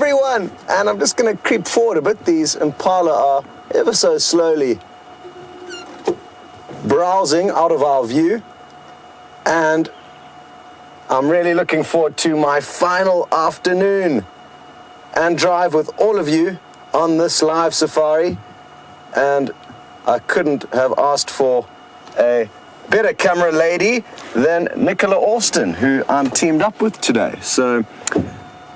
everyone! And I'm just going to creep forward a bit. These impala are ever so slowly browsing out of our view, and I'm really looking forward to my final afternoon and drive with all of you on this live safari. And I couldn't have asked for a better camera lady than Nicola Austin, who I'm teamed up with today. So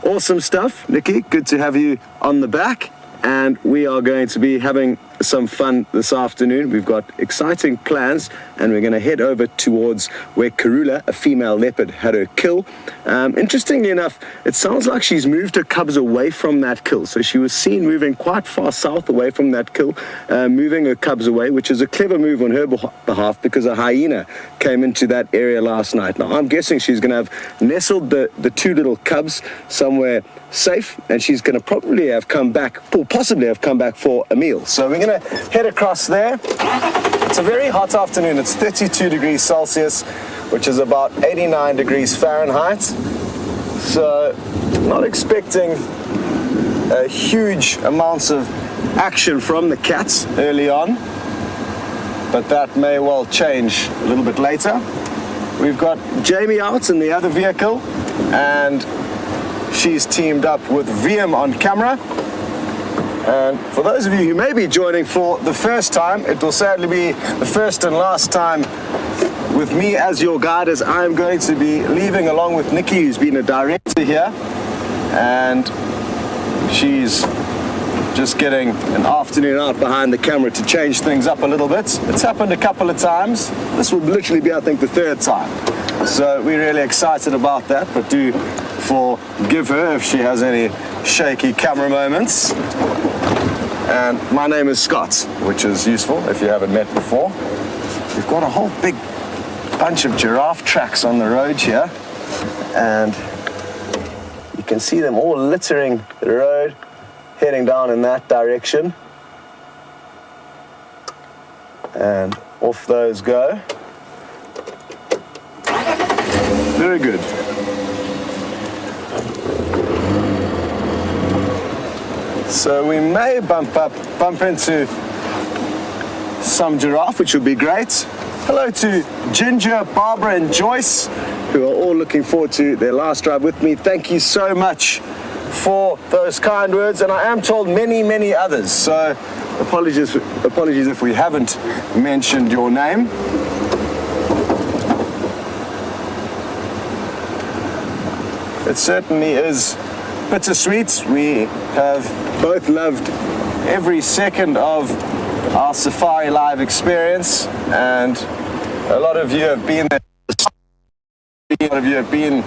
awesome stuff, Nikki. Good to have you on the back. And we are going to be having some fun this afternoon. We've got exciting plans, and we're going to head over towards where Karula, a female leopard, had her kill. Interestingly enough, it sounds like she's moved her cubs away from that kill. So she was seen moving quite far south away from that kill, moving her cubs away, which is a clever move on her behalf because a hyena came into that area last night. Now, I'm guessing she's going to have nestled the two little cubs somewhere safe, and she's going to probably have come back, or possibly have come back for a meal. So we're going to head across there. It's a very hot afternoon. It's 32 degrees Celsius, which is about 89 degrees Fahrenheit. So not expecting huge amounts of action from the cats early on, but that may well change a little bit later. We've got Jamie out in the other vehicle, and she's teamed up with VM on camera. And for those of you who may be joining for the first time, it will sadly be the first and last time with me as your guide, as I'm going to be leaving along with Nikki, who's been a director here. And she's just getting an afternoon out behind the camera to change things up a little bit. It's happened a couple of times. This will literally be, I think, the third time. So we're really excited about that, but do forgive her if she has any shaky camera moments. And my name is Scott, which is useful if you haven't met before. We've got a whole big bunch of giraffe tracks on the road here, and you can see them all littering the road, heading down in that direction. And off those go. Very good. So we may bump into some giraffe, which would be great. Hello to Ginger, Barbara and Joyce, who are all looking forward to their last drive with me. Thank you so much for those kind words, and I am told many others, so apologies if we haven't mentioned your name. It certainly is bittersweet. We have both loved every second of our Safari Live experience, and a lot of you have been there. A lot of you have been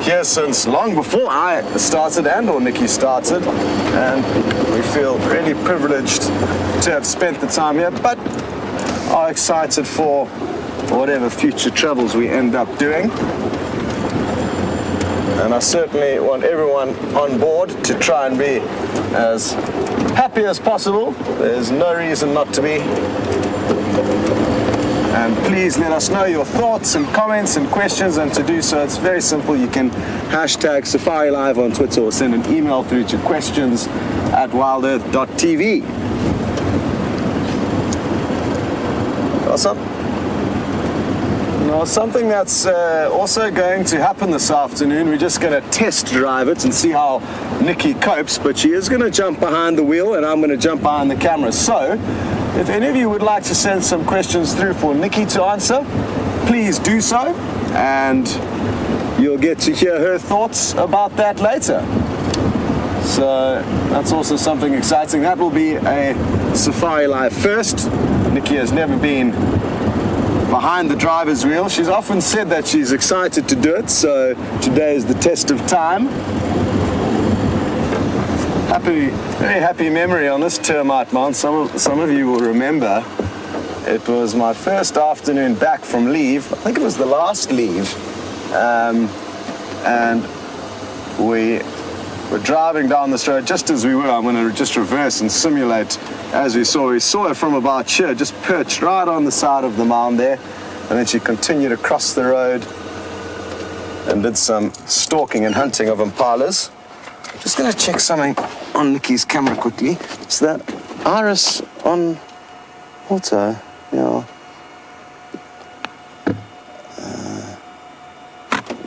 here since long before I started and or Nikki started, and we feel really privileged to have spent the time here, but are excited for whatever future travels we end up doing. And I certainly want everyone on board to try and be as happy as possible. There's no reason not to be. And please let us know your thoughts and comments and questions, and to do so, it's very simple. You can hashtag Safari Live on Twitter or send an email through to questions@wildearth.tv. Awesome. Now, something that's also going to happen this afternoon, we're just going to test drive it and see how Nikki copes, but she is going to jump behind the wheel and I'm going to jump behind the camera. So if any of you would like to send some questions through for Nikki to answer, please do so, and you'll get to hear her thoughts about that later. So that's also something exciting. That will be a Safari Live first. Nikki has never been behind the driver's wheel. She's often said that she's excited to do it, so today is the test of time. Very happy memory on this termite mound. Some of you will remember it was my first afternoon back from leave. I think it was the last leave, and we were driving down this road just as we were. I'm going to just reverse and simulate as we saw. We saw her from about here, just perched right on the side of the mound there, and then she continued across the road and did some stalking and hunting of impalas. Just going to check something on Nicki's camera quickly. Is that iris on auto? Yeah.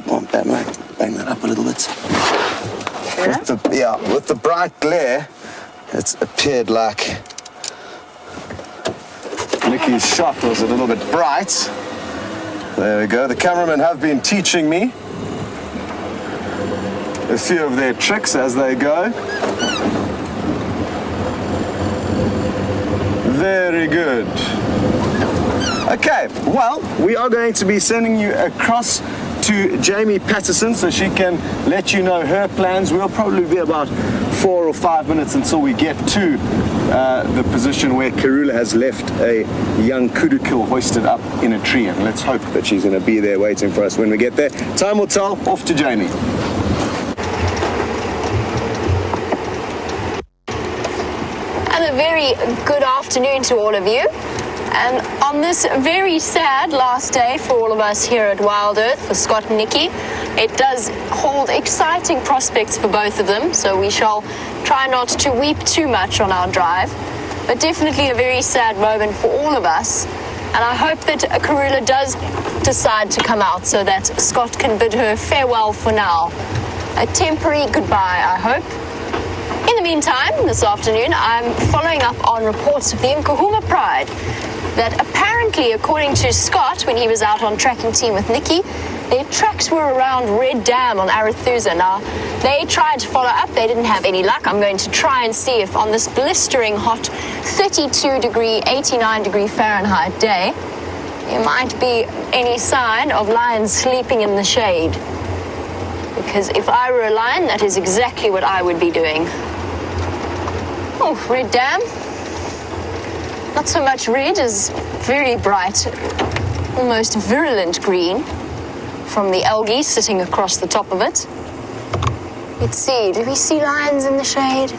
Want that, mate? Bang that up a little bit. Yeah? With the bright glare, it's appeared like Nicki's shot was a little bit bright. There we go. The cameramen have been teaching me a few of their tricks as they go. Very good. Okay, well, we are going to be sending you across to Jamie Patterson so she can let you know her plans. We'll probably be about 4 or 5 minutes until we get to the position where Karula has left a young kudu kill hoisted up in a tree, and let's hope that she's going to be there waiting for us when we get there. Time will tell. Off to Jamie. And a very good afternoon to all of you. And on this very sad last day for all of us here at Wild Earth, for Scott and Nicki, it does hold exciting prospects for both of them, so we shall try not to weep too much on our drive. But definitely a very sad moment for all of us. And I hope that Karula does decide to come out so that Scott can bid her farewell for now. A temporary goodbye, I hope. In the meantime, this afternoon, I'm following up on reports of the Nkahuma Pride that apparently, according to Scott, when he was out on tracking team with Nicki, their tracks were around Red Dam on Arathusa. Now, they tried to follow up. They didn't have any luck. I'm going to try and see if on this blistering hot 32-degree, 89-degree Fahrenheit day, there might be any sign of lions sleeping in the shade. Because if I were a lion, that is exactly what I would be doing. Oh, Red Dam. Not so much red as very bright, almost virulent green from the algae sitting across the top of it. Let's see, do we see lions in the shade?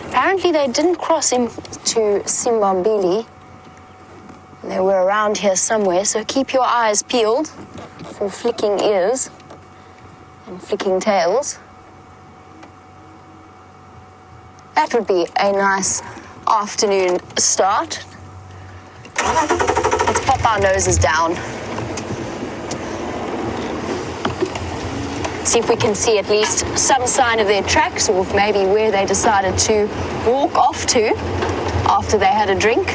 Apparently they didn't cross into Simbambili. They were around here somewhere, so keep your eyes peeled for flicking ears and flicking tails. That would be a nice afternoon start. Let's pop our noses down. See if we can see at least some sign of their tracks, or maybe where they decided to walk off to after they had a drink.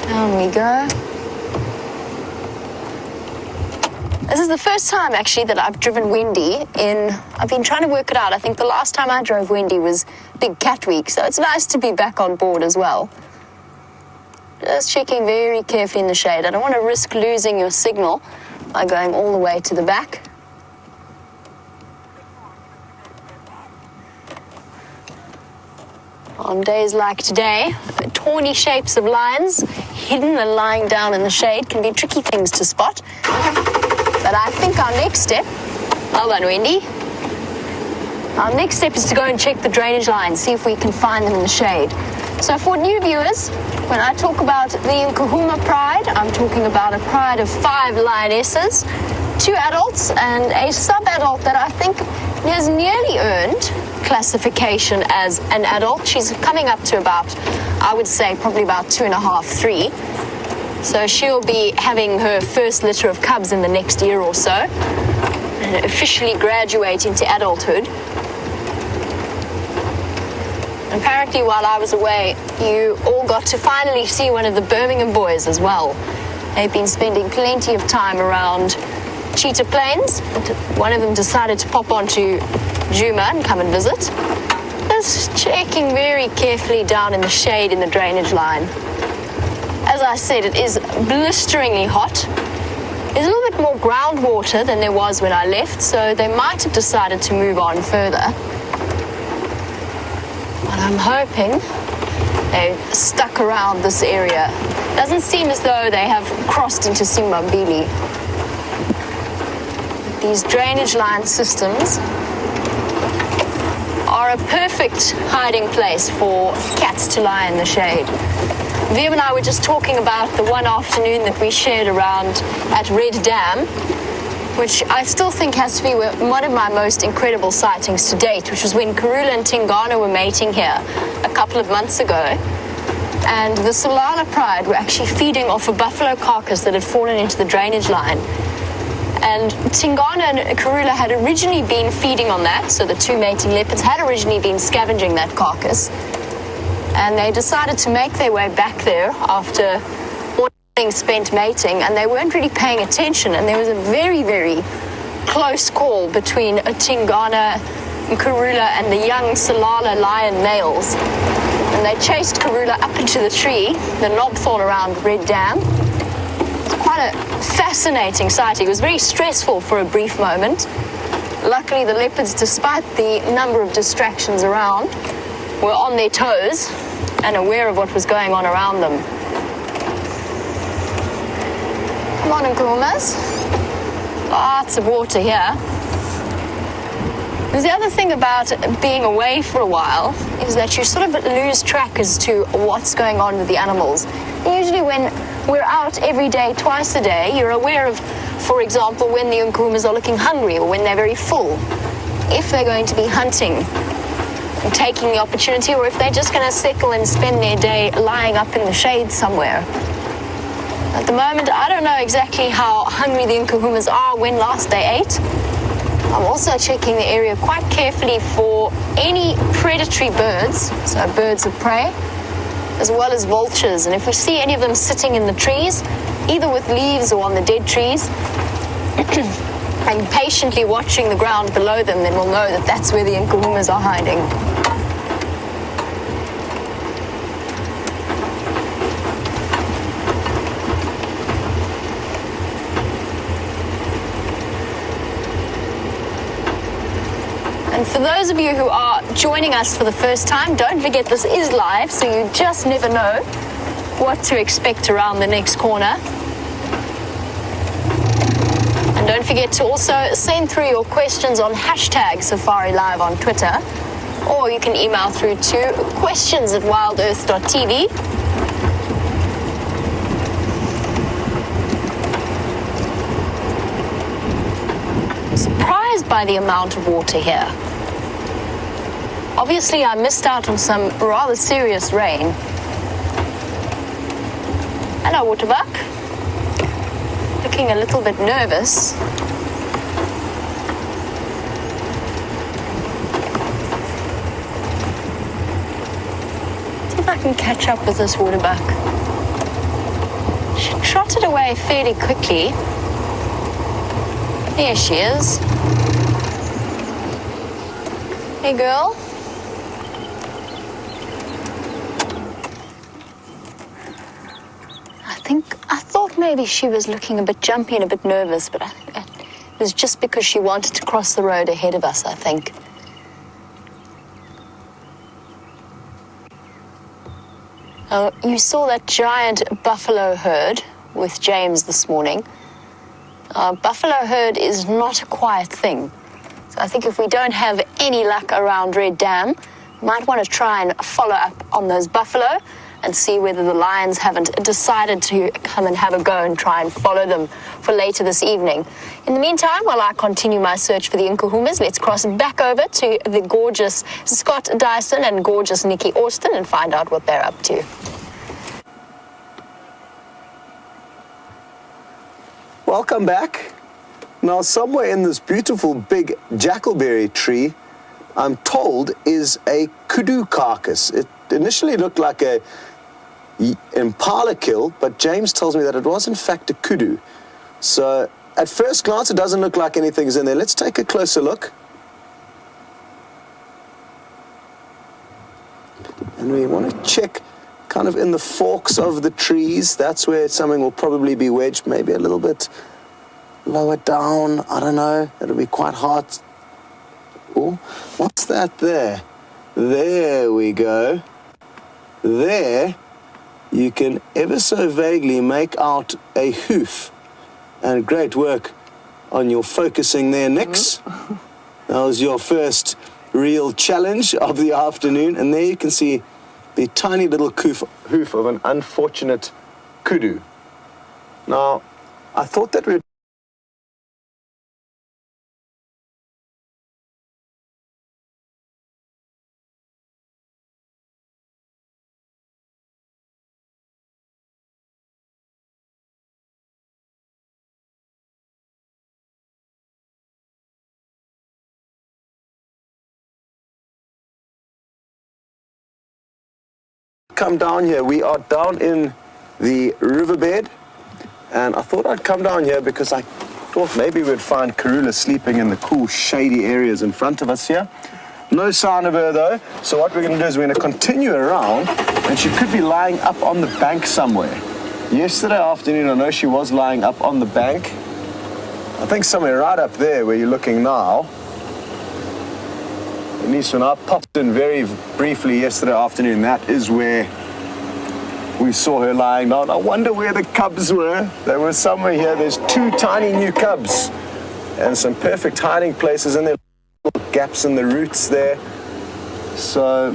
Down we go. This is the first time, actually, that I've driven Wendy I've been trying to work it out. I think the last time I drove Wendy was Big Cat Week, so it's nice to be back on board as well. Just checking very carefully in the shade. I don't want to risk losing your signal by going all the way to the back. On days like today, tawny shapes of lions hidden and lying down in the shade can be tricky things to spot. But I think our next step, well done, Wendy. Our next step is to go and check the drainage lines, see if we can find them in the shade. So for new viewers, when I talk about the Nkahuma Pride, I'm talking about a pride of 5 lionesses, 2 adults and a sub-adult that I think has nearly earned classification as an adult. She's coming up to about, I would say, probably about 2.5, 3. So she'll be having her first litter of cubs in the next year or so and officially graduate into adulthood. Apparently, while I was away, you all got to finally see one of the Birmingham boys as well. They've been spending plenty of time around Cheetah Plains, but one of them decided to pop onto Djuma and come and visit. Just checking very carefully down in the shade in the drainage line. As I said, it is blisteringly hot. There's a little bit more groundwater than there was when I left, so they might have decided to move on further. But I'm hoping they've stuck around this area. Doesn't seem as though they have crossed into Simbambili. These drainage line systems are a perfect hiding place for cats to lie in the shade. Viv and I were just talking about the one afternoon that we shared around at Red Dam, which I still think has to be one of my most incredible sightings to date, which was when Karula and Tingana were mating here a couple of months ago. And the Solana pride were actually feeding off a buffalo carcass that had fallen into the drainage line. And Tingana and Karula had originally been feeding on that, so the two mating leopards had originally been scavenging that carcass. And they decided to make their way back there after morning spent mating, and they weren't really paying attention. And there was a very, very close call between Tingana and Karula and the young Solana lion males. And they chased Karula up into the tree, the knobthorn around Red Dam. Quite a fascinating sight. It was very stressful for a brief moment. Luckily, the leopards, despite the number of distractions around, were on their toes and aware of what was going on around them. Come on, Nkuhumas. Lots of water here. The other thing about being away for a while is that you sort of lose track as to what's going on with the animals. Usually when we're out every day, twice a day, you're aware of, for example, when the Nkuhumas are looking hungry or when they're very full, if they're going to be hunting and taking the opportunity, or if they're just going to settle and spend their day lying up in the shade somewhere. At the moment, I don't know exactly how hungry the Nkuhumas are when last they ate. I'm also checking the area quite carefully for any predatory birds, so birds of prey, as well as vultures. And if we see any of them sitting in the trees, either with leaves or on the dead trees, and patiently watching the ground below them, then we'll know that that's where the Nkuhumas are hiding. And for those of you who are joining us for the first time, don't forget this is live, so you just never know what to expect around the next corner. And don't forget to also send through your questions on hashtag Safari Live on Twitter, or you can email through to questions@wildearth.tv. Surprised by the amount of water here. Obviously, I missed out on some rather serious rain. Hello, Waterbuck. Looking a little bit nervous. See if I can catch up with this Waterbuck. She trotted away fairly quickly. There she is. Hey, girl. I thought maybe she was looking a bit jumpy and a bit nervous, but it was just because she wanted to cross the road ahead of us, I think. You saw that giant buffalo herd with James this morning. Buffalo herd is not a quiet thing. So I think if we don't have any luck around Red Dam, we might want to try and follow up on those buffalo and see whether the lions haven't decided to come and have a go and try and follow them for later this evening. In the meantime, while I continue my search for the Nkuhumas, let's cross back over to the gorgeous Scott Dyson and gorgeous Nicki Austin and find out what they're up to. Welcome back. Now, somewhere in this beautiful big jackalberry tree, I'm told, is a kudu carcass. It initially looked like a impala kill, but James tells me that it was in fact a kudu. So at first glance, it doesn't look like anything's in there. Let's take a closer look. And we want to check kind of in the forks of the trees. That's where something will probably be wedged, maybe a little bit lower down. I don't know. It'll be quite hard. Oh, what's that there? There we go. There, you can ever so vaguely make out a hoof. And great work on your focusing there, Nix. That was your first real challenge of the afternoon. And there you can see the tiny little hoof of an unfortunate kudu. Now, I thought that we'd come down here. We are down in the riverbed, and I thought I'd come down here because I thought maybe we'd find Karula sleeping in the cool, shady areas in front of us here. No sign of her though, so what we're going to do is we're going to continue around, and she could be lying up on the bank somewhere. Yesterday afternoon, I know she was lying up on the bank. I think somewhere right up there where you're looking now. At least when I popped in very briefly yesterday afternoon, that is where we saw her lying down. I wonder where the cubs were. They were somewhere here. There's 2 tiny new cubs and some perfect hiding places in there. Little gaps in the roots there. So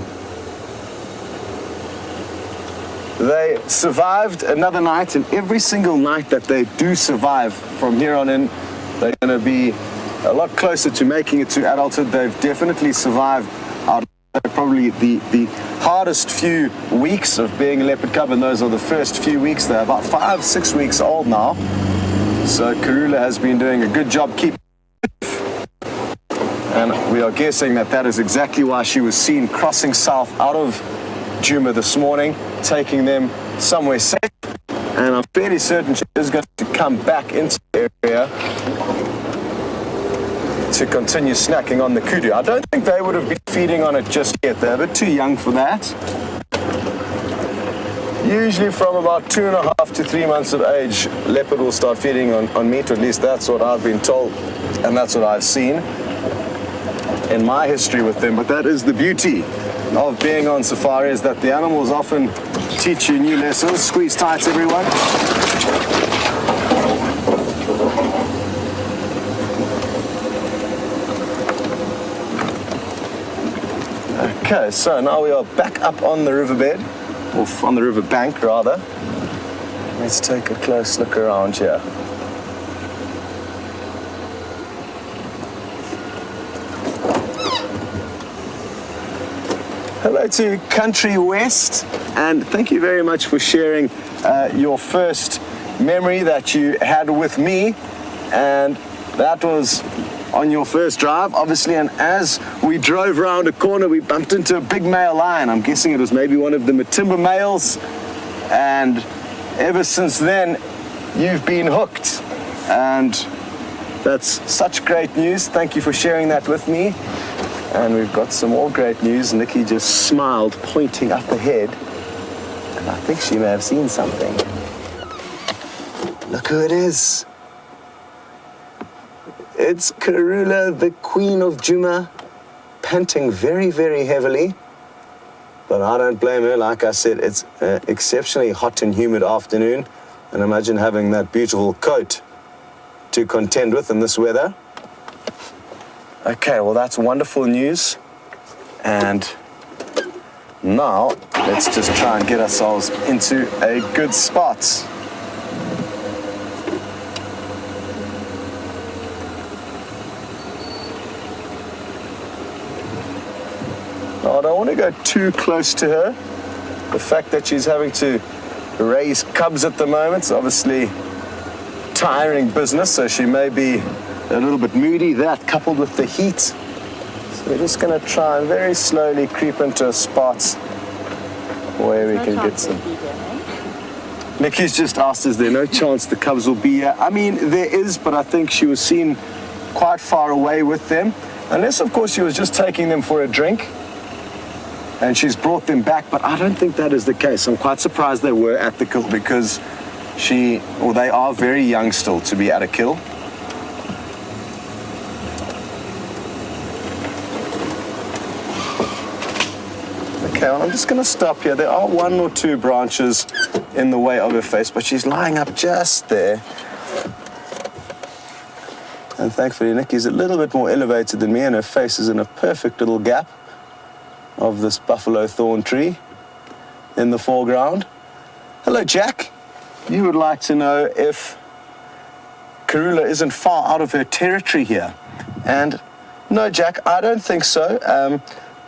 they survived another night, and every single night that they do survive from here on in, they're going to be a lot closer to making it to adulthood. They've definitely survived out probably the hardest few weeks of being a leopard cub, and those are the first few weeks. They're about 5-6 weeks old now. So Karula has been doing a good job keeping, and we are guessing that that is exactly why she was seen crossing south out of Djuma this morning, taking them somewhere safe. And I'm fairly certain she is going to come back into the area to continue snacking on the kudu. I don't think they would have been feeding on it just yet. They're a bit too young for that. Usually from about 2.5 to 3 months of age, leopard will start feeding on meat, or at least that's what I've been told, and that's what I've seen in my history with them. But that is the beauty of being on safari, is that the animals often teach you new lessons. Squeeze tight, everyone. Okay, so now we are back up on the riverbed, or on the river bank rather. Let's take a close look around here. Hello to Country West, and thank you very much for sharing your first memory that you had with me, and that was on your first drive, obviously. And as we drove around a corner, we bumped into a big male lion. I'm guessing it was maybe one of the Matimba males, and ever since then you've been hooked, and that's such great news. Thank you for sharing that with me. And we've got some more great news. Nicki just smiled, pointing up ahead, and I think she may have seen something. Look who it is. It's Karula, the Queen of Djuma, panting very, very heavily. But I don't blame her. Like I said, it's an exceptionally hot and humid afternoon, and imagine having that beautiful coat to contend with in this weather. Okay, well, that's wonderful news. And now let's just try and get ourselves into a good spot. Now, I don't want to go too close to her. The fact that she's having to raise cubs at the moment is obviously tiring business, so she may be a little bit moody, that coupled with the heat. So we're just going to try and very slowly creep into a spot where we can get some. Nicki's just asked, is there no chance the cubs will be here? I mean, there is, but I think she was seen quite far away with them. Unless, of course, she was just taking them for a drink and she's brought them back, but I don't think that is the case. I'm quite surprised they were at the kill, because they are very young still to be at a kill. Okay, well, I'm just going to stop here. There are 1 or 2 branches in the way of her face, but she's lying up just there. And thankfully, Nicki's a little bit more elevated than me, and her face is in a perfect little gap of this buffalo thorn tree in the foreground. Hello, Jack. You would like to know if Karula isn't far out of her territory here. And no, Jack, I don't think so.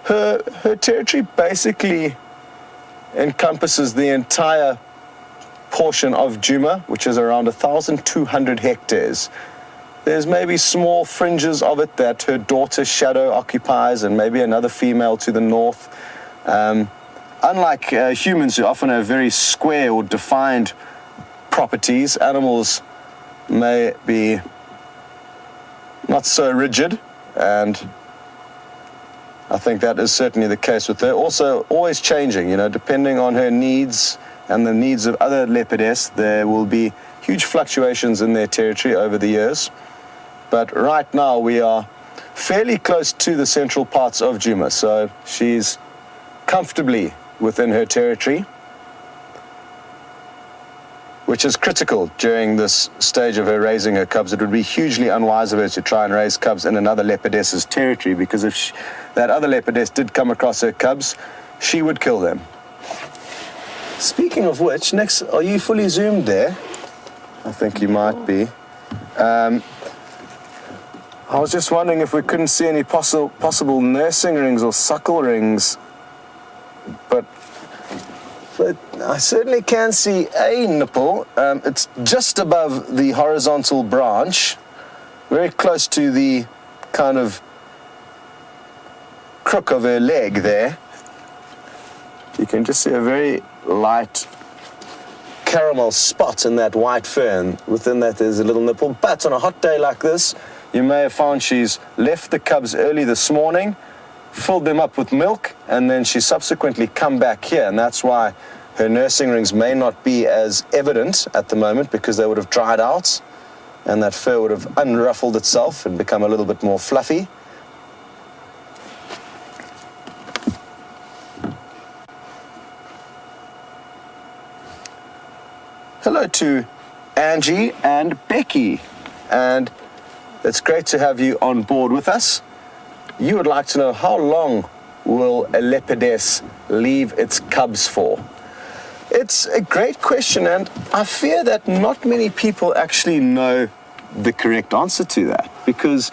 Her territory basically encompasses the entire portion of Djuma, which is around 1,200 hectares. There's maybe small fringes of it that her daughter Shadow occupies, and maybe another female to the north. unlike humans who often have very square or defined properties, animals may be not so rigid, and I think that is certainly the case with her. Also, always changing, depending on her needs and the needs of other leopardess, there will be huge fluctuations in their territory over the years. But right now we are fairly close to the central parts of Djuma, so she's comfortably within her territory, which is critical during this stage of her raising her cubs. It would be hugely unwise of her to try and raise cubs in another leopardess's territory, because if that other leopardess did come across her cubs, she would kill them. Speaking of which, next, are you fully zoomed there? I think you might be. I was just wondering if we couldn't see any possible nursing rings or suckle rings, but I certainly can see a nipple. It's just above the horizontal branch, very close to the kind of crook of her leg there. You can just see a very light caramel spot in that white fern. Within that there's a little nipple, but on a hot day like this, you may have found she's left the cubs early this morning, filled them up with milk, and then she subsequently come back here, and that's why her nursing rings may not be as evident at the moment, because they would have dried out and that fur would have unruffled itself and become a little bit more fluffy. Hello to Angie and Becky, and it's great to have you on board with us. You would like to know, how long will a leopardess leave its cubs for? It's a great question, and I fear that not many people actually know the correct answer to that, because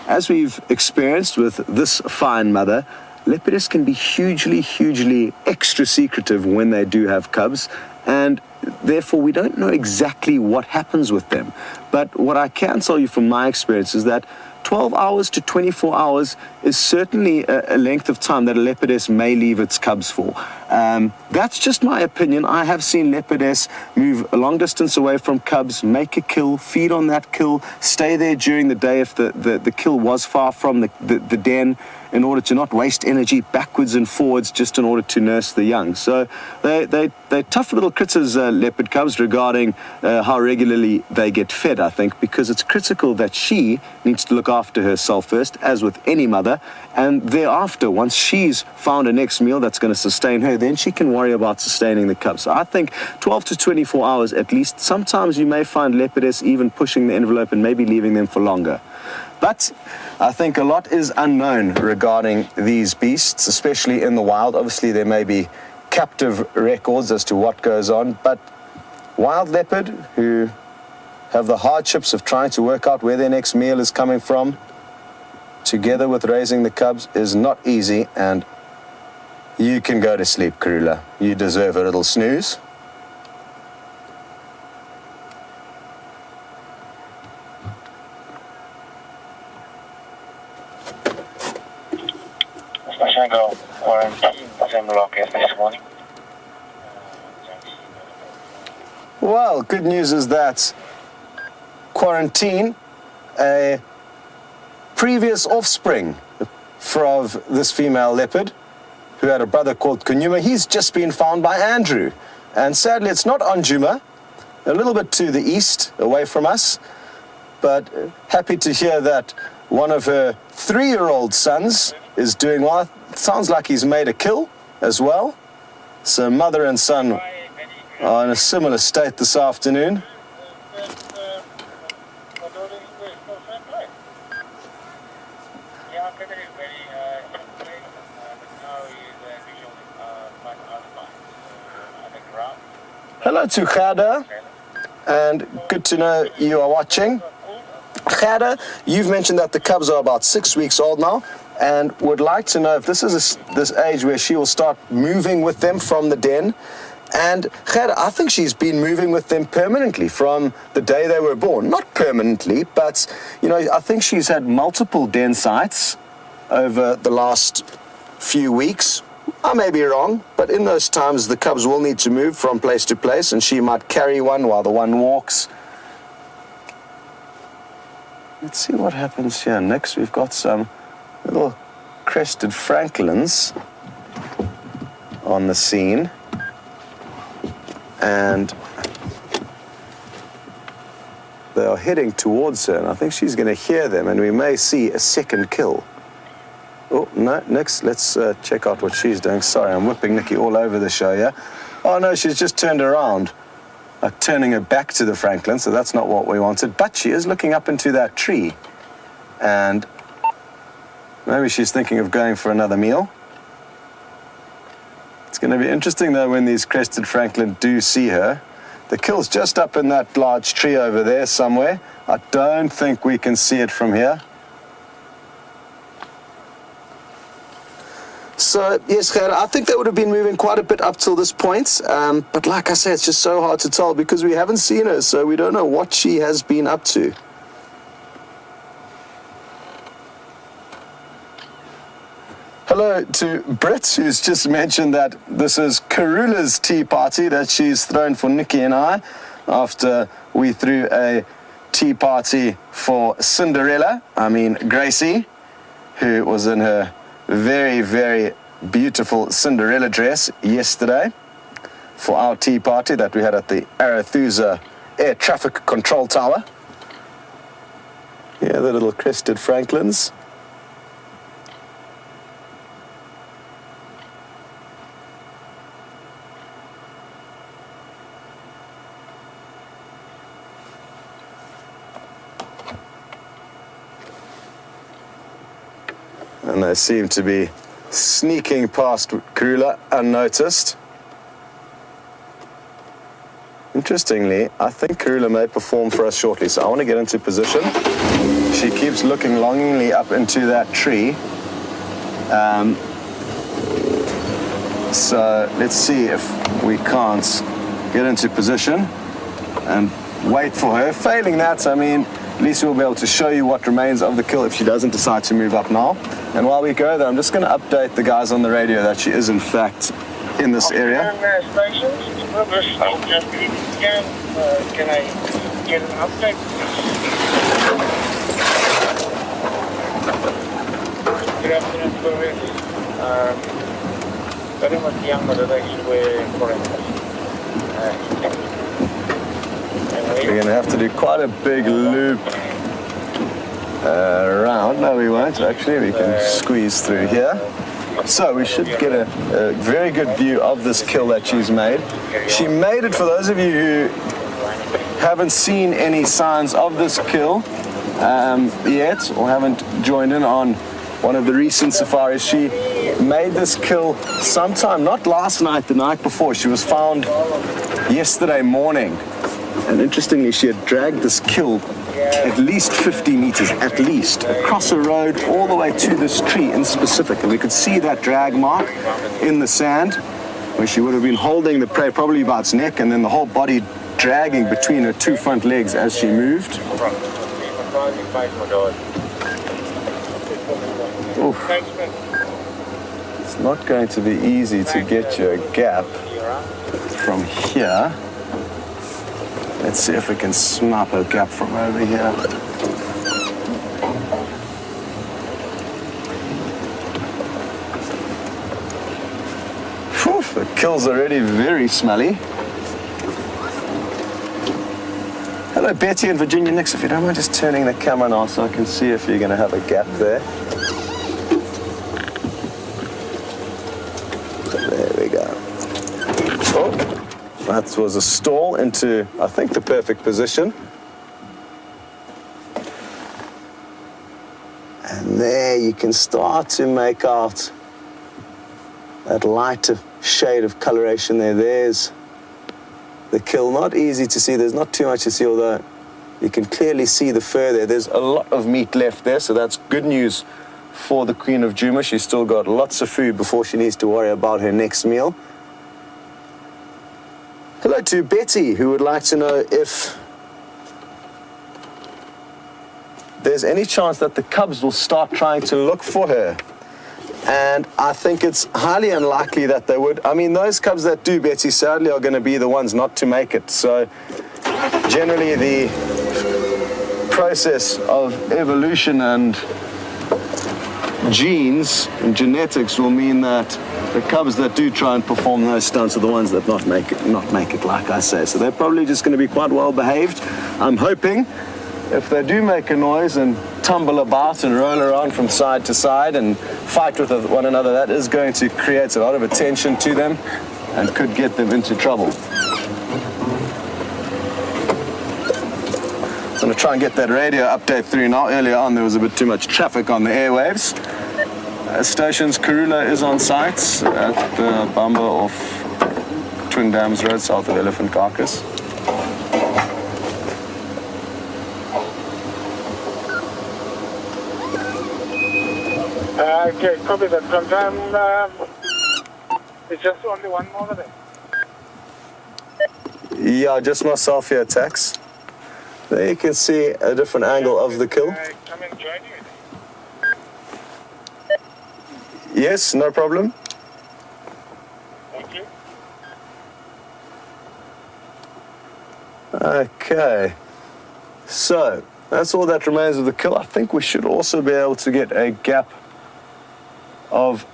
as we've experienced with this fine mother, leopardess can be hugely extra secretive when they do have cubs, and therefore we don't know exactly what happens with them. But what I can tell you from my experience is that 12 hours to 24 hours is certainly a length of time that a leopardess may leave its cubs for. That's just my opinion. I have seen leopardess move a long distance away from cubs, make a kill, feed on that kill, stay there during the day if the kill was far from the den, in order to not waste energy backwards and forwards just in order to nurse the young. So they're tough little critters, leopard cubs, regarding how regularly they get fed, I think, because it's critical that she needs to look after herself first, as with any mother, and thereafter, once she's found a next meal that's going to sustain her, then she can worry about sustaining the cubs. So I think 12 to 24 hours at least. Sometimes you may find leopardess even pushing the envelope and maybe leaving them for longer. But I think a lot is unknown regarding these beasts, especially in the wild. Obviously, there may be captive records as to what goes on, but wild leopard who have the hardships of trying to work out where their next meal is coming from, together with raising the cubs, is not easy, and you can go to sleep, Karula. You deserve a little snooze. Well, good news is that Quarantine, a previous offspring of this female leopard, who had a brother called Kunyuma, he's just been found by Andrew. And sadly, it's not on Djuma, a little bit to the east, away from us, but happy to hear that one of her 3-year-old sons is doing well. It sounds like he's made a kill as well. So mother and son are in a similar state this afternoon. Hello to Khada, and good to know you are watching. Khada, you've mentioned that the cubs are about 6 weeks old now, and would like to know if this is this age where she will start moving with them from the den. And Khada, I think she's been moving with them permanently from the day they were born. Not permanently, but I think she's had multiple den sites over the last few weeks. I may be wrong, but in those times the cubs will need to move from place to place, and she might carry one while the one walks. Let's see what happens here. Next we've got some little crested francolins on the scene, and they are heading towards her, and I think she's going to hear them, and we may see a second kill. Oh, no, next, let's check out what she's doing. Sorry, I'm whipping Nicki all over the show here. Oh, no, she's just turned around, like turning her back to the francolin, so that's not what we wanted. But she is looking up into that tree, and maybe she's thinking of going for another meal. It's going to be interesting, though, when these crested francolin do see her. The kill's just up in that large tree over there somewhere. I don't think we can see it from here. So, yes, Gerda, I think they would have been moving quite a bit up till this point. But like I said, it's just so hard to tell because we haven't seen her, so we don't know what she has been up to. Hello to Britt, who's just mentioned that this is Karula's tea party that she's thrown for Nicki and I after we threw a tea party for Gracie, who was in her very, very beautiful Cinderella dress yesterday for our tea party that we had at the Arathusa Air Traffic Control Tower. Yeah, the little crested francolins. And they seem to be sneaking past Karula unnoticed. Interestingly, I think Karula may perform for us shortly, so I want to get into position. She keeps looking longingly up into that tree. So let's see if we can't get into position and wait for her. Failing that, I mean, at least we'll be able to show you what remains of the kill if she doesn't decide to move up now. And while we go there, I'm just going to update the guys on the radio that she is in fact in this area. Can I get an update? Good afternoon, Province. Very much younger than actually were foreigners. We're going to have to do quite a big loop around. No, we won't actually. We can squeeze through here. So we should get a very good view of this kill that she's made. She made it, for those of you who haven't seen any signs of this kill yet or haven't joined in on one of the recent safaris, she made this kill sometime, not last night, the night before. She was found yesterday morning. And interestingly, she had dragged this kill at least 50 meters, at least, across a road all the way to this tree in specific. And we could see that drag mark in the sand where she would have been holding the prey probably by its neck and then the whole body dragging between her two front legs as she moved. Oof. It's not going to be easy to get you a gap from here. Let's see if we can snap a gap from over here. Whew, the kill's already very smelly. Hello, Betty and Virginia Nix. If you don't mind just turning the camera now so I can see if you're going to have a gap there. There we go. Oh. That was a stall into, I think, the perfect position. And there you can start to make out that lighter shade of coloration there. There's the kill. Not easy to see. There's not too much to see, although you can clearly see the fur there. There's a lot of meat left there, so that's good news for the Queen of Djuma. She's still got lots of food before she needs to worry about her next meal. Hello to Betty, who would like to know if there's any chance that the cubs will start trying to look for her. And I think it's highly unlikely that they would. I mean, those cubs that do, Betsy, sadly are going to be the ones not to make it. So generally the process of evolution and genes and genetics will mean that the cubs that do try and perform those stunts are the ones that not make it, like I say. So they're probably just going to be quite well behaved. I'm hoping if they do make a noise and tumble about and roll around from side to side and fight with one another, that is going to create a lot of attention to them and could get them into trouble. I'm going to try and get that radio update through now. Earlier on there was a bit too much traffic on the airwaves. Stations Karula is on site at the Bamba off Twin Dams Road, south of Elephant Carcass. Okay, copy that. Confirm. It's just only one more there. Yeah, just myself here, Tex. There you can see a different angle of the kill. Come and join you. Yes, no problem. Thank you. Okay. So, that's all that remains of the kill. I think we should also be able to get a gap of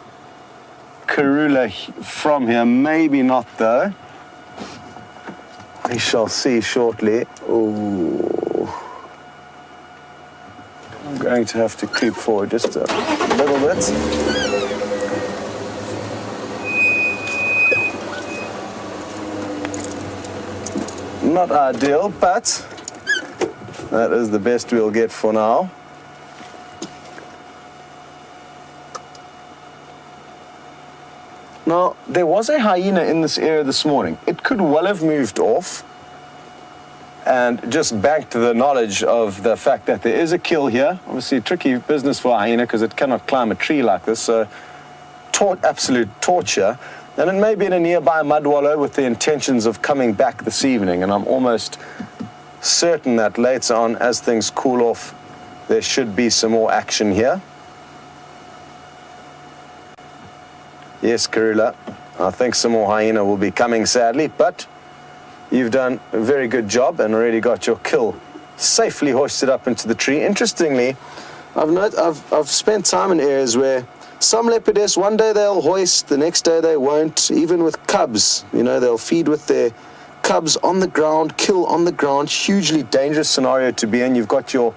Karula from here. Maybe not, though. We shall see shortly. Ooh. I'm going to have to creep forward just a little bit. Not ideal, but that is the best we'll get for now. Now, there was a hyena in this area this morning. It could well have moved off and just banked the knowledge of the fact that there is a kill here. Obviously, tricky business for a hyena because it cannot climb a tree like this, so absolute torture. And it may be in a nearby mud wallow with the intentions of coming back this evening, and I'm almost certain that later on, as things cool off, there should be some more action here. Yes, Karula, I think some more hyena will be coming, sadly, but you've done a very good job and already got your kill safely hoisted up into the tree. Interestingly, I've spent time in areas where some leopards, one day they'll hoist, the next day they won't. Even with cubs, you know, they'll feed with their cubs on the ground, kill on the ground. Hugely dangerous scenario to be in. You've got your,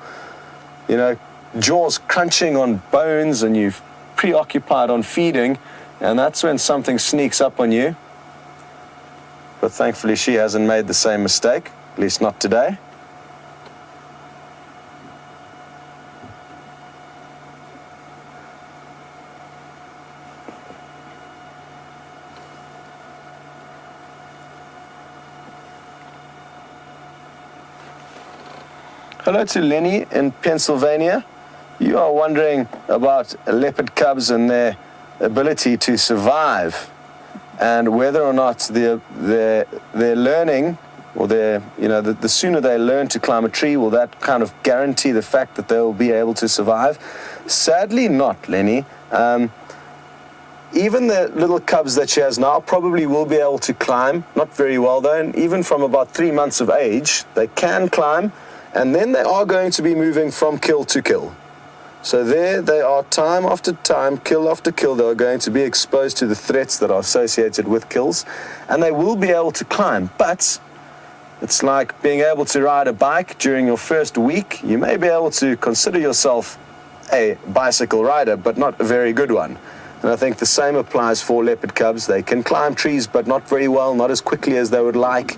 you know, jaws crunching on bones and you've preoccupied on feeding, and that's when something sneaks up on you. But thankfully she hasn't made the same mistake, at least not today. Hello to Lenny in Pennsylvania. You are wondering about leopard cubs and their ability to survive, and whether or not they're learning, or the sooner they learn to climb a tree, will that kind of guarantee the fact that they'll be able to survive? Sadly not, Lenny. Even the little cubs that she has now probably will be able to climb, not very well though, and even from about 3 months of age, they can climb, and then they are going to be moving from kill to kill. So there they are, time after time, kill after kill, they are going to be exposed to the threats that are associated with kills, and they will be able to climb. But it's like being able to ride a bike during your first week. You may be able to consider yourself a bicycle rider, but not a very good one. And I think the same applies for leopard cubs. They can climb trees, but not very well, not as quickly as they would like.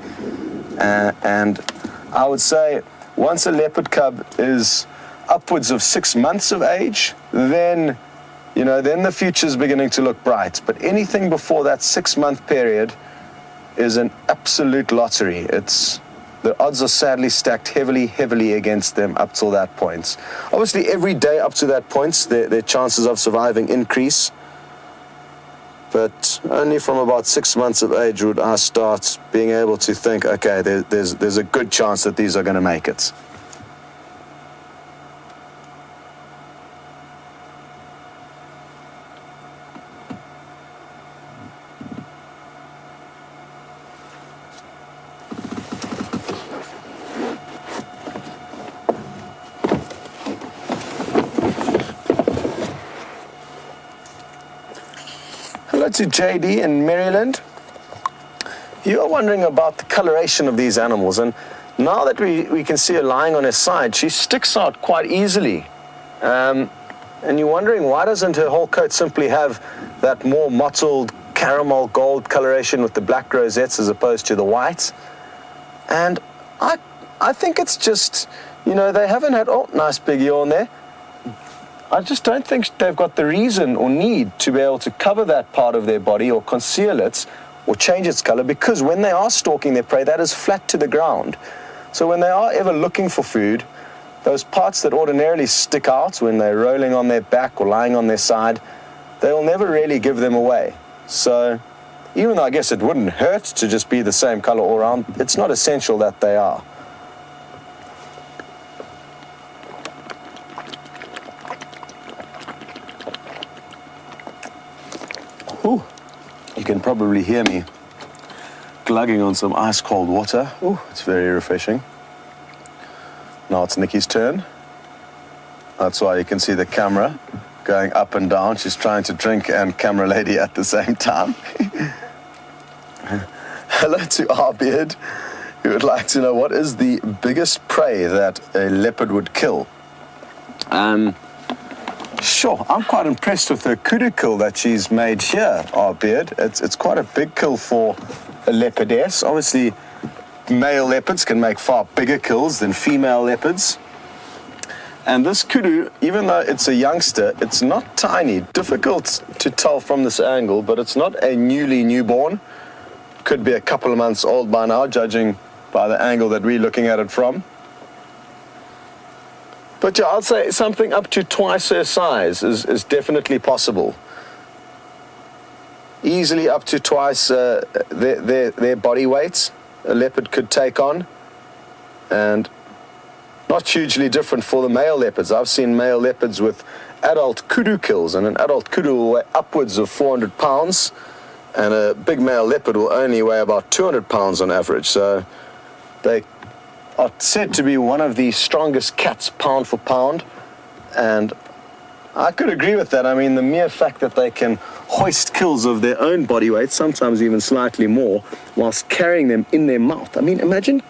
And I would say once a leopard cub is upwards of 6 months of age, then the future's beginning to look bright. But anything before that 6-month period is an absolute lottery. The odds are sadly stacked heavily against them up till that point. Obviously, every day up to that point, their chances of surviving increase. But only from about 6 months of age would I start being able to think, okay, there's a good chance that these are going to make it. to JD in Maryland. You are wondering about the coloration of these animals, and now that we can see her lying on her side, she sticks out quite easily. And you're wondering, why doesn't her whole coat simply have that more mottled caramel gold coloration with the black rosettes as opposed to the white? And I think it's just, you know, they haven't had, oh, nice big yawn there. I just don't think they've got the reason or need to be able to cover that part of their body or conceal it or change its color, because when they are stalking their prey, that is flat to the ground. So when they are ever looking for food, those parts that ordinarily stick out when they're rolling on their back or lying on their side, they will never really give them away. So even though I guess it wouldn't hurt to just be the same color all around, it's not essential that they are. Ooh, you can probably hear me glugging on some ice cold water. Ooh, it's very refreshing. Now it's Nicki's turn. That's why you can see the camera going up and down. She's trying to drink and camera lady at the same time. Hello to our beard, who would like to know, what is the biggest prey that a leopard would kill? Sure, I'm quite impressed with the kudu kill that she's made here, our beard. It's quite a big kill for a leopardess. Obviously, male leopards can make far bigger kills than female leopards. And this kudu, even though it's a youngster, it's not tiny. Difficult to tell from this angle, but it's not a newborn. Could be a couple of months old by now, judging by the angle that we're looking at it from. But yeah, I'd say something up to twice her size is definitely possible. Easily up to twice their body weights a leopard could take on. And not hugely different for the male leopards. I've seen male leopards with adult kudu kills, and an adult kudu will weigh upwards of 400 pounds, and a big male leopard will only weigh about 200 pounds on average. So they are said to be one of the strongest cats pound for pound, and I could agree with that. I mean, the mere fact that they can hoist kills of their own body weight, sometimes even slightly more, whilst carrying them in their mouth. I mean, imagine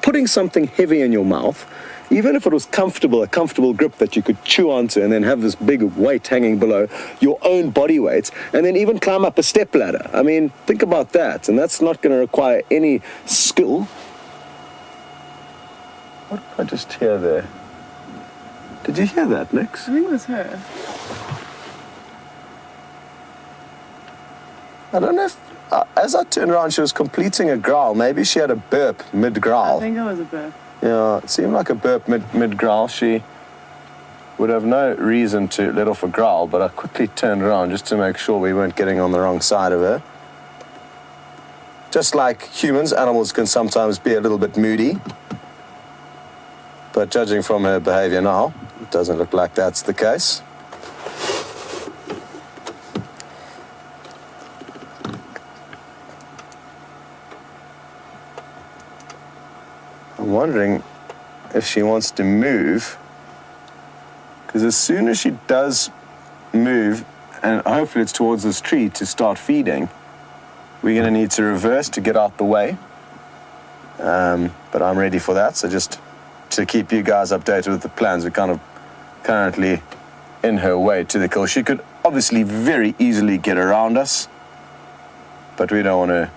putting something heavy in your mouth, even if it was comfortable, a comfortable grip that you could chew onto, and then have this big weight hanging below your own body weight, and then even climb up a step ladder. I mean, think about that, and that's not going to require any skill. What did I just hear there? Did you hear that, Nix? I think it was her. I don't know if, as I turned around, she was completing a growl. Maybe she had a burp mid-growl. I think it was a burp. Yeah, it seemed like a burp mid-growl. She would have no reason to let off a growl, but I quickly turned around just to make sure we weren't getting on the wrong side of her. Just like humans, animals can sometimes be a little bit moody. But judging from her behavior now, it doesn't look like that's the case. I'm wondering if she wants to move, because as soon as she does move, and hopefully it's towards this tree to start feeding, we're going to need to reverse to get out the way. But I'm ready for that, so just to keep you guys updated with the plans, we're kind of currently in her way to the kill. She could obviously very easily get around us, but we don't want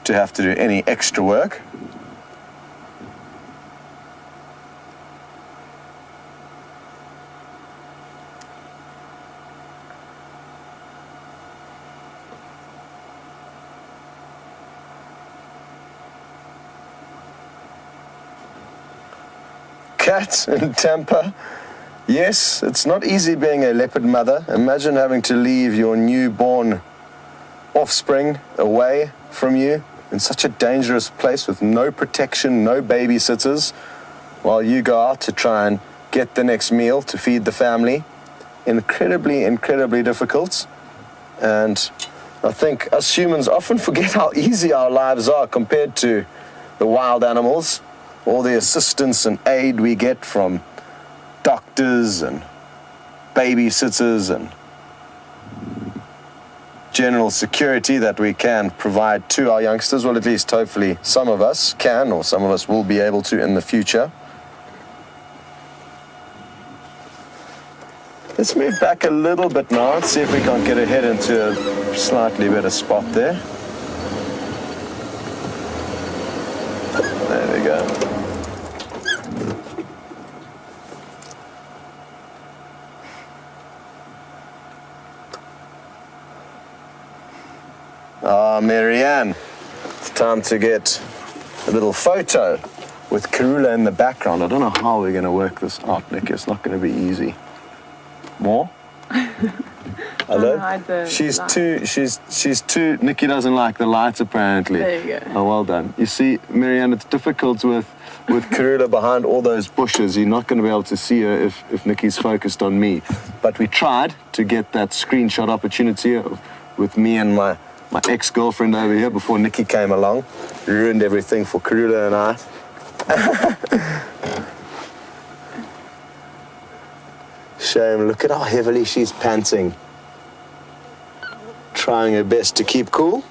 to have to do any extra work. Cat and temper. Yes, it's not easy being a leopard mother. Imagine having to leave your newborn offspring away from you in such a dangerous place with no protection, no babysitters, while you go out to try and get the next meal to feed the family. Incredibly, incredibly difficult. And I think us humans often forget how easy our lives are compared to the wild animals. All the assistance and aid we get from doctors and babysitters and general security that we can provide to our youngsters. Well, at least hopefully some of us can, or some of us will be able to in the future. Let's move back a little bit now and see if we can't get ahead into a slightly better spot there. There we go. Ah, Marianne, it's time to get a little photo with Karula in the background. I don't know how we're going to work this out, Nicki. It's not going to be easy. More? Hello? She's too, Nicki doesn't like the lights apparently. There you go. Oh, well done. You see, Marianne, it's difficult with Karula behind all those bushes. You're not going to be able to see her if Nicki's focused on me. But we tried to get that screenshot opportunity with me and my ex-girlfriend over here before Nicki came along. Ruined everything for Karula and I. Shame, look at how heavily she's panting. Trying her best to keep cool.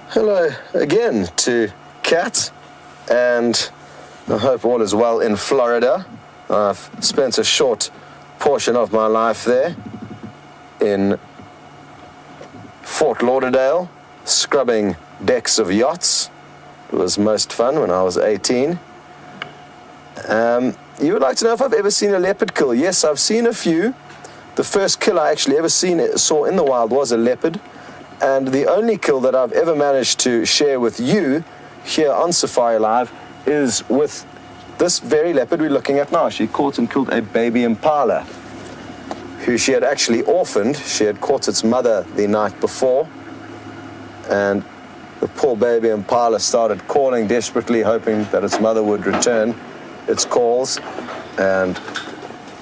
Hello again to Kat, and I hope all is well in Florida. I've spent a short portion of my life there in Fort Lauderdale, scrubbing decks of yachts. It was most fun when I was 18. You would like to know if I've ever seen a leopard kill? Yes, I've seen a few. The first kill I actually ever saw in the wild was a leopard, and the only kill that I've ever managed to share with you here on Safari Live is with this very leopard we're looking at now. She caught and killed a baby impala, who she had actually orphaned. She had caught its mother the night before, and the poor baby impala started calling desperately, hoping that its mother would return its calls, and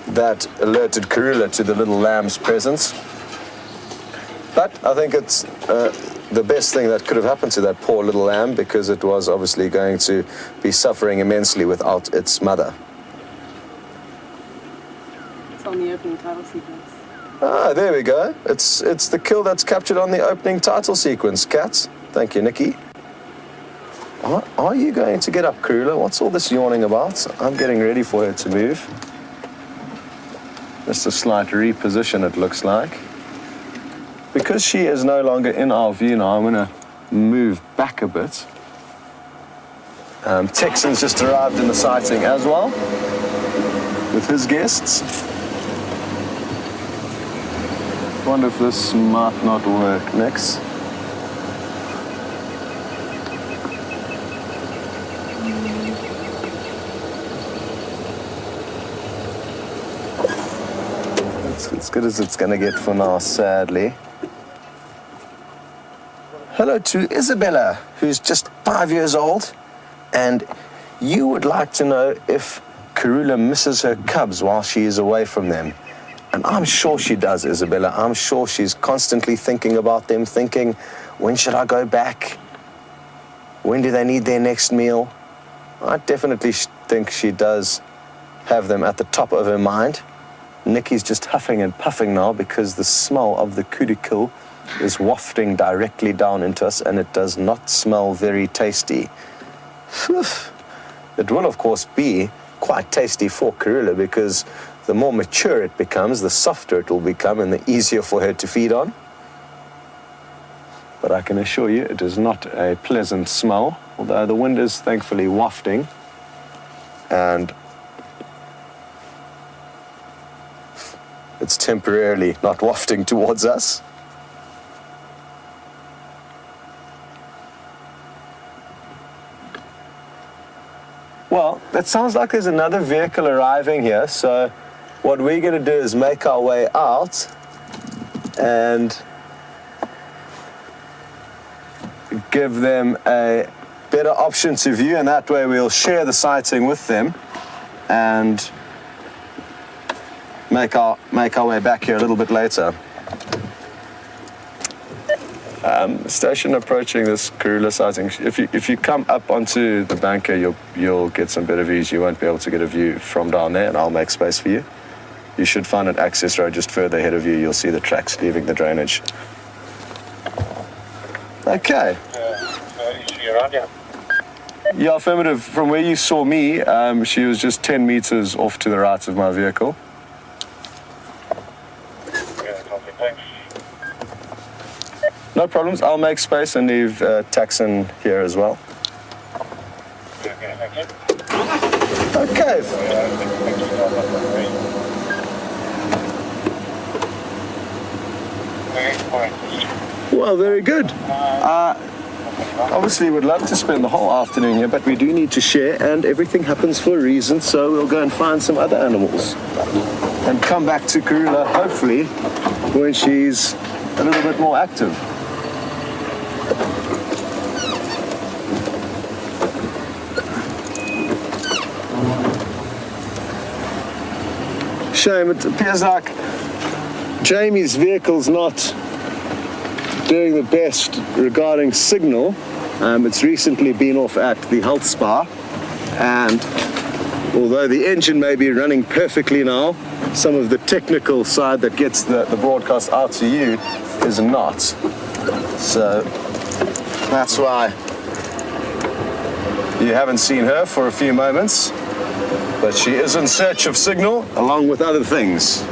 that alerted Karula to the little lamb's presence. But I think it's the best thing that could have happened to that poor little lamb, because it was obviously going to be suffering immensely without its mother. On the opening title sequence. Ah, there we go. It's the kill that's captured on the opening title sequence, Kat. Thank you, Nicki. Are you going to get up, Karula? What's all this yawning about? I'm getting ready for her to move. Just a slight reposition, it looks like. Because she is no longer in our view now, I'm going to move back a bit. Texan's just arrived in the sighting as well with his guests. Wonder if this might not work next. It's as good as it's going to get for now, sadly. Hello to Isabella, who's just 5 years old, and you would like to know if Karula misses her cubs while she is away from them. And I'm sure she does, Isabella. I'm sure she's constantly thinking about them, thinking, when should I go back? When do they need their next meal? I definitely think she does have them at the top of her mind. Nicki's just huffing and puffing now because the smell of the kudu kill is wafting directly down into us, and it does not smell very tasty. It will, of course, be quite tasty for Karula, because the more mature it becomes, the softer it will become and the easier for her to feed on. But I can assure you it is not a pleasant smell, although the wind is thankfully wafting, and it's temporarily not wafting towards us. Well, it sounds like there's another vehicle arriving here, so what we're going to do is make our way out and give them a better option to view, and that way we'll share the sighting with them and make our way back here a little bit later. Station approaching this Karula sighting. If you come up onto the banker, you'll get some better views. You won't be able to get a view from down there, and I'll make space for you. You should find an access road just further ahead of you. You'll see the tracks leaving the drainage. Okay. Is she around here? Yeah, affirmative. From where you saw me, she was just 10 meters off to the right of my vehicle. Yeah, copy, thanks. No problems. I'll make space and leave Taxon here as well. Okay, thank you. Okay. Well, very good. Obviously, we'd love to spend the whole afternoon here, but we do need to share, and everything happens for a reason, so we'll go and find some other animals and come back to Karula, hopefully, when she's a little bit more active. Shame, it appears like Jamie's vehicle's not doing the best regarding signal. It's recently been off at the health spa, and although the engine may be running perfectly now, some of the technical side that gets the broadcast out to you is not. So that's why you haven't seen her for a few moments, but she is in search of signal along with other things.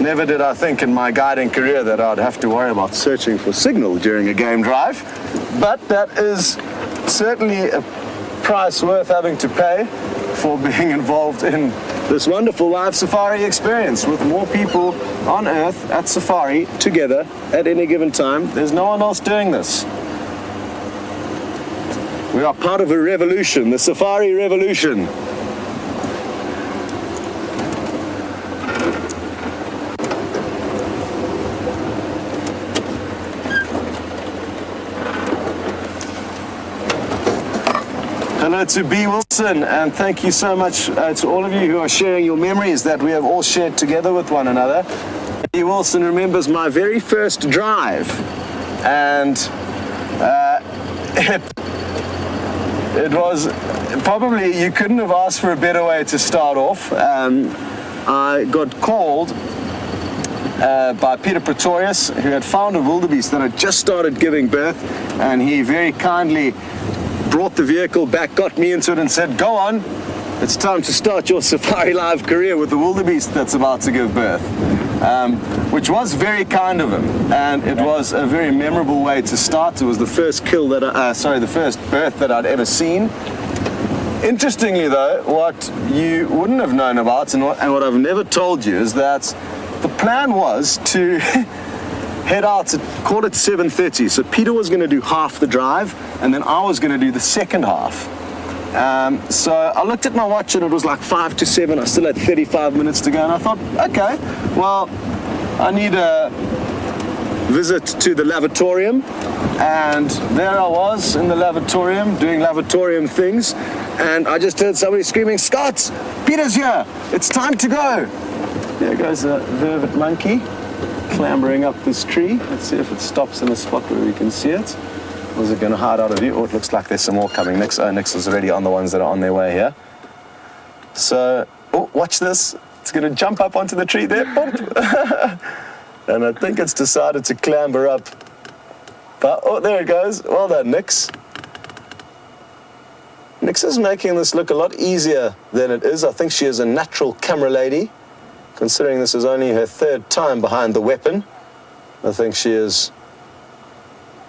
Never did I think in my guiding career that I'd have to worry about searching for signal during a game drive, but that is certainly a price worth having to pay for being involved in this wonderful live safari experience with more people on Earth at safari together at any given time. There's no one else doing this. We are part of a revolution, the safari revolution. Hello to B. Wilson, and thank you so much to all of you who are sharing your memories that we have all shared together with one another. B. Wilson remembers my very first drive, and it was probably, you couldn't have asked for a better way to start off. I got called by Peter Pretorius, who had found a wildebeest that had just started giving birth, and he very kindly brought the vehicle back, got me into it, and said, "Go on, it's time to start your safari live career with the wildebeest that's about to give birth," which was very kind of him, and it was a very memorable way to start. It was the first kill that the first birth that I'd ever seen. Interestingly, though, what you wouldn't have known about, and what I've never told you, is that the plan was to head out at call it 7:30. So Peter was going to do half the drive, and then I was going to do the second half. So I looked at my watch, and it was like 5 to 7. I still had 35 minutes to go, and I thought, okay, well, I need a visit to the lavatorium. And there I was in the lavatorium doing lavatorium things, and I just heard somebody screaming, "Scott, Peter's here, it's time to go." There goes a vervet monkey clambering up this tree. Let's see if it stops in a spot where we can see it. Or is it going to hide out of view? Oh, it looks like there's some more coming. Nix is already on the ones that are on their way here. So, oh, watch this. It's going to jump up onto the tree there. Bump. And I think it's decided to clamber up. But, oh, there it goes. Well done, Nix. Nix is making this look a lot easier than it is. I think she is a natural camera lady. Considering this is only her third time behind the weapon, I think she is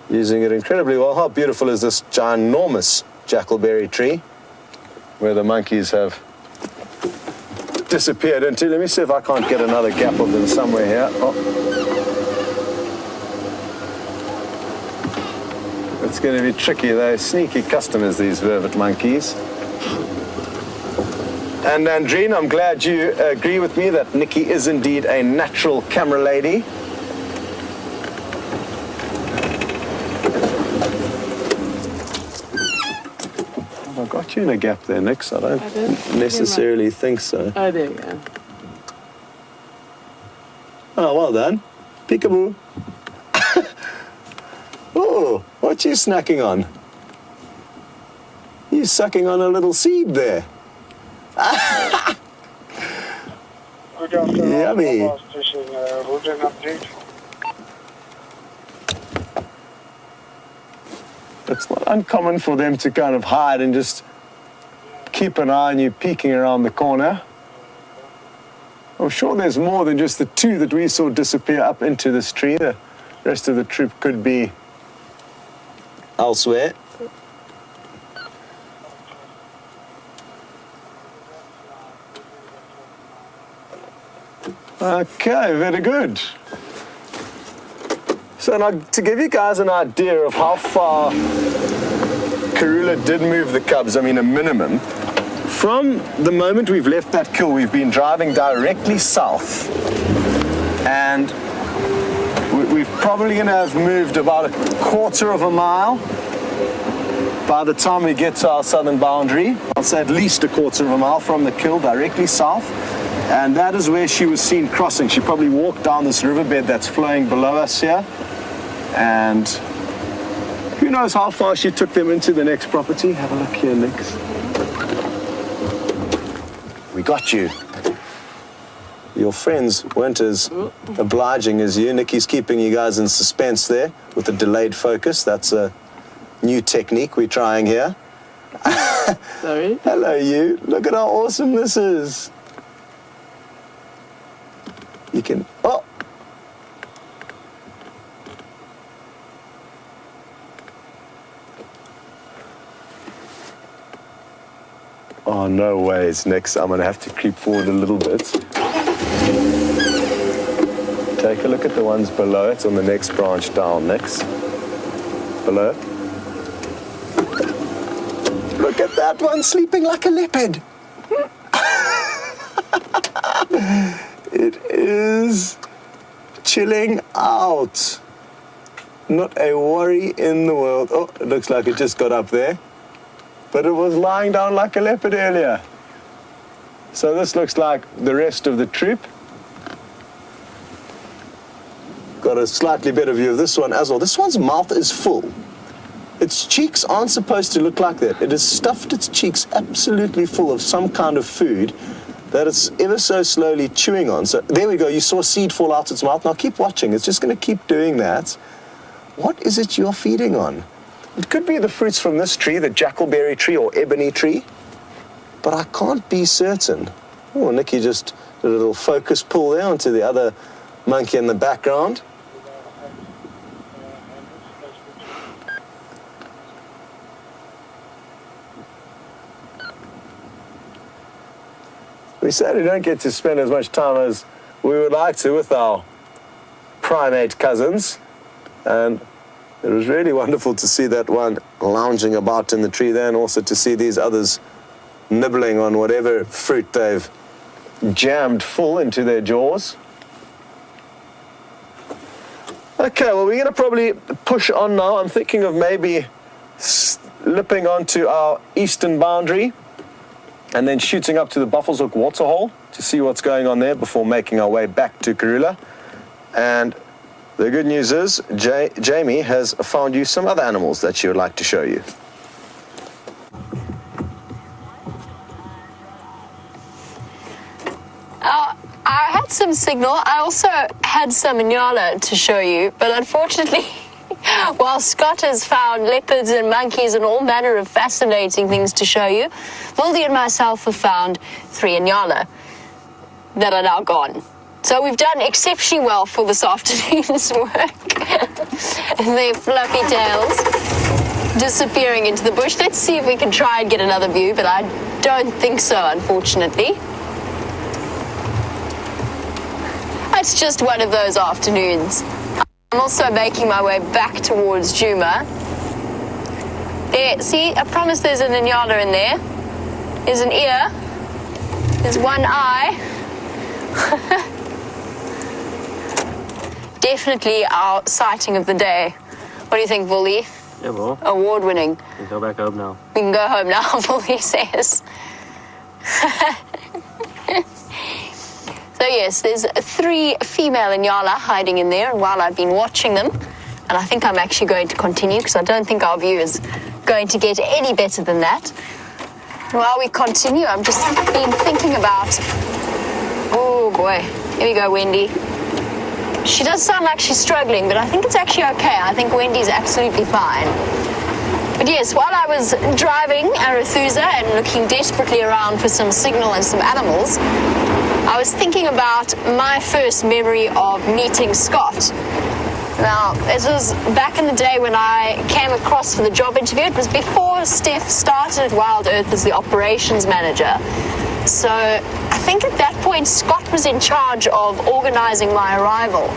using it incredibly well. How beautiful is this ginormous jackalberry tree where the monkeys have disappeared into? Let me see if I can't get another gap of them somewhere here. Oh. It's going to be tricky. They're sneaky customers, these vervet monkeys. And Andreen, I'm glad you agree with me that Nicki is indeed a natural camera lady. Have I got you in a gap there, Nix? I don't necessarily think so. Oh, there you go. Oh, well done. Peekaboo. What you snacking on? You sucking on a little seed there. Good afternoon. Yummy. This is Routen update. It's not uncommon for them to kind of hide and just keep an eye on you peeking around the corner. I'm sure there's more than just the two that we saw disappear up into this tree. The rest of the troop could be elsewhere. Okay, very good. So now, to give you guys an idea of how far Karula did move the cubs, I mean a minimum, from the moment we've left that kill, we've been driving directly south, and we're probably going to have moved about a quarter of a mile by the time we get to our southern boundary. I'll say at least a quarter of a mile from the kill directly south, and that is where she was seen crossing. She probably walked down this riverbed that's flowing below us here, and who knows how far she took them into the next property. Have a look here, Nix. We got you. Your friends weren't as obliging as you. Nikki's keeping you guys in suspense there with a delayed focus. That's a new technique we're trying here. Sorry. Hello, you. Look at how awesome this is. You can... Oh! Oh, no ways, Nix. I'm going to have to creep forward a little bit. Take a look at the ones below it on the next branch down, Nix. Below. Look at that one sleeping like a leopard. It is chilling out. Not a worry in the world. Oh, it looks like it just got up there. But it was lying down like a leopard earlier. So this looks like the rest of the troop. Got a slightly better view of this one as well. This one's mouth is full. Its cheeks aren't supposed to look like that. It has stuffed its cheeks absolutely full of some kind of food that it's ever so slowly chewing on. So there we go. You saw seed fall out its mouth. Now keep watching. It's just going to keep doing that. What is it you're feeding on? It could be the fruits from this tree, the jackalberry tree or ebony tree, but I can't be certain. Oh, Nicki just did a little focus pull there onto the other monkey in the background. We sadly don't get to spend as much time as we would like to with our primate cousins, and it was really wonderful to see that one lounging about in the tree there, and also to see these others nibbling on whatever fruit they've jammed full into their jaws. Okay, well, we're going to probably push on now. I'm thinking of maybe slipping onto our eastern boundary and then shooting up to the Buffalo's Hook waterhole to see what's going on there before making our way back to Karula. And the good news is Jamie has found you some other animals that she would like to show you. I had some signal. I also had some Inyala to show you, but unfortunately, while Scott has found leopards and monkeys and all manner of fascinating things to show you, Voldy and myself have found 3 Inyala that are now gone. So we've done exceptionally well for this afternoon's work. Their fluffy tails disappearing into the bush. Let's see if we can try and get another view, but I don't think so, unfortunately. It's just one of those afternoons. I'm also making my way back towards Juma. There, see, I promise there's an Inyala in there. There's an ear. There's one eye. Definitely our sighting of the day. What do you think, Voldy? Yeah, well. Award-winning. We can go back home now. We can go home now, Voldy says. So yes, there's 3 female Inyala hiding in there, and while I've been watching them, And I think I'm actually going to continue because I don't think our view is going to get any better than that. While we continue, I've just been thinking about, oh boy, here we go, Wendy. She does sound like she's struggling, but I think it's actually okay. I think Wendy's absolutely fine. But yes, while I was driving Arethusa and looking desperately around for some signal and some animals, I was thinking about my first memory of meeting Scott. Now, it was back in the day when I came across for the job interview. It was before Steph started at Wild Earth as the operations manager. So I think at that point, Scott was in charge of organizing my arrival.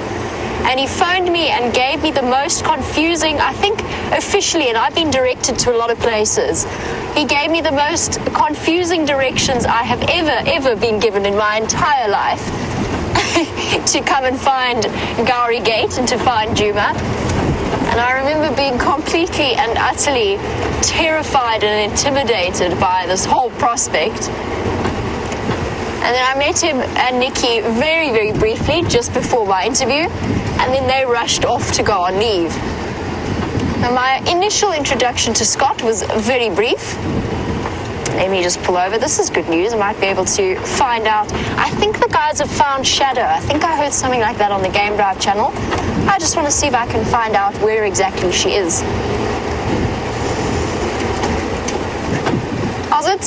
And he phoned me and gave me the most confusing, I think officially, and I've been directed to a lot of places, he gave me the most confusing directions I have ever been given in my entire life to come and find Gowrie Gate and to find Juma. And I remember being completely and utterly terrified and intimidated by this whole prospect. And then I met him and Nicki very briefly just before my interview, and then they rushed off to go on leave. Now, my initial introduction to Scott was very brief. Let me just pull over. This is good news. I might be able to find out. I think the guys have found Shadow. I think I heard something like that on the Game Drive channel. I just want to see if I can find out where exactly she is. How's it?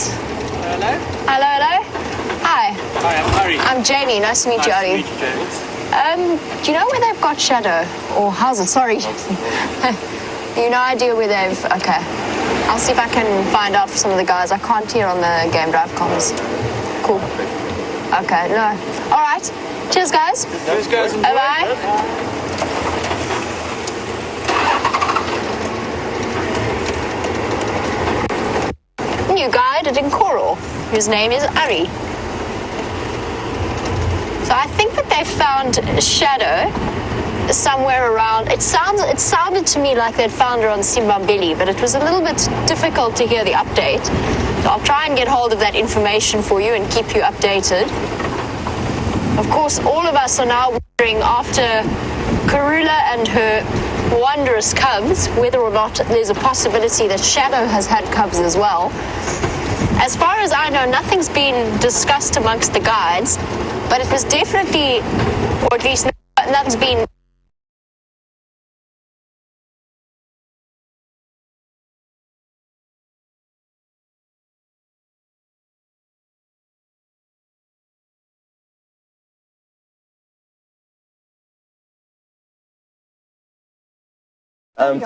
Hello? Hello? Hi. Hi, I'm Harry. I'm Jamie. Nice to meet you, Harry. Nice to meet you, James. Do you know where they've got Shadow? Or how's it? Sorry. You no idea where they've... Okay. I'll see if I can find out for some of the guys. I can't hear on the Game Drive comms. Cool. Okay, no. All right. Cheers, guys. Cheers, guys. Bye-bye. New guide at Inkoro, whose name is Ari. So I think that they found Shadow somewhere around. It sounded to me like they'd found her on Simbambili, but it was a little bit difficult to hear the update. So I'll try and get hold of that information for you and keep you updated. Of course, all of us are now wondering, after Karula and her wondrous cubs, whether or not there's a possibility that Shadow has had cubs as well. As far as I know, nothing's been discussed amongst the guides, but it was definitely, or at least nothing's been I'll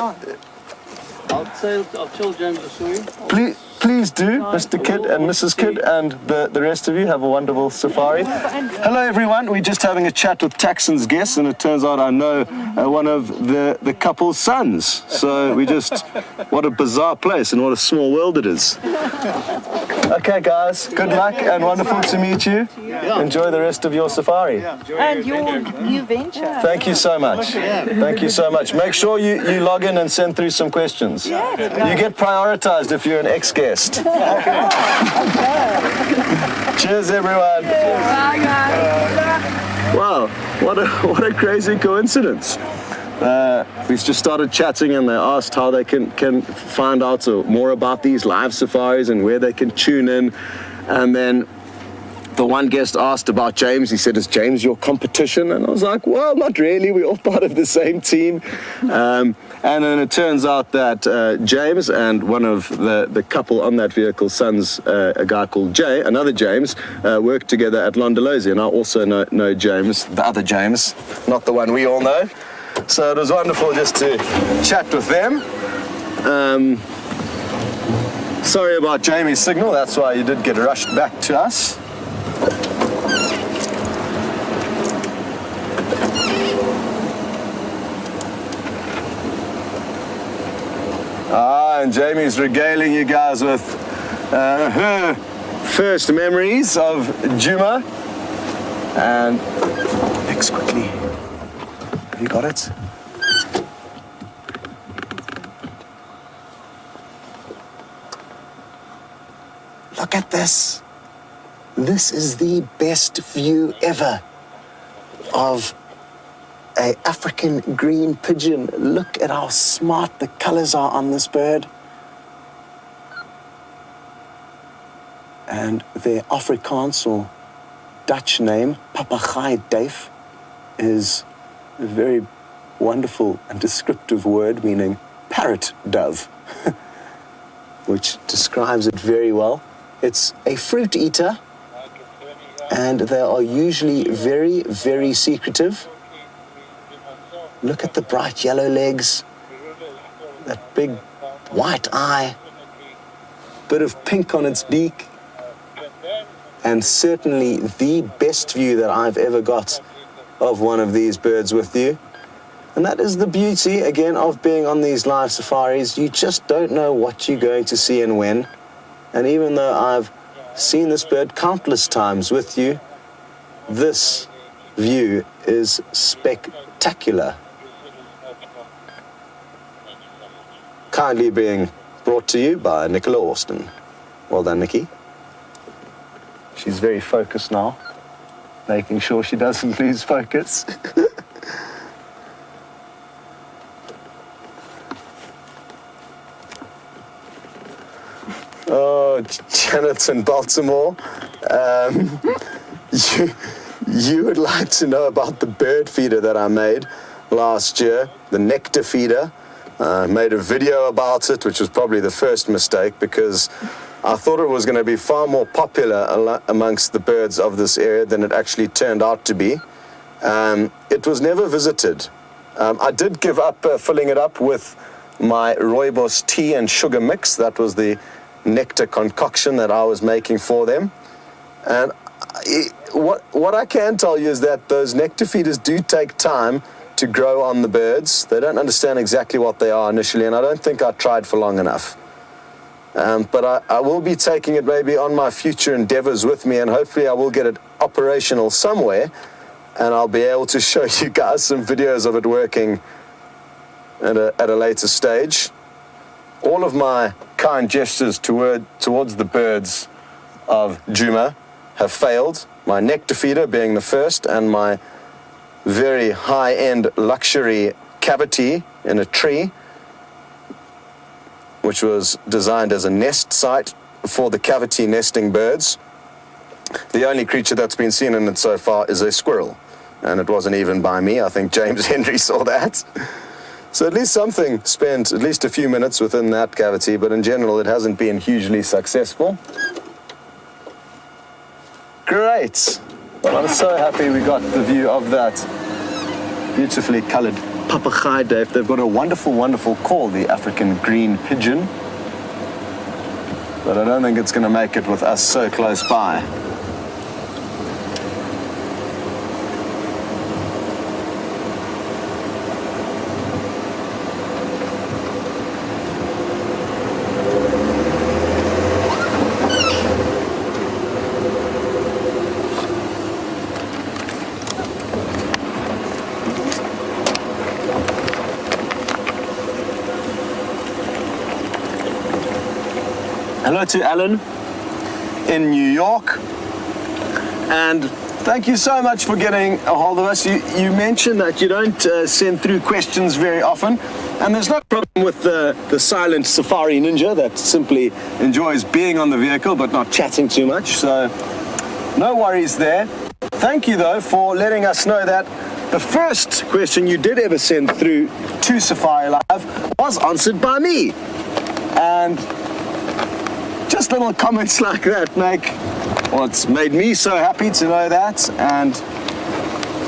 tell James to show you. Please do, Mr. Kidd and Mrs. Kidd, and the rest of you have a wonderful safari. Hello, everyone. We're just having a chat with Taxon's guests, and it turns out I know one of the couple's sons. So what a bizarre place and what a small world it is. Okay, guys, good luck and wonderful to meet you. Enjoy the rest of your safari. And your new venture. Thank you so much. Thank you so much. Make sure you log in and send through some questions. You get prioritized if you're an ex-guest. Cheers, everyone. Bye, guys. Wow, what a crazy coincidence. We just started chatting and they asked how they can find out more about these live safaris and where they can tune in. And then the one guest asked about James. He said, is James your competition? And I was like, well, not really. We're all part of the same team. And then it turns out that James and one of the couple on that vehicle's sons, a guy called Jay, another James, worked together at Londolozi. And I also know James, the other James, not the one we all know. So it was wonderful just to chat with them. Sorry about Jamie's signal. That's why you did get rushed back to us. And Jamie's regaling you guys with her first memories of Juma. And X quickly. Have you got it? Look at this. This is the best view ever of an African green pigeon. Look at how smart the colors are on this bird. And their Afrikaans or Dutch name, papegaaiduyf, is a very wonderful and descriptive word meaning parrot dove, which describes it very well. It's a fruit eater, and they are usually very, very secretive. Look at the bright yellow legs, that big white eye, bit of pink on its beak, and certainly the best view that I've ever got of one of these birds with you. And that is the beauty, again, of being on these live safaris. You just don't know what you're going to see and when. And even though I've seen this bird countless times with you, this view is spectacular. Kindly being brought to you by Nicola Austin. Well done, Nikki. She's very focused now, making sure she doesn't lose focus. Oh, Janet in Baltimore, you would like to know about the bird feeder that I made last year, the nectar feeder. I made a video about it, which was probably the first mistake, because I thought it was going to be far more popular amongst the birds of this area than it actually turned out to be. It was never visited. I did give up filling it up with my rooibos tea and sugar mix. That was the nectar concoction that I was making for them. And what I can tell you is that those nectar feeders do take time to grow on the birds. They don't understand exactly what they are initially, and I don't think I tried for long enough. But I will be taking it maybe on my future endeavors with me, and hopefully I will get it operational somewhere, and I'll be able to show you guys some videos of it working at a later stage. All of my kind gestures towards the birds of Djuma have failed. My nectar feeder being the first, and my very high-end luxury cavity in a tree, which was designed as a nest site for the cavity nesting birds. The only creature that's been seen in it so far is a squirrel, and it wasn't even by me. I think James Henry saw that. So at least something spent at least a few minutes within that cavity, but in general it hasn't been hugely successful. Great. Well, I'm so happy we got the view of that beautifully colored papegaaiduyf. They've got a wonderful, wonderful call, the African green pigeon. But I don't think it's going to make it with us so close by. Hello to Alan in New York, and thank you so much for getting a hold of us. You mentioned that you don't send through questions very often, and there's no problem with the silent safari ninja that simply enjoys being on the vehicle but not chatting too much, so no worries there. Thank you though for letting us know that the first question you did ever send through to Safari Live was answered by me, and just little comments like that it's made me so happy to know that. And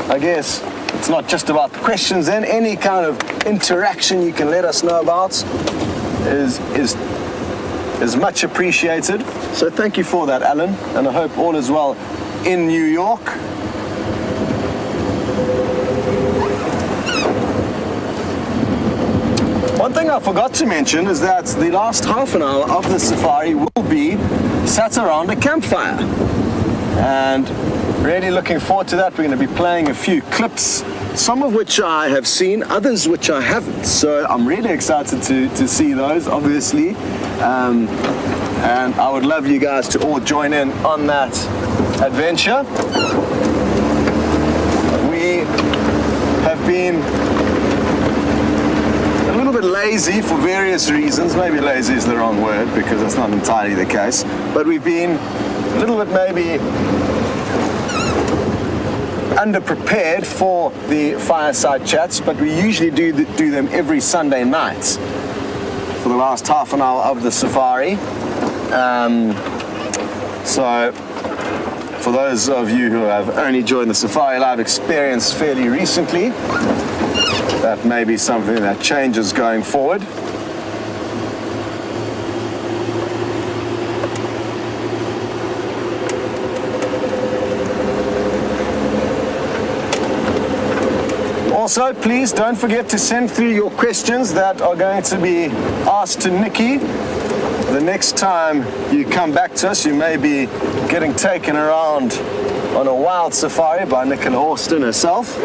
I guess it's not just about the questions then. Any kind of interaction you can let us know about is much appreciated. So thank you for that, Alan, and I hope all is well in New York. One thing I forgot to mention is that the last half an hour of the safari will be sat around a campfire. And really looking forward to that. We're going to be playing a few clips, some of which I have seen, others which I haven't. So I'm really excited to see those, obviously. And I would love you guys to all join in on that adventure. We have we've been a little bit lazy for various reasons. Maybe lazy is the wrong word because that's not entirely the case. But we've been a little bit maybe underprepared for the fireside chats, but we usually do them every Sunday night for the last half an hour of the safari. So for those of you who have only joined the Safari Live experience fairly recently, that may be something that changes going forward. Also, please don't forget to send through your questions that are going to be asked to Nicki. The next time you come back to us, you may be getting taken around on a wild safari by Nicola Austin herself,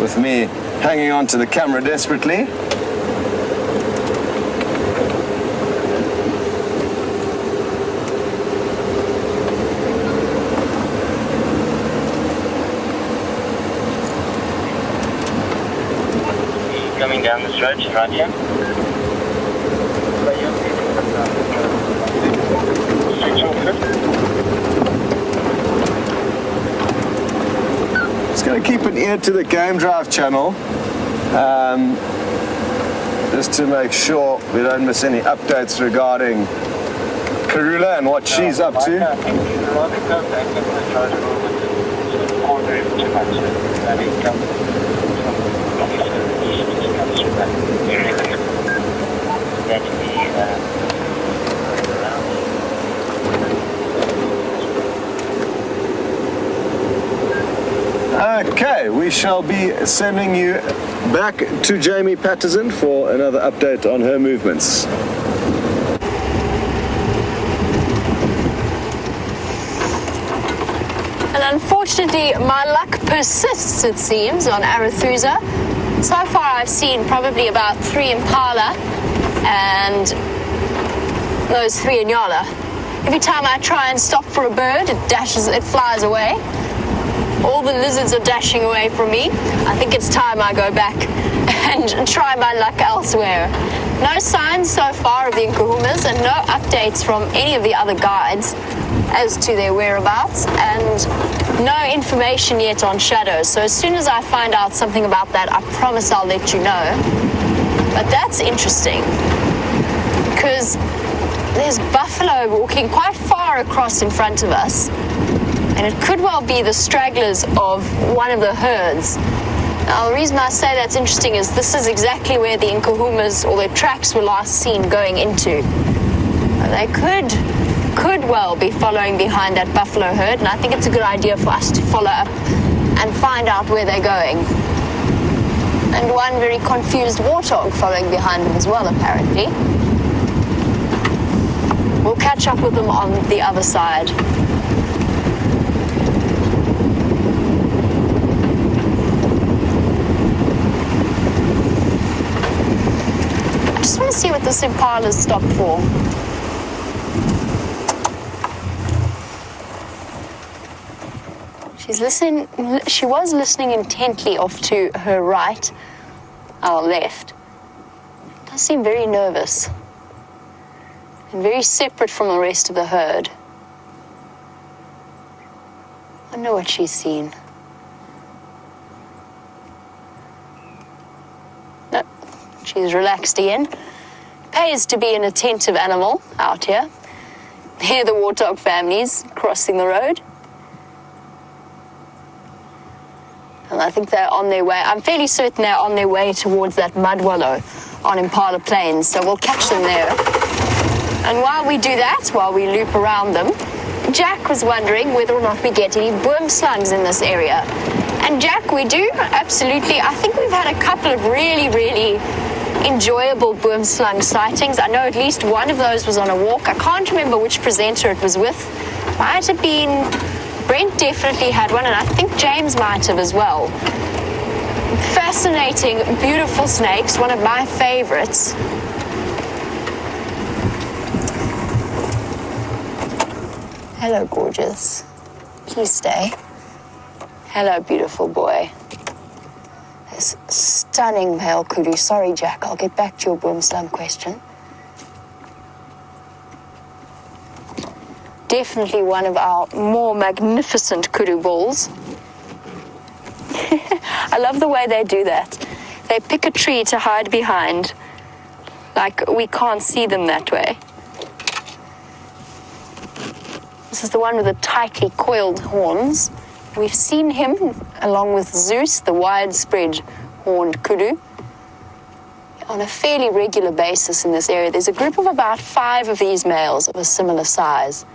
with me hanging on to the camera desperately. Coming down this road, Roger. Just going to keep an ear to the Game Drive channel, just to make sure we don't miss any updates regarding Karula and what she's up to. Okay, we shall be sending you back to Jamie Patterson for another update on her movements. And unfortunately, my luck persists, it seems, on Arathusa. So far, I've seen probably about 3 impala and those 3 inyala. Every time I try and stop for a bird, it flies away. All the lizards are dashing away from me. I think it's time I go back and try my luck elsewhere. No signs so far of the Nkuhumas and no updates from any of the other guides as to their whereabouts, and no information yet on shadows. So as soon as I find out something about that, I promise I'll let you know. But that's interesting because there's buffalo walking quite far across in front of us. And it could well be the stragglers of one of the herds. Now, the reason I say that's interesting is this is exactly where the Nkuhumas or their tracks were last seen going into. They could well be following behind that buffalo herd, and I think it's a good idea for us to follow up and find out where they're going. And one very confused warthog following behind them as well, apparently. We'll catch up with them on the other side. I just want to see what this impala's stopped for. She's listening. She was listening intently off to her right, our left. Does seem very nervous and very separate from the rest of the herd. I wonder what she's seen. No, she's relaxed again. Pays to be an attentive animal out here. Here the warthog families crossing the road. And I think they're on their way. I'm fairly certain they're on their way towards that mud wallow on Impala Plains, so we'll catch them there. And while we do that, while we loop around them, Jack was wondering whether or not we get any boom slugs in this area. And Jack, we do, absolutely. I think we've had a couple of really, really enjoyable boom slug sightings. I know at least one of those was on a walk. I can't remember which presenter it was with. Might have been... Brent definitely had one, and I think James might have as well. Fascinating, beautiful snakes, one of my favorites. Hello, gorgeous. Please stay. Hello, beautiful boy. This stunning male kudu. Sorry, Jack, I'll get back to your boomslang question. Definitely one of our more magnificent kudu bulls. I love the way they do that. They pick a tree to hide behind, like we can't see them that way. This is the one with the tightly coiled horns. We've seen him along with Zeus, the widespread horned kudu, on a fairly regular basis in this area. There's a group of about 5 of these males of a similar size.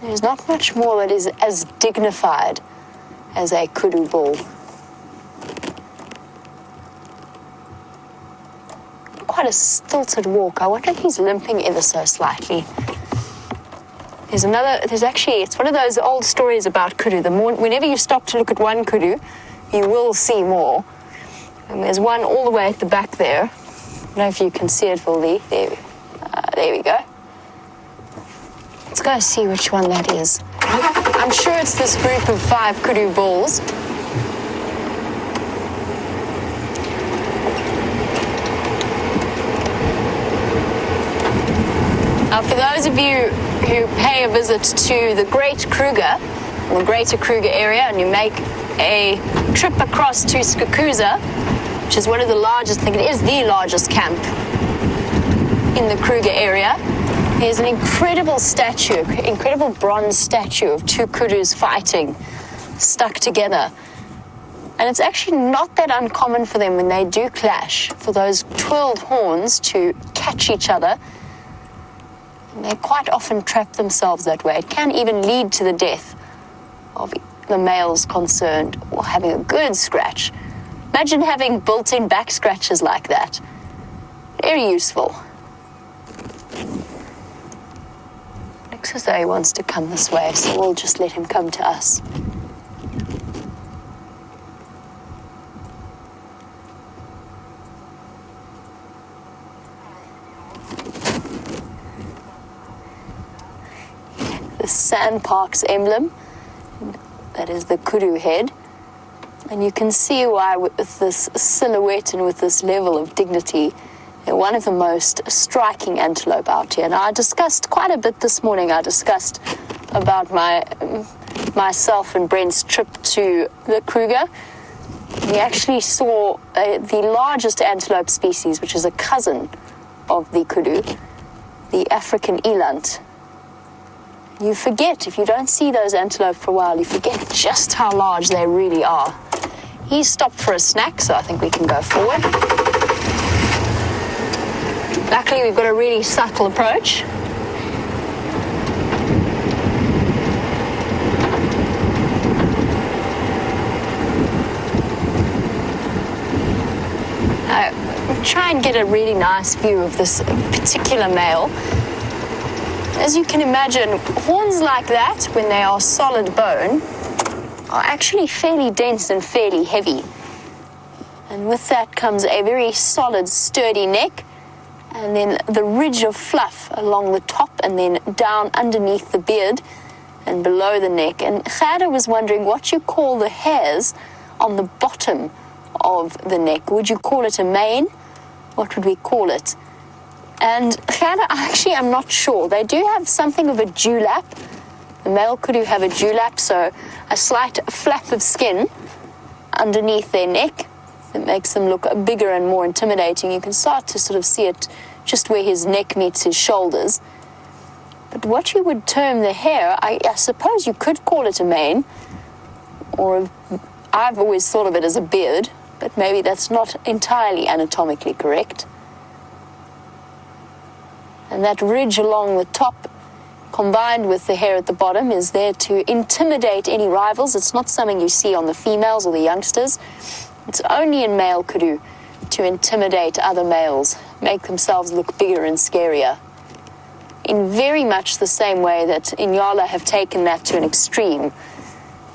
There's not much more that is as dignified as a kudu bull. Quite a stilted walk. I wonder if he's limping ever so slightly. It's one of those old stories about kudu. Whenever you stop to look at one kudu, you will see more. And there's one all the way at the back there. I don't know if you can see it, Vildy. There we go. Let's go see which one that is. I'm sure it's this group of 5 kudu bulls. Now, for those of you who pay a visit to the Great Kruger, or the Greater Kruger area, and you make a trip across to Skukuza, which is one of the largest, I think it is the largest camp in the Kruger area, there's an incredible bronze statue of 2 kudus fighting, stuck together. And it's actually not that uncommon for them when they do clash, for those twirled horns to catch each other. They quite often trap themselves that way. It can even lead to the death of the males concerned or having a good scratch. Imagine having built-in back scratches like that. Very useful. Looks as though he wants to come this way, so we'll just let him come to us. Sandpark's emblem, that is the kudu head, and you can see why with this silhouette and with this level of dignity, they're one of the most striking antelope out here. Now, I discussed quite a bit this morning. I discussed about myself and Brent's trip to the Kruger. We actually saw the largest antelope species, which is a cousin of the kudu, the African eland. You forget, if you don't see those antelope for a while, you forget just how large they really are. He's stopped for a snack, so I think we can go forward. Luckily, we've got a really subtle approach. Try and get a really nice view of this particular male. As you can imagine, horns like that, when they are solid bone, are actually fairly dense and fairly heavy. And with that comes a very solid, sturdy neck, and then the ridge of fluff along the top and then down underneath the beard and below the neck. And Gerda was wondering what you call the hairs on the bottom of the neck. Would you call it a mane? What would we call it? And Gerda, actually, I'm not sure. They do have something of a dewlap. The male kudu have a dewlap, so a slight flap of skin underneath their neck that makes them look bigger and more intimidating. You can start to sort of see it just where his neck meets his shoulders. But what you would term the hair, I suppose you could call it a mane, or I've always thought of it as a beard, but maybe that's not entirely anatomically correct. And that ridge along the top, combined with the hair at the bottom, is there to intimidate any rivals. It's not something you see on the females or the youngsters. It's only in male kudu to intimidate other males, make themselves look bigger and scarier. In very much the same way that Inyala have taken that to an extreme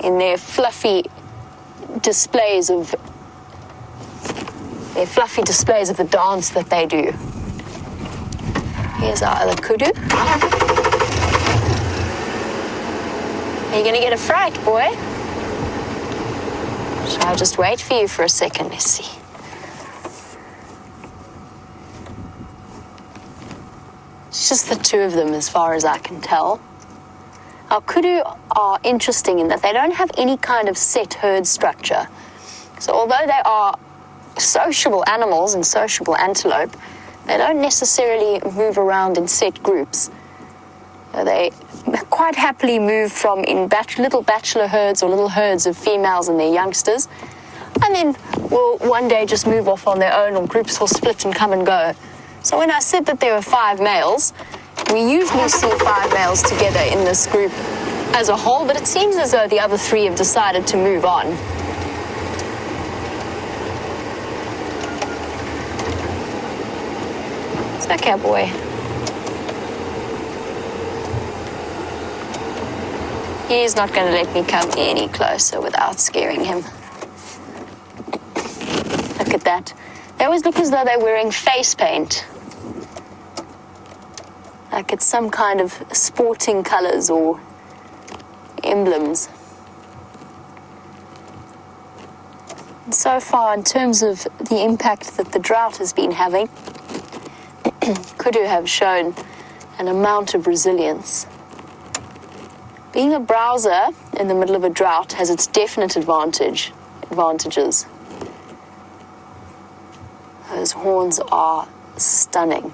in their fluffy displays of the dance that they do. Here's our other kudu. Are you gonna get a fright, boy? Shall I just wait for you for a second? Let's see. It's just the two of them as far as I can tell. Now, kudu are interesting in that they don't have any kind of set herd structure. So although they are sociable animals and sociable antelope, they don't necessarily move around in set groups. They quite happily move from in little bachelor herds or little herds of females and their youngsters, and then will one day just move off on their own, or groups will split and come and go. So when I said that there were 5 males, we usually see 5 males together in this group as a whole, but it seems as though the other 3 have decided to move on. It's okay, boy. He's not going to let me come any closer without scaring him. Look at that. They always look as though they're wearing face paint. Like it's some kind of sporting colors or emblems. And so far, in terms of the impact that the drought has been having, kudu have shown an amount of resilience. Being a browser in the middle of a drought has its definite advantages. Those horns are stunning.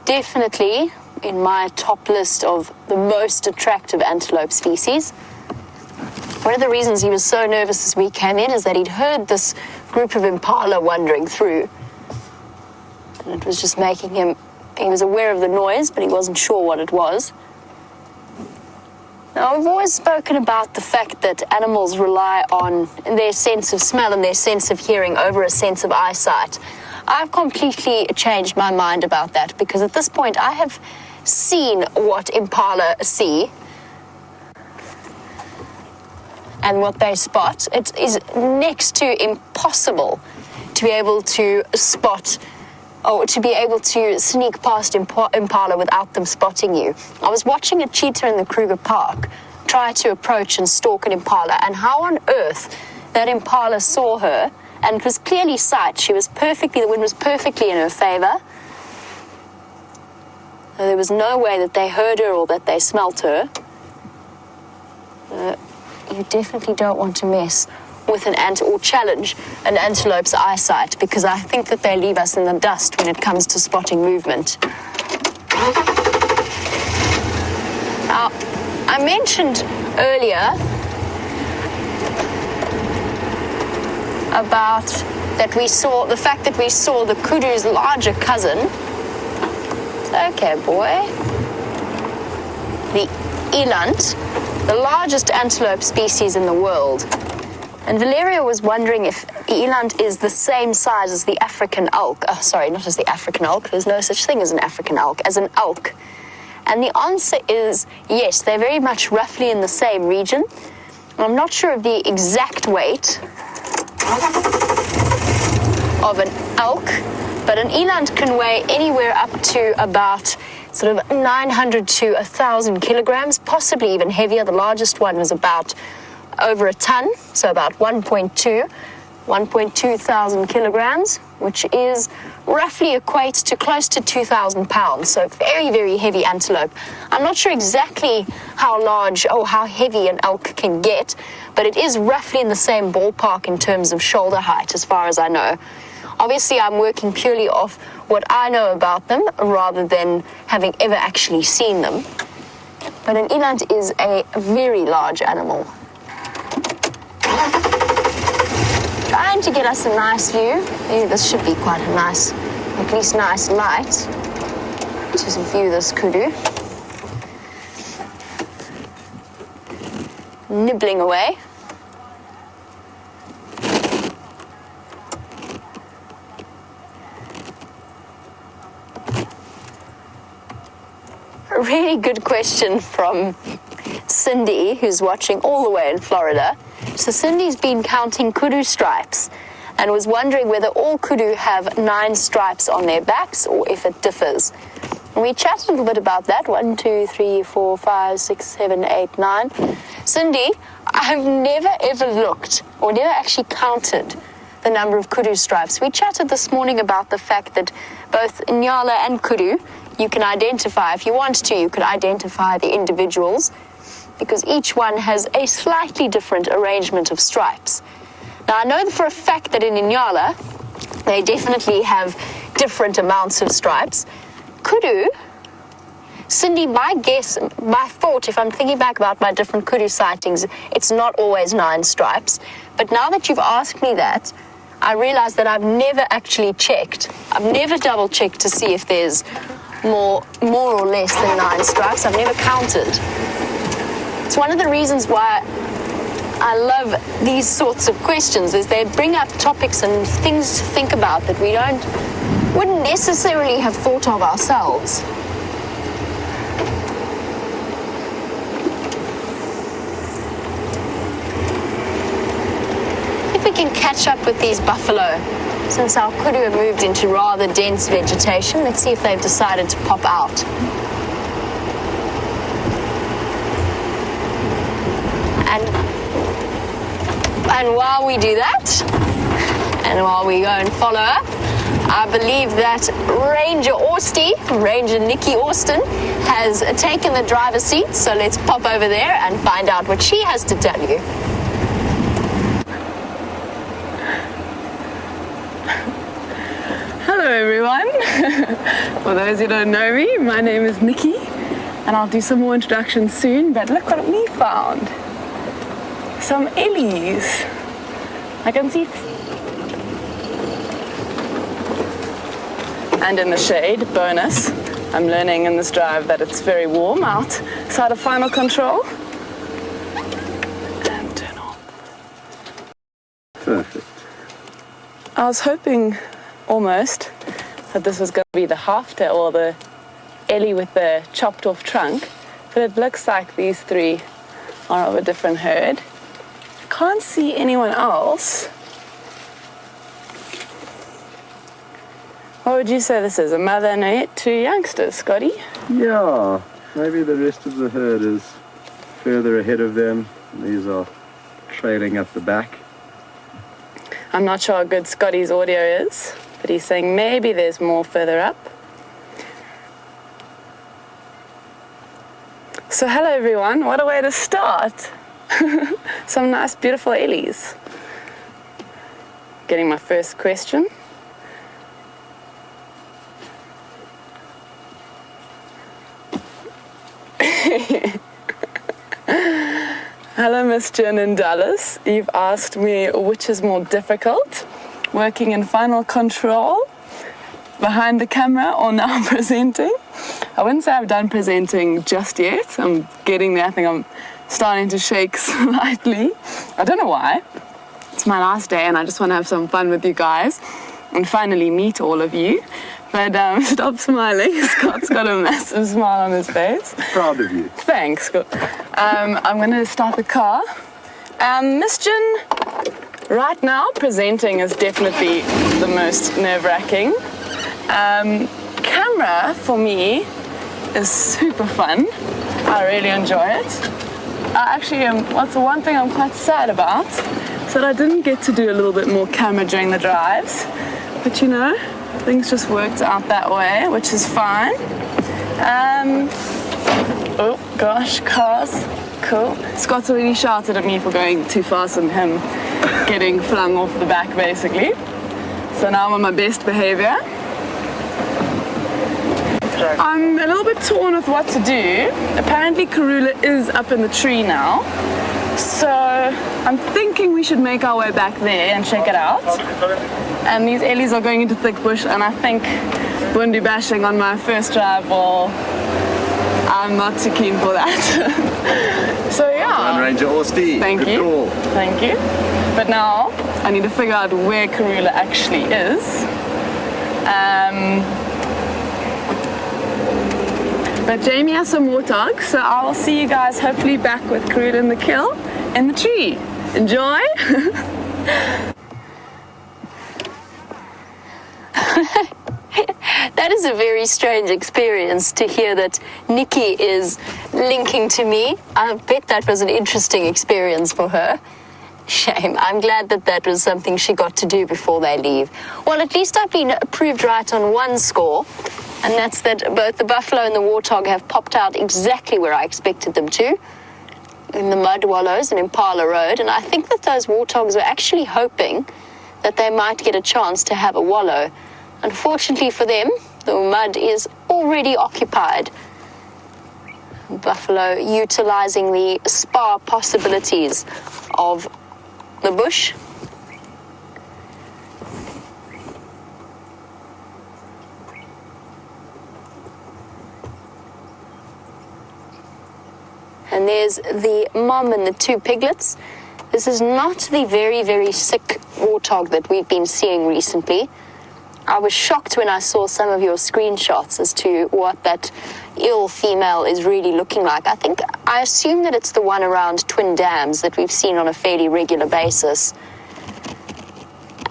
Definitely in my top list of the most attractive antelope species. One of the reasons he was so nervous as we came in is that he'd heard this group of impala wandering through. And it was just making him, he was aware of the noise, but he wasn't sure what it was. Now, we've always spoken about the fact that animals rely on their sense of smell and their sense of hearing over a sense of eyesight. I've completely changed my mind about that, because at this point I have seen what impala see and what they spot. It is next to impossible to be able to spot or to be able to sneak past impala without them spotting you. I was watching a cheetah in the Kruger Park try to approach and stalk an impala, and how on earth that impala saw her, and it was clearly sight. She was perfectly, the wind was perfectly in her favor. There was no way that they heard her or that they smelt her. You definitely don't want to mess with an or challenge an antelope's eyesight, because I think that they leave us in the dust when it comes to spotting movement. Now, I mentioned earlier about that we saw, the fact that we saw the kudu's larger cousin. Okay, boy. The eland, the largest antelope species in the world. And Valeria was wondering if the eland is the same size as the African elk. Sorry, not as the African elk. There's no such thing as an African elk, as an elk. And the answer is yes, they're very much roughly in the same region. I'm not sure of the exact weight of an elk, but an eland can weigh anywhere up to about sort of 900 to 1,000 kilograms, possibly even heavier. The largest one was about over a ton, so about 1.2 thousand kilograms, which is roughly equates to close to 2,000 pounds. So very, very heavy antelope. I'm not sure exactly how large or how heavy an elk can get, but it is roughly in the same ballpark in terms of shoulder height, as far as I know. Obviously, I'm working purely off what I know about them rather than having ever actually seen them. But an eland is a very large animal. Trying to get us a nice view. This should be quite a nice, at least nice light to view this kudu. Nibbling away. A really good question from Cindy, who's watching all the way in Florida. So Cindy's been counting kudu stripes, and was wondering whether all kudu have 9 stripes on their backs or if it differs. And we chatted a little bit about that. 1, 2, 3, 4, 5, 6, 7, 8, 9. Cindy, I've never ever looked or never actually counted the number of kudu stripes. We chatted this morning about the fact that both Nyala and kudu, you can identify, if you want to, you can identify the individuals because each one has a slightly different arrangement of stripes. Now, I know for a fact that in Nyala, they definitely have different amounts of stripes. Kudu, Cindy, my guess, my thought, if I'm thinking back about my different kudu sightings, it's not always 9 stripes. But now that you've asked me that, I realize that I've never actually checked. I've never double checked to see if there's more or less than 9 stripes. I've never counted. It's one of the reasons why I love these sorts of questions is they bring up topics and things to think about that we wouldn't necessarily have thought of ourselves. If we can catch up with these buffalo, since our kudu have moved into rather dense vegetation, let's see if they've decided to pop out. And while we do that, and while we go and follow up, I believe that Ranger Nicki Austin, has taken the driver's seat. So let's pop over there and find out what she has to tell you. Hello everyone. For those who don't know me, my name is Nicki, and I'll do some more introductions soon, but look what we found. Some ellies. I can see. And in the shade, bonus, I'm learning in this drive that it's very warm outside of final control. And turn off. Perfect. I was hoping almost that this was going to be the halftail or the ellie with the chopped off trunk, but it looks like these 3 are of a different herd. Can't see anyone else. What would you say this is? A mother and 2 youngsters, Scotty? Yeah, maybe the rest of the herd is further ahead of them. These are trailing at the back. I'm not sure how good Scotty's audio is, but he's saying maybe there's more further up. So hello everyone, what a way to start. Some nice beautiful ellies. Getting my first question. Hello Miss Jen in Dallas. You've asked me which is more difficult, working in final control behind the camera or now presenting. I wouldn't say I've done presenting just yet. I'm getting there. I think I'm starting to shake slightly. I don't know why. It's my last day and I just want to have some fun with you guys and finally meet all of you. But stop smiling. Scott's got a massive smile on his face. Proud of you. Thanks, Scott. I'm going to start the car. Miss Jen, right now presenting is definitely the most nerve-wracking. Camera for me is super fun. I really enjoy it. What's the one thing I'm quite sad about is that I didn't get to do a little bit more camera during the drives. But you know, things just worked out that way, which is fine. Oh gosh, cars. Cool. Scott's already shouted at me for going too fast and him getting flung off the back basically. So now I'm on my best behavior. I'm a little bit torn with what to do. Apparently Karula is up in the tree now. So I'm thinking we should make our way back there and check it out. And these ellies are going into thick bush and I think Bundu bashing on my first drive, well, I'm not too keen for that. So yeah. Ranger Austin. Thank you. Call. Thank you. But now I need to figure out where Karula actually is. But Jamie has some warthogs, so I will see you guys hopefully back with Karula in the kill in the tree. Enjoy! That is a very strange experience to hear that Nikki is linking to me. I bet that was an interesting experience for her. Shame. I'm glad that that was something she got to do before they leave. Well, at least I've been proved right on one score, and that's that both the buffalo and the warthog have popped out exactly where I expected them to, in the mud wallows and Impala Road, and I think that those warthogs were actually hoping that they might get a chance to have a wallow. Unfortunately for them, the mud is already occupied. Buffalo utilizing the spa possibilities of the bush. And there's the mom and the two piglets. This is not the very, very sick warthog that we've been seeing recently. I was shocked when I saw some of your screenshots as to what that ill female is really looking like. I assume that it's the one around Twin Dams that we've seen on a fairly regular basis.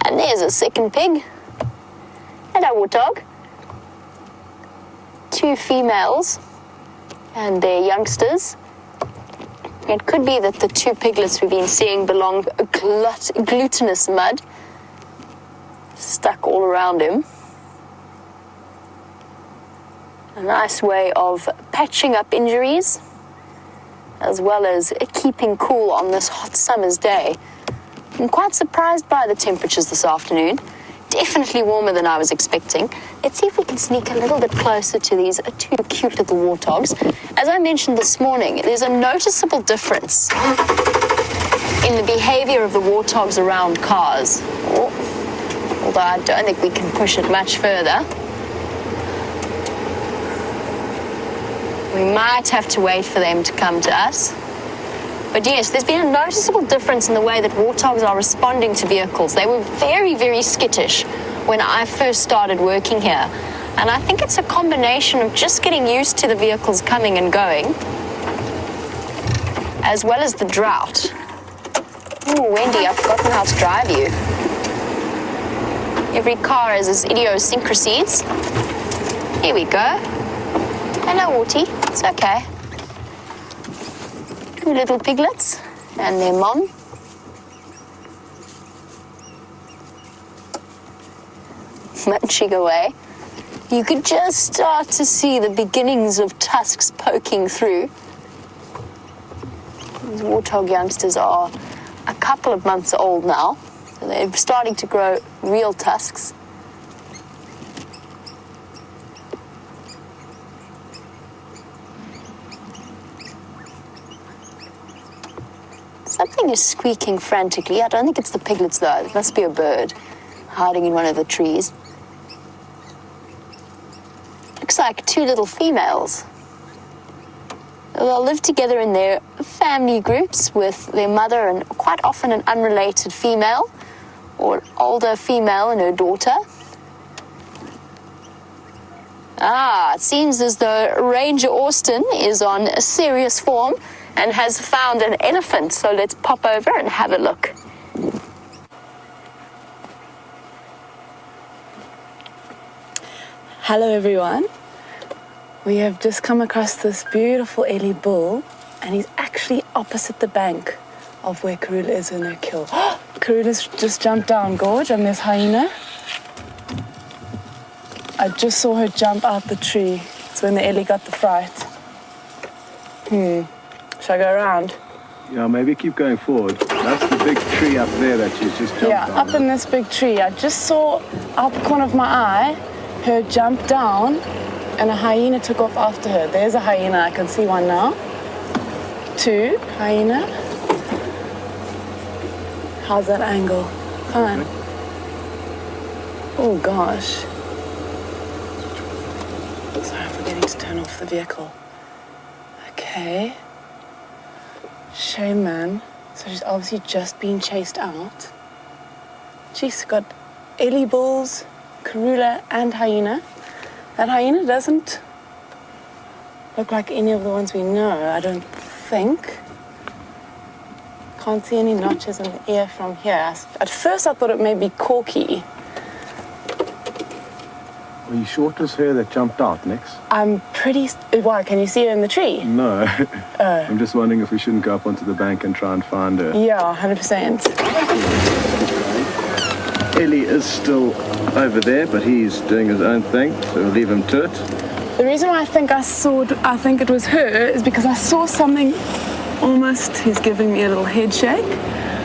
And there's a second pig. Hello, warthog. Two females and their youngsters. It could be that the two piglets we've been seeing belong glutinous mud stuck all around him. A nice way of patching up injuries as well as keeping cool on this hot summer's day. I'm quite surprised by the temperatures this afternoon. Definitely warmer than I was expecting. Let's see if we can sneak a little bit closer to these two cute little warthogs. As I mentioned this morning, there's a noticeable difference in the behavior of the warthogs around cars. Although I don't think we can push it much further. We might have to wait for them to come to us. But yes, there's been a noticeable difference in the way that warthogs are responding to vehicles. They were very, very skittish when I first started working here. And I think it's a combination of just getting used to the vehicles coming and going, as well as the drought. Oh, Wendy, I've forgotten how to drive you. Every car has its idiosyncrasies. Here we go. Hello, Warty. It's okay. Two little piglets and their mom. Munching away. You could just start to see the beginnings of tusks poking through. These warthog youngsters are a couple of months old now. So they're starting to grow real tusks. Something is squeaking frantically. I don't think it's the piglets though. It must be a bird hiding in one of the trees. Looks like two little females. They'll live together in their family groups with their mother and quite often an unrelated female or an older female and her daughter. It seems as though Ranger Austin is on a serious form and has found an elephant. So let's pop over and have a look. Hello everyone. We have just come across this beautiful Ellie bull, and he's actually opposite the bank of where Karula is in her kill. Karula's just jumped down, Gorge, and there's hyena. I just saw her jump out the tree. It's when the Ellie got the fright. Shall I go around? Yeah, maybe keep going forward. That's the big tree up there that she's just jumped Yeah, down. up in this big tree. I just saw out the corner of my eye her jump down, and a hyena took off after her. There's a hyena, I can see one now. Two, hyena. How's that angle? Come on. Oh gosh. Sorry, I'm forgetting to turn off the vehicle. Okay. Shame, man. So she's obviously just been chased out. She's got Ellie bulls, Karula, and hyena. That hyena doesn't look like any of the ones we know, I don't think. Can't see any notches in the ear from here. At first I thought it may be Corky. Are you sure it was her that jumped out, Nix? I'm pretty... Why, can you see her in the tree? No. I'm just wondering if we shouldn't go up onto the bank and try and find her. Yeah, 100%. Ellie is still over there, but he's doing his own thing, so we'll leave him to it. The reason why I think it was her is because I saw something almost... He's giving me a little head shake.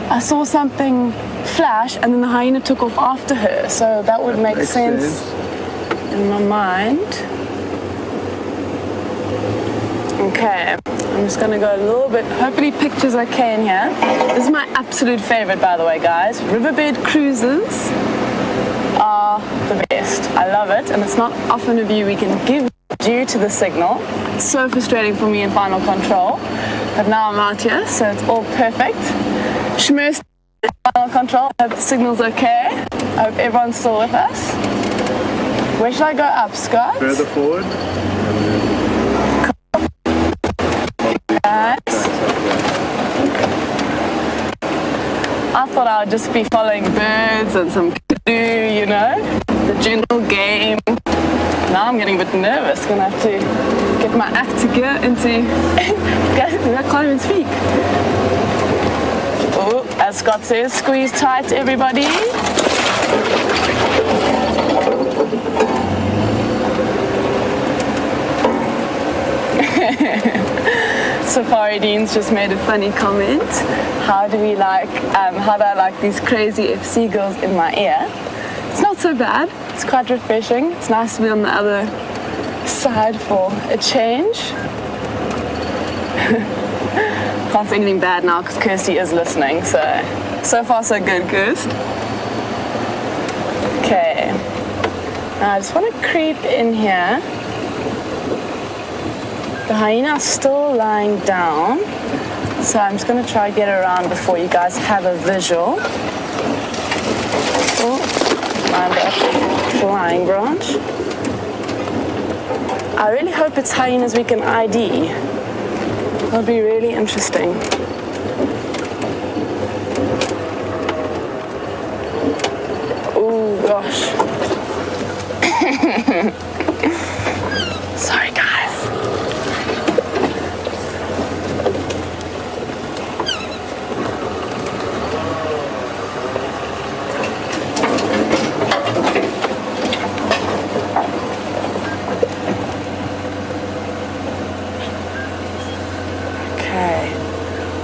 I saw something flash, and then the hyena took off after her, so that would make sense in my mind. Okay, I'm just gonna go a little bit, hopefully picture's okay in here. This is my absolute favorite, by the way, guys. Riverbed cruises are the best. I love it, and it's not often a view we can give due to the signal. It's so frustrating for me in Final Control, but now I'm out here, so it's all perfect. Schmerz, Final Control. I hope the signal's okay. I hope everyone's still with us. Where should I go up, Scott? Further forward. Nice. I thought I would just be following birds and some canoe, you know, the general game. Now I'm getting a bit nervous. Gonna have to get my act together into... I can't even speak. Oh, as Scott says, squeeze tight, everybody. Safari Dean's just made a funny comment. How do I like these crazy FC girls in my ear? It's not so bad. It's quite refreshing. It's nice to be on the other side for a change. Can't say anything bad now because Kirsty is listening, so far so good, Kirst. Okay. Now I just want to creep in here. The hyena's still lying down, so I'm just going to try to get around before you guys have a visual. Oh, mind that flying branch. I really hope it's hyenas we can ID. That'll be really interesting. Oh gosh. Sorry guys.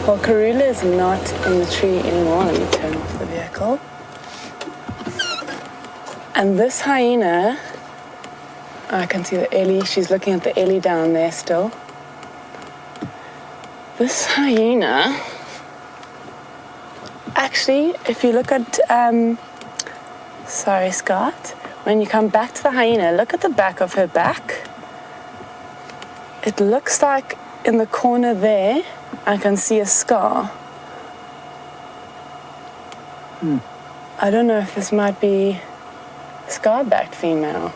Well, Karula is not in the tree anymore. Let me turn off the vehicle. And this hyena, I can see the Ellie. She's looking at the Ellie down there still. This hyena, actually, if you look at, sorry, Scott, when you come back to the hyena, look at the back of her back. It looks like in the corner there, I can see a scar. I don't know if this might be a scar-backed female.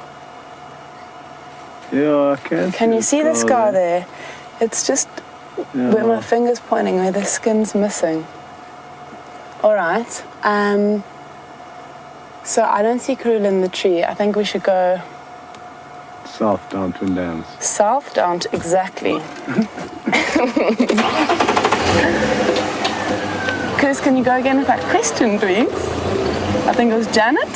Yeah, I can. Can you see the scar there? It's just where my finger's pointing, where the skin's missing. All right. So I don't see Karula in the tree. I think we should go south down Twin Downs. South down, exactly. Chris, can you go again with that question, please? I think it was Janet.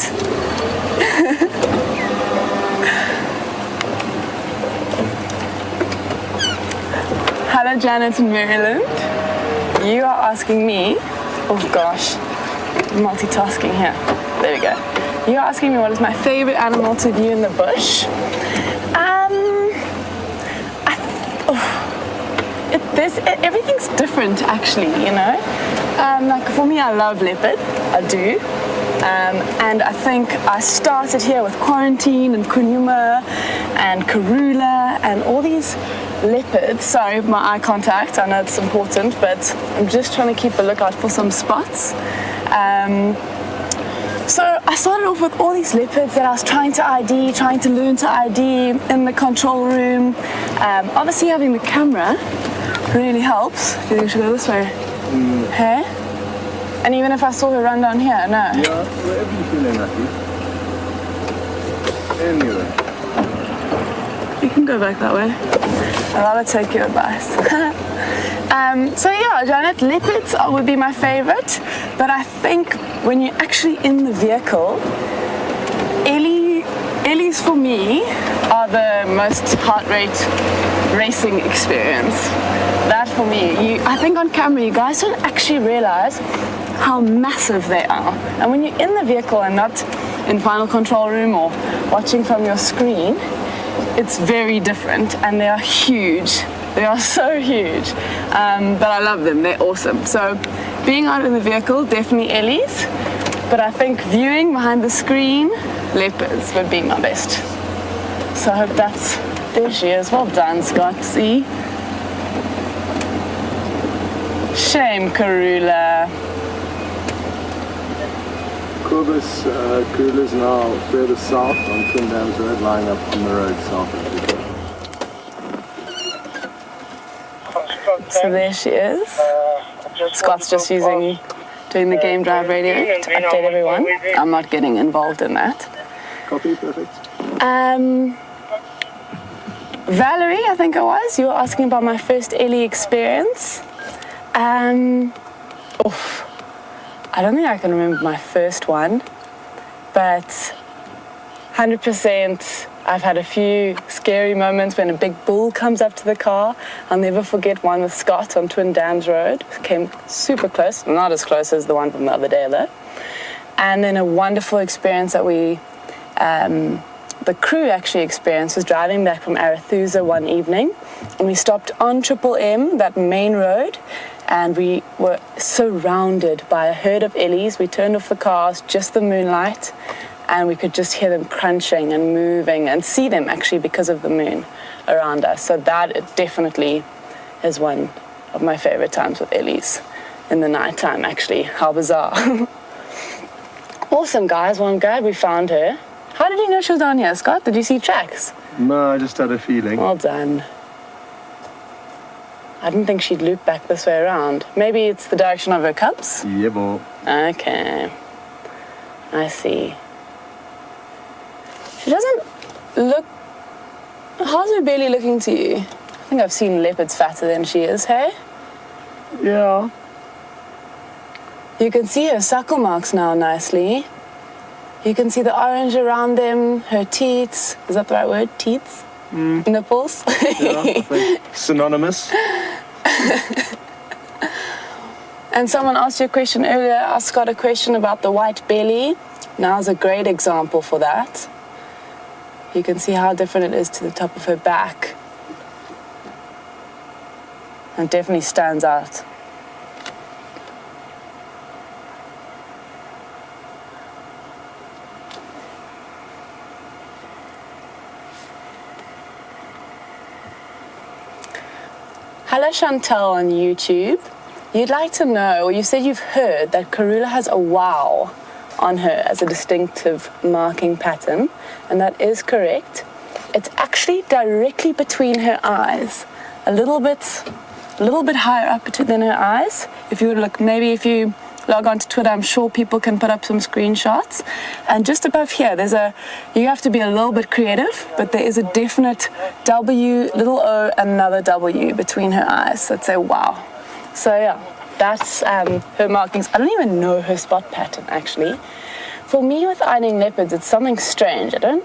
Hello, Janet in Maryland. You are asking me, oh gosh, multitasking here. There we go. You're asking me what is my favorite animal to view in the bush. Everything's different, actually, you know. Like for me, I love leopard. I do. And I think I started here with Quarantine and Kunyuma and Karula and all these leopards. Sorry, my eye contact. I know it's important, but I'm just trying to keep a lookout for some spots. So I started off with all these leopards that I was trying to ID, trying to learn to ID in the control room. Obviously having the camera really helps. Do you think we should go this way? Hey? And even if I saw her run down here, no? Yeah, wherever you feeling, Nicki. Anyway. You can go back that way. I'd rather take your advice. So yeah, Janet, leopards would be my favorite, but I think when you're actually in the vehicle, Ellies for me are the most heart rate racing experience. That for me, I think on camera you guys don't actually realize how massive they are. And when you're in the vehicle and not in final control room or watching from your screen, it's very different, and they are huge. They are so huge, but I love them. They're awesome. So being out in the vehicle, definitely Ellies, but I think viewing behind the screen, leopards would be my best. So I hope that's, there she is. Well done, Scott. See? Shame, Karula. Karula's now further south on Twin Dams Road, lying up on the road south of the So there she is. Scott's just doing the game drive radio to update everyone. I'm not getting involved in that. Copy, perfect. Valerie, I think it was, you were asking about my first Ellie experience. I don't think I can remember my first one, but 100% I've had a few scary moments when a big bull comes up to the car. I'll never forget one with Scott on Twin Dams Road. Came super close, not as close as the one from the other day though. And then a wonderful experience that the crew actually experienced was driving back from Arathusa one evening, and we stopped on Triple M, that main road, and we were surrounded by a herd of Ellies. We turned off the cars, just the moonlight, and we could just hear them crunching and moving and see them actually because of the moon around us. So that definitely is one of my favorite times with Ellies in the nighttime, actually. How bizarre. Awesome, guys. Well, I'm glad we found her. How did you know she was down here, Scott? Did you see tracks? No, I just had a feeling. Well done. I didn't think she'd loop back this way around. Maybe it's the direction of her cubs? Yeah, boy. Okay. I see. She doesn't look... How's her belly looking to you? I think I've seen leopards fatter than she is, hey? Yeah. You can see her suckle marks now nicely. You can see the orange around them, her teats. Is that the right word? Teats? Nipples? Yeah, I think synonymous. And someone asked you a question earlier. I asked Scott a question about the white belly. Now's a great example for that. You can see how different it is to the top of her back. And it definitely stands out. Hello Chantal on YouTube. You'd like to know, or you said you've heard that Karula has a wow on her as a distinctive marking pattern, and that is correct. It's actually directly between her eyes, a little bit higher up than her eyes. If you would look, maybe if you log on to Twitter, I'm sure people can put up some screenshots. And just above here, you have to be a little bit creative, but there is a definite W, little O, another W between her eyes. So I'd say, wow. So yeah, that's her markings. I don't even know her spot pattern, actually. For me, with ironing leopards, it's something strange. I don't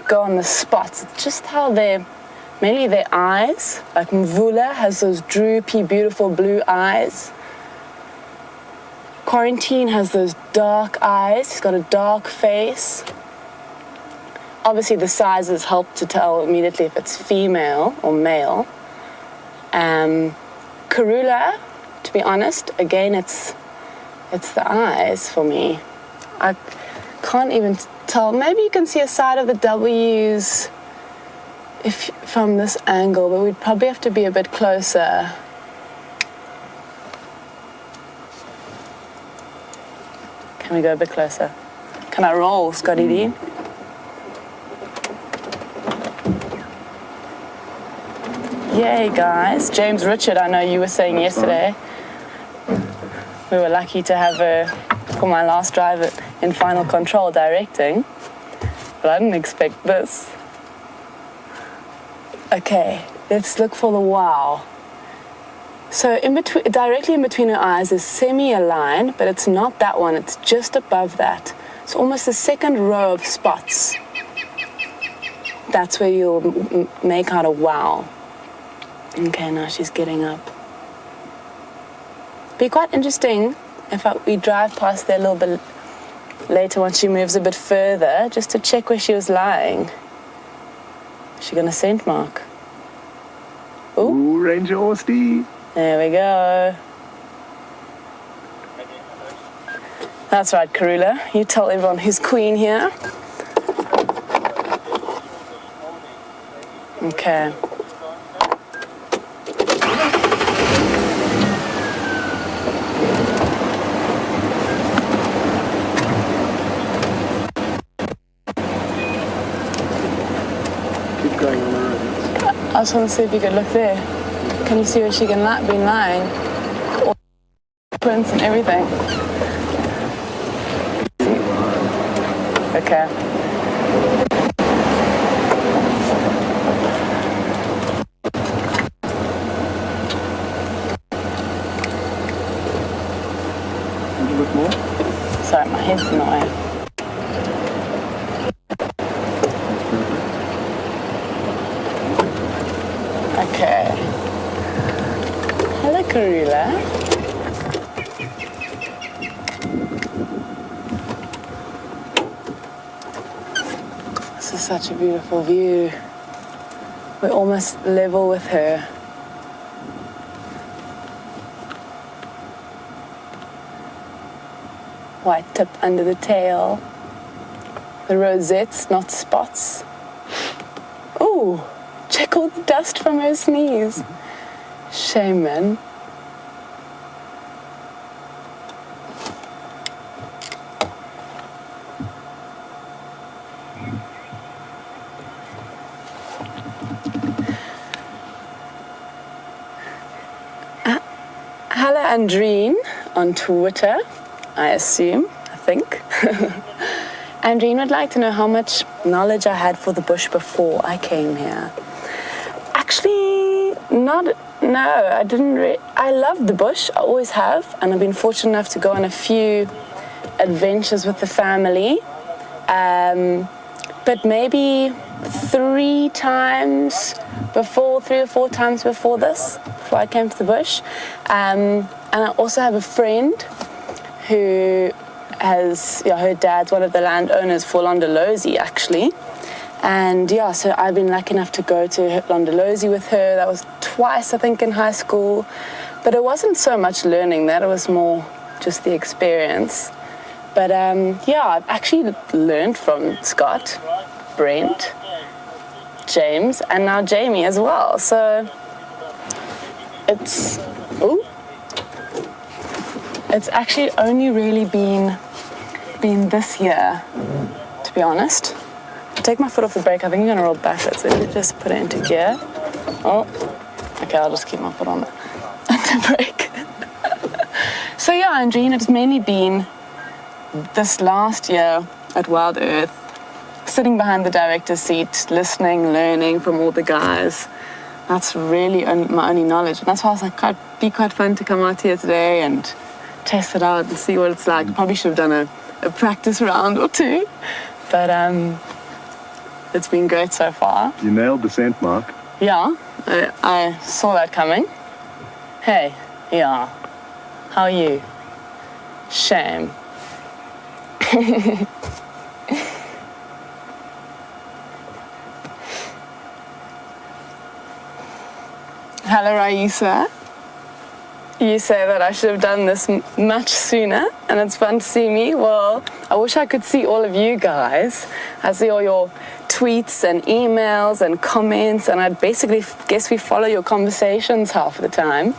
go on the spots. It's just how mainly their eyes. Like Mvula has those droopy, beautiful blue eyes. Quarantine has those dark eyes. He's got a dark face. Obviously, the sizes help to tell immediately if it's female or male. Karula, to be honest, again, it's the eyes for me. I can't even tell. Maybe you can see a side of the W's from this angle, but we'd probably have to be a bit closer. Can we go a bit closer? Can I roll, Scotty D? Yay, guys. James Richard, I know you were saying yesterday. We were lucky to have her for my last drive in final control directing. but I didn't expect this. Okay, let's look for the wow. So directly in between her eyes is semi-aligned, but it's not that one, it's just above that. It's almost the second row of spots. That's where you'll make out a wow. Okay, now she's getting up. Be quite interesting if we drive past there a little bit later once she moves a bit further, just to check where she was lying. Is she gonna scent mark? Ooh, Ranger Orsty. There we go. That's right, Karula. You tell everyone who's queen here. Okay. Keep going on the road. I just want to see if you could look there. Can you see where she can be lying? All prints and everything. Okay. A little bit more. Sorry, my head's in the way. Okay. Hello, Karula. This is such a beautiful view. We're almost level with her. White tip under the tail. The rosettes, not spots. Ooh, check all the dust from her sneeze. Shame, man. Hello, Andreen on Twitter, I assume, I think. Andreen would like to know how much knowledge I had for the bush before I came here. Actually, no, I didn't I love the bush, I always have, and I've been fortunate enough to go on a few adventures with the family. But maybe 3 or 4 times before this, before I came to the bush. And I also have a friend who has, her dad's one of the landowners for Londolozi, actually. And yeah, so I've been lucky enough to go to Londolozi with her. That was twice, I think, in high school. But it wasn't so much learning that, it was more just the experience. But yeah, I've actually learned from Scott, Brent, James, and now Jamie as well. So it's actually only really been this year, to be honest. Take my foot off the brake. I think I'm gonna roll backwards. Let me just put it into gear. Oh, okay, I'll just keep my foot on the brake. So yeah, Andreen, it's mainly been this last year at Wild Earth, sitting behind the director's seat, listening, learning from all the guys. That's really my only knowledge. And that's why I was like, it'd be quite fun to come out here today and test it out and see what it's like. Probably should have done a practice round or 2. But it's been great so far. You nailed the scent mark. Yeah, I saw that coming. Hey, yeah, how are you? Shame. Hello, Raisa. You say that I should have done this much sooner, and it's fun to see me. Well, I wish I could see all of you guys. I see all your tweets and emails and comments, and I basically guess we follow your conversations half of the time.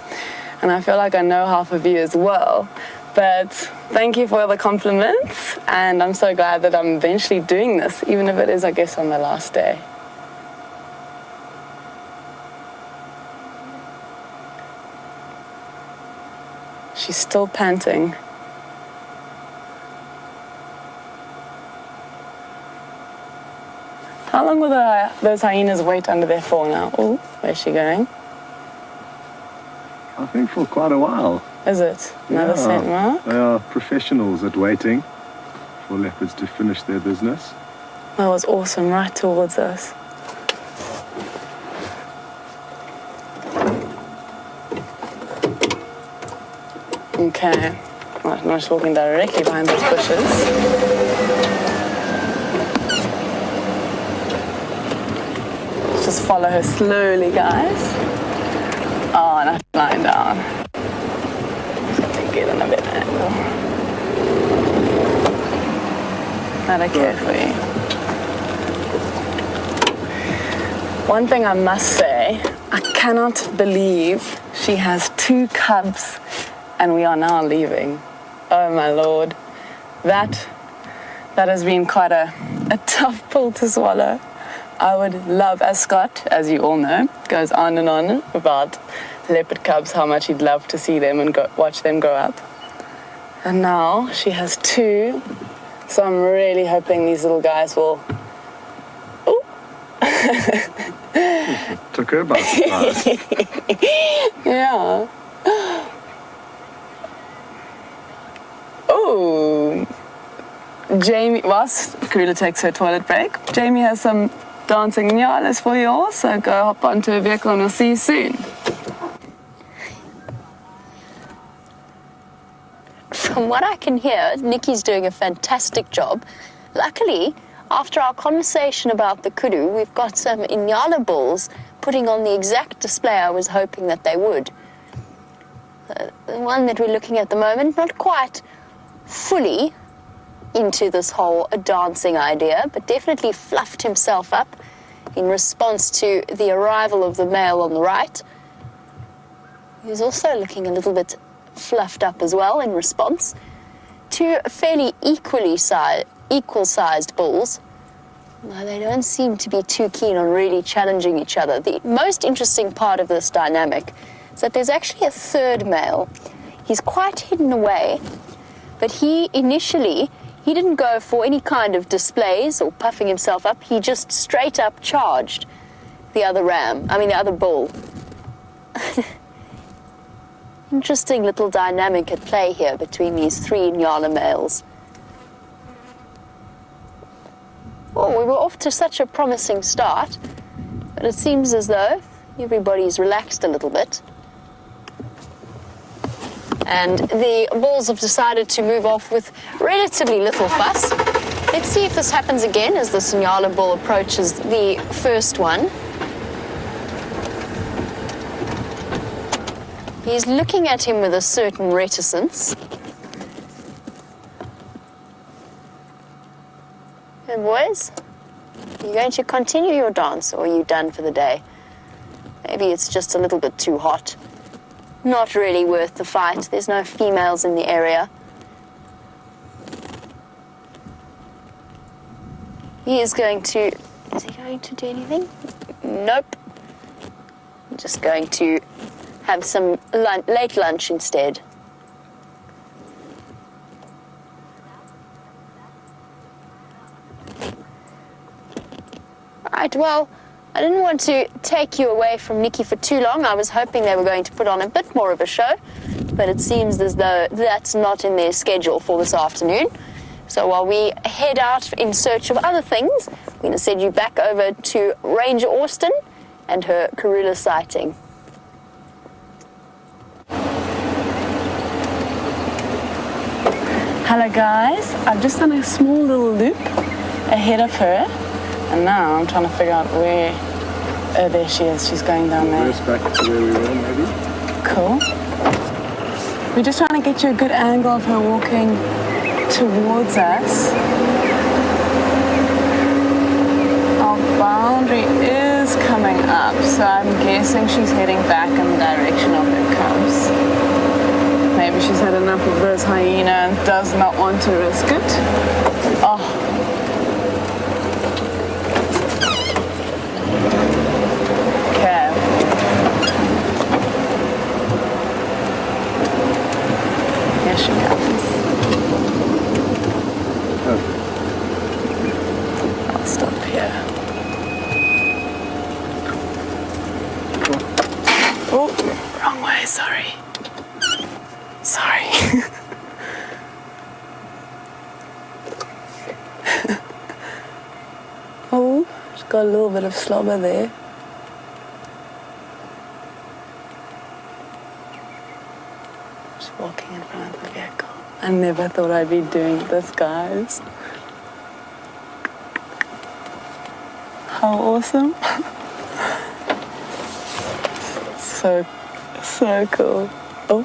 And I feel like I know half of you as well. But thank you for the compliments, and I'm so glad that I'm eventually doing this, even if it is, I guess, on the last day. She's still panting. How long will those hyenas wait under there for now? Oh, where's she going? I think for quite a while. Is it? Another scent mark? They are professionals at waiting for leopards to finish their business. That was awesome, right towards us. Okay, well, I'm not walking directly behind those bushes. Let's just follow her slowly, guys. Oh, and I have to lie down. Just have to get in a better angle. That okay for you? One thing I must say, I cannot believe she has 2 cubs and we are now leaving. Oh my Lord. That has been quite a tough pill to swallow. I would love, as Scott, as you all know, goes on and on about leopard cubs, how much he'd love to see them and watch them grow up. And now she has 2, so I'm really hoping these little guys will... Ooh. Took her by surprise. Yeah. Oh, Jamie, whilst Karula takes her toilet break, Jamie has some dancing nyalas for you all, so go hop onto a vehicle and we'll see you soon. From what I can hear, Nicki's doing a fantastic job. Luckily, after our conversation about the kudu, we've got some Inyala bulls putting on the exact display I was hoping that they would. The one that we're looking at the moment, not quite fully into this whole dancing idea, but definitely fluffed himself up in response to the arrival of the male on the right. He's also looking a little bit fluffed up as well in response to fairly equal-sized bulls. No, they don't seem to be too keen on really challenging each other. The most interesting part of this dynamic is that there's actually a third male. He's quite hidden away, but he didn't go for any kind of displays or puffing himself up. He just straight up charged the other bull. Interesting little dynamic at play here between these 3 Inyala males. Oh, we were off to such a promising start, but it seems as though everybody's relaxed a little bit. And the bulls have decided to move off with relatively little fuss. Let's see if this happens again as the Inyala bull approaches the first one. He's looking at him with a certain reticence. And boys, are you going to continue your dance or are you done for the day? Maybe it's just a little bit too hot. Not really worth the fight. There's no females in the area. Is he going to do anything? Nope. I'm just going to have some late lunch instead. Right, well, I didn't want to take you away from Nicki for too long. I was hoping they were going to put on a bit more of a show, but it seems as though that's not in their schedule for this afternoon. So while we head out in search of other things, I'm going to send you back over to Ranger Austin and her Karula sighting. Hello guys, I've just done a small little loop ahead of her. And now I'm trying to figure out where... Oh, there she is. She's going down there. Reverse back to where we were, maybe. Cool. We're just trying to get you a good angle of her walking towards us. Our boundary is coming up, so I'm guessing she's heading back in the direction of her cubs. Maybe she's had enough of this hyena and does not want to risk it. Oh. Here she comes. I'll stop here. guys, sorry. Sorry. Oh, just got a little bit of slobber there. Just walking in front of the vehicle. I never thought I'd be doing this, guys. How awesome. So cool. Oh.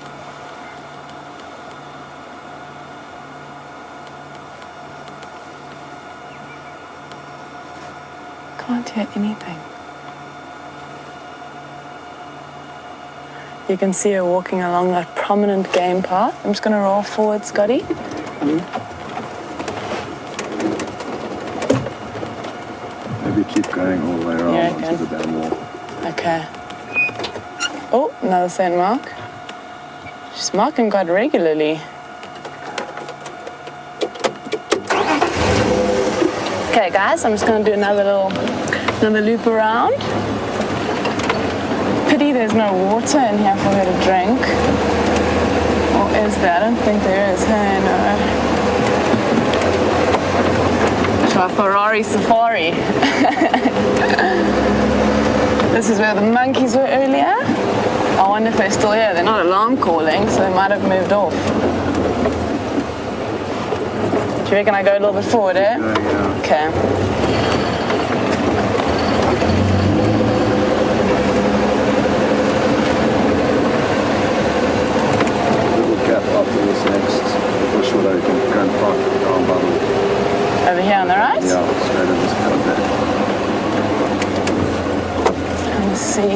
Can't hear anything. You can see her walking along that prominent game path. I'm just going to roll forward, Scotty. Maybe keep going all the way around Yeah, onto the dam wall. Okay. Oh, another scent mark. She's marking quite regularly. Okay, guys, I'm just going to do another loop around. Pity there's no water in here for her to drink. Or is there? I don't think there is. Hey, no. Try Ferrari Safari. This is where the monkeys were earlier. I wonder if they're still here. They're not alarm calling, so they might have moved off. Do you reckon I go a little bit forward, eh? Yeah. Okay. Little gap after this next bush where you can go and park down by the... Over here on the right? Yeah, straight in this kind of bit. Let's see.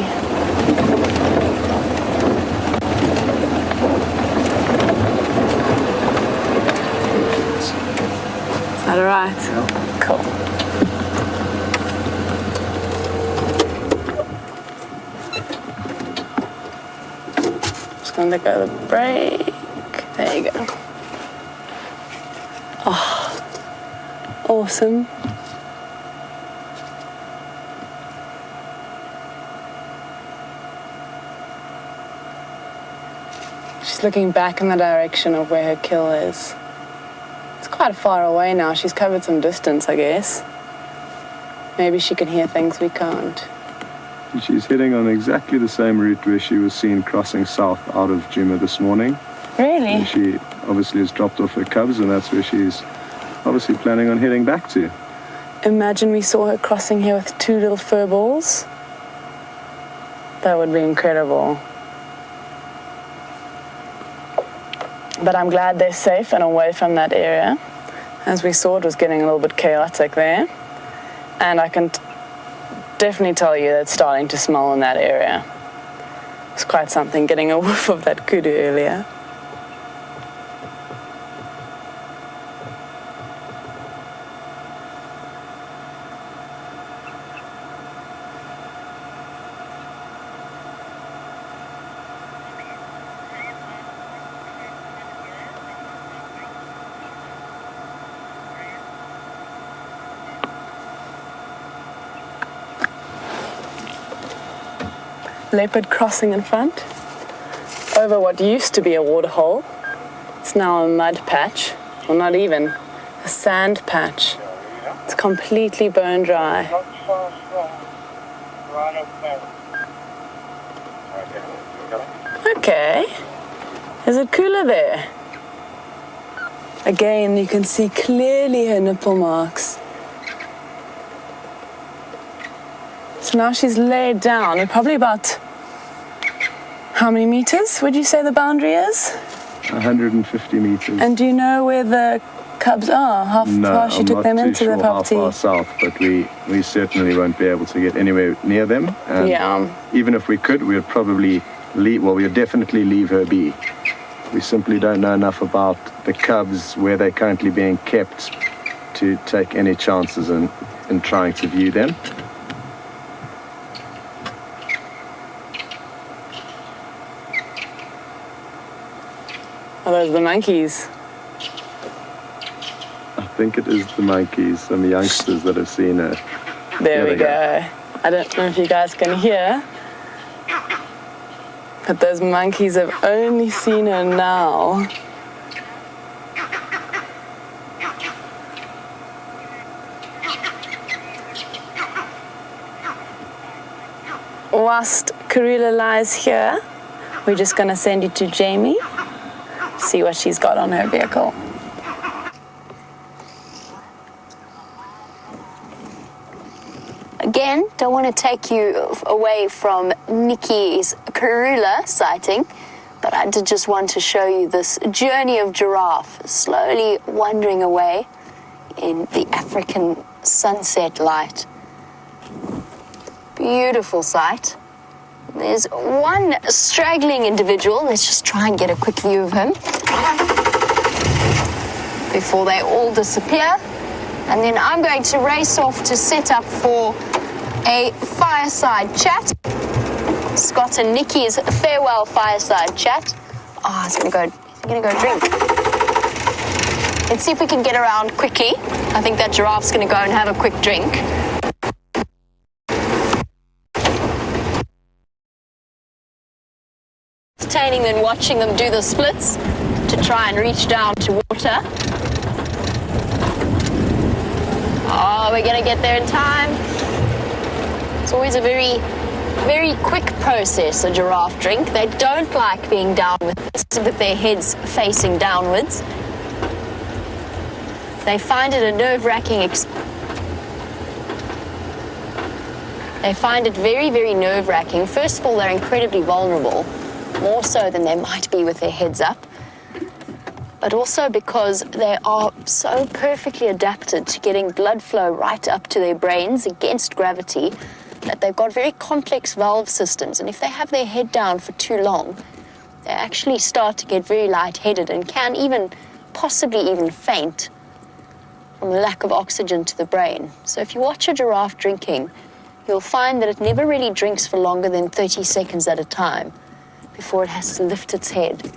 Is that alright? Yeah. Cool. Just gonna let go of the brake. There you go. Oh, awesome. She's looking back in the direction of where her kill is. It's quite far away now. She's covered some distance, I guess. Maybe she can hear things we can't. And she's heading on exactly the same route where she was seen crossing south out of Juma this morning. Really? And she obviously has dropped off her cubs, and that's where she's obviously planning on heading back to. Imagine we saw her crossing here with 2 little fur balls. That would be incredible. But I'm glad they're safe and away from that area. As we saw, it was getting a little bit chaotic there. And I can definitely tell you that it's starting to smell in that area. It's quite something getting a whiff of that kudu earlier. Leopard crossing in front, over what used to be a waterhole. It's now a mud patch, or not even, a sand patch. It's completely bone dry. Not far from right up there. Okay, is it cooler there? Again, you can see clearly her nipple marks. So now she's laid down, and probably about, how many meters would you say the boundary is? 150 meters. And do you know where the cubs are? How far she took them into the property? I'm not too sure how far south, but we certainly won't be able to get anywhere near them. And Yeah. even if we could, we would probably leave, well, we would definitely leave her be. We simply don't know enough about the cubs, where they're currently being kept, to take any chances in trying to view them. Oh, those are the monkeys. I think it is the monkeys, some youngsters that have seen her. There we go. I don't know if you guys can hear. But those monkeys have only seen her now. Whilst Karula lies here, we're just going to send you to Jamie, see what she's got on her vehicle. Again, don't want to take you away from Nicki's Karula sighting, but I did just want to show you this journey of giraffe slowly wandering away in the African sunset light. Beautiful sight. There's one straggling individual. Let's just try and get a quick view of him before they all disappear. And then I'm going to race off to set up for a fireside chat. Scott and Nicki's farewell fireside chat. Oh, he's gonna go drink. Let's see if we can get around quickly. I think that giraffe's gonna go and have a quick drink. Entertaining than watching them do the splits to try and reach down to water. Oh, we're gonna get there in time. It's always a very, very quick process, a giraffe drink. They don't like being down with their heads facing downwards. They find it a nerve-wracking They find it very, very nerve-wracking. First of all, they're incredibly vulnerable, more so than they might be with their heads up, but also because they are so perfectly adapted to getting blood flow right up to their brains against gravity that they've got very complex valve systems, and if they have their head down for too long, they actually start to get very lightheaded and can possibly even faint from the lack of oxygen to the brain. So if you watch a giraffe drinking, you'll find that it never really drinks for longer than 30 seconds at a time before it has to lift its head.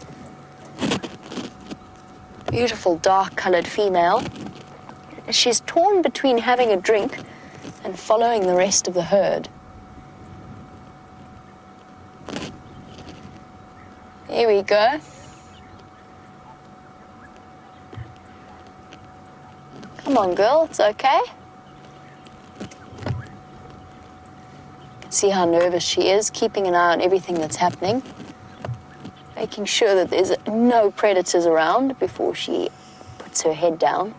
Beautiful dark-colored female. She's torn between having a drink and following the rest of the herd. Here we go. Come on, girl, it's okay. You can see how nervous she is, keeping an eye on everything that's happening, making sure that there's no predators around before she puts her head down.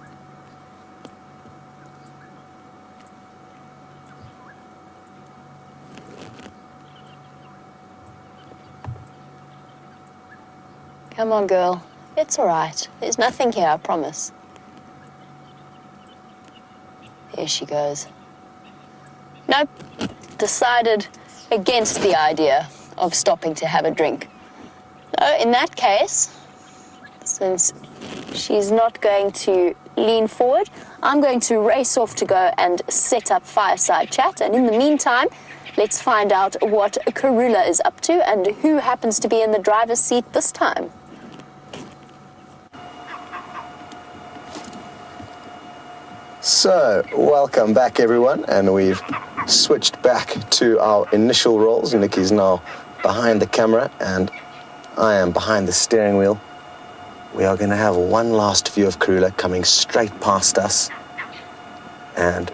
Come on, girl. It's all right. There's nothing here, I promise. There she goes. Nope. Decided against the idea of stopping to have a drink. So in that case, since she's not going to lean forward, I'm going to race off to go and set up fireside chat. And in the meantime, let's find out what Karula is up to and who happens to be in the driver's seat this time. So, welcome back everyone, and we've switched back to our initial roles. Nicki's now behind the camera and I am behind the steering wheel. We are going to have one last view of Karula coming straight past us, and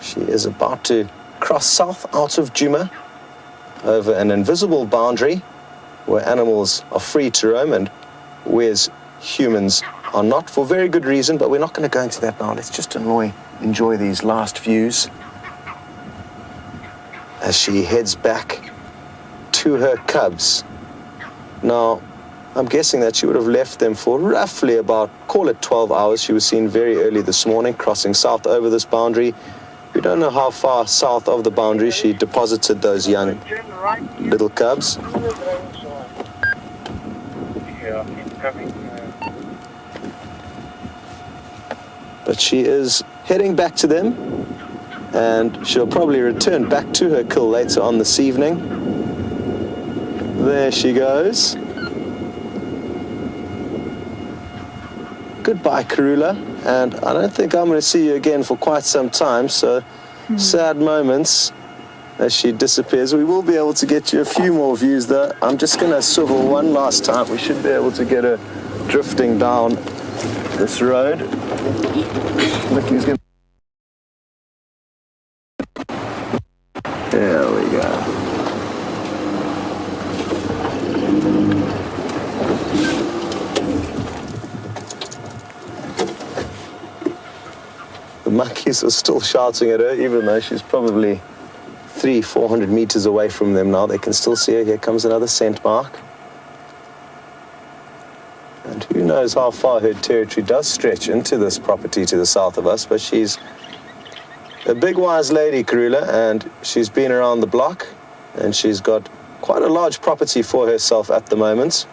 she is about to cross south out of Djuma over an invisible boundary where animals are free to roam and whereas humans are not, for very good reason, but we're not going to go into that now. Let's just enjoy these last views as she heads back to her cubs. Now, I'm guessing that she would have left them for roughly about, call it 12 hours. She was seen very early this morning, crossing south over this boundary. We don't know how far south of the boundary she deposited those young little cubs. But she is heading back to them, and she'll probably return back to her kill later on this evening. There she goes. Goodbye, Karula, and I don't think I'm going to see you again for quite some time, so sad moments as she disappears. We will be able to get you a few more views though. I'm just going to swivel one last time. We should be able to get her drifting down this road. Look, he's going. There we go. The monkeys are still shouting at her, even though she's probably 300-400 meters away from them now. They can still see her. Here comes another scent mark. And who knows how far her territory does stretch into this property to the south of us, but she's a big wise lady, Karula, and she's been around the block, and she's got quite a large property for herself at the moment.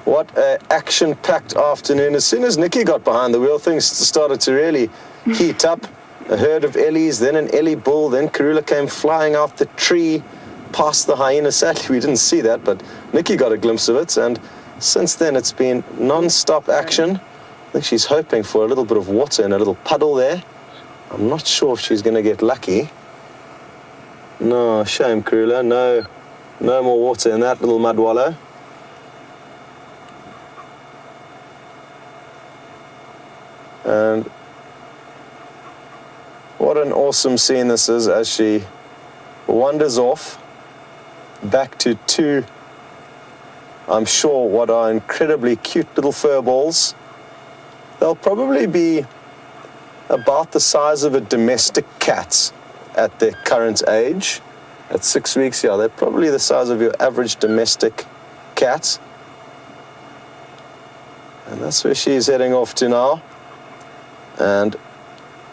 What an action-packed afternoon. As soon as Nicki got behind the wheel, things started to really heat up. A herd of Ellies, then an Ellie bull, then Karula came flying out the tree past the hyena. Sadly, we didn't see that, but Nicki got a glimpse of it, and since then it's been non-stop action. I think she's hoping for a little bit of water in a little puddle there. I'm not sure if she's going to get lucky. No, shame, Karula. No more water in that little mud wallow. And what an awesome scene this is as she wanders off back to two, I'm sure, what are incredibly cute little fur balls. They'll probably be about the size of a domestic cat at their current age. At 6 weeks, yeah, they're probably the size of your average domestic cat. And that's where she's heading off to now. And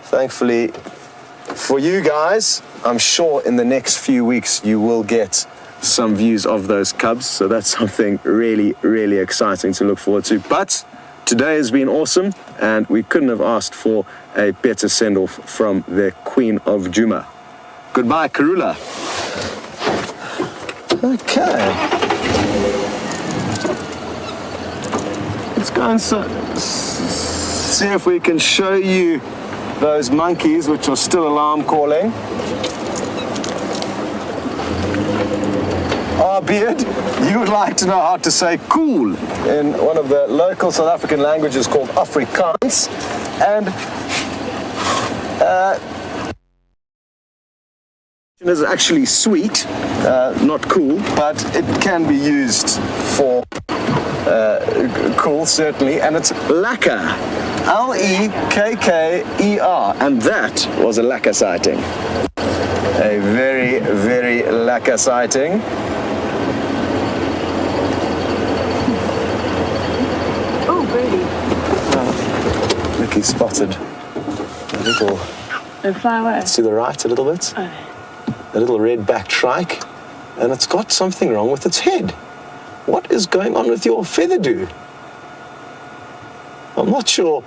thankfully for you guys, I'm sure in the next few weeks you will get some views of those cubs. So that's something really, really exciting to look forward to. But today has been awesome, and we couldn't have asked for a better send-off from the Queen of Djuma. Goodbye, Karula. Okay. Let's go and see if we can show you those monkeys which are still alarm calling. Albeit, you would like to know how to say cool in one of the local South African languages called Afrikaans. And it is actually sweet, not cool, but it can be used for cool, certainly, and it's lekker. L-E-K-K-E-R, and that was a lekker sighting. A very, very lekker sighting. Oh, birdie. Nicki spotted a little, They fly away. to the right a little bit, a little red-backed shrike, and it's got something wrong with its head. What is going on with your feather dew? I'm not sure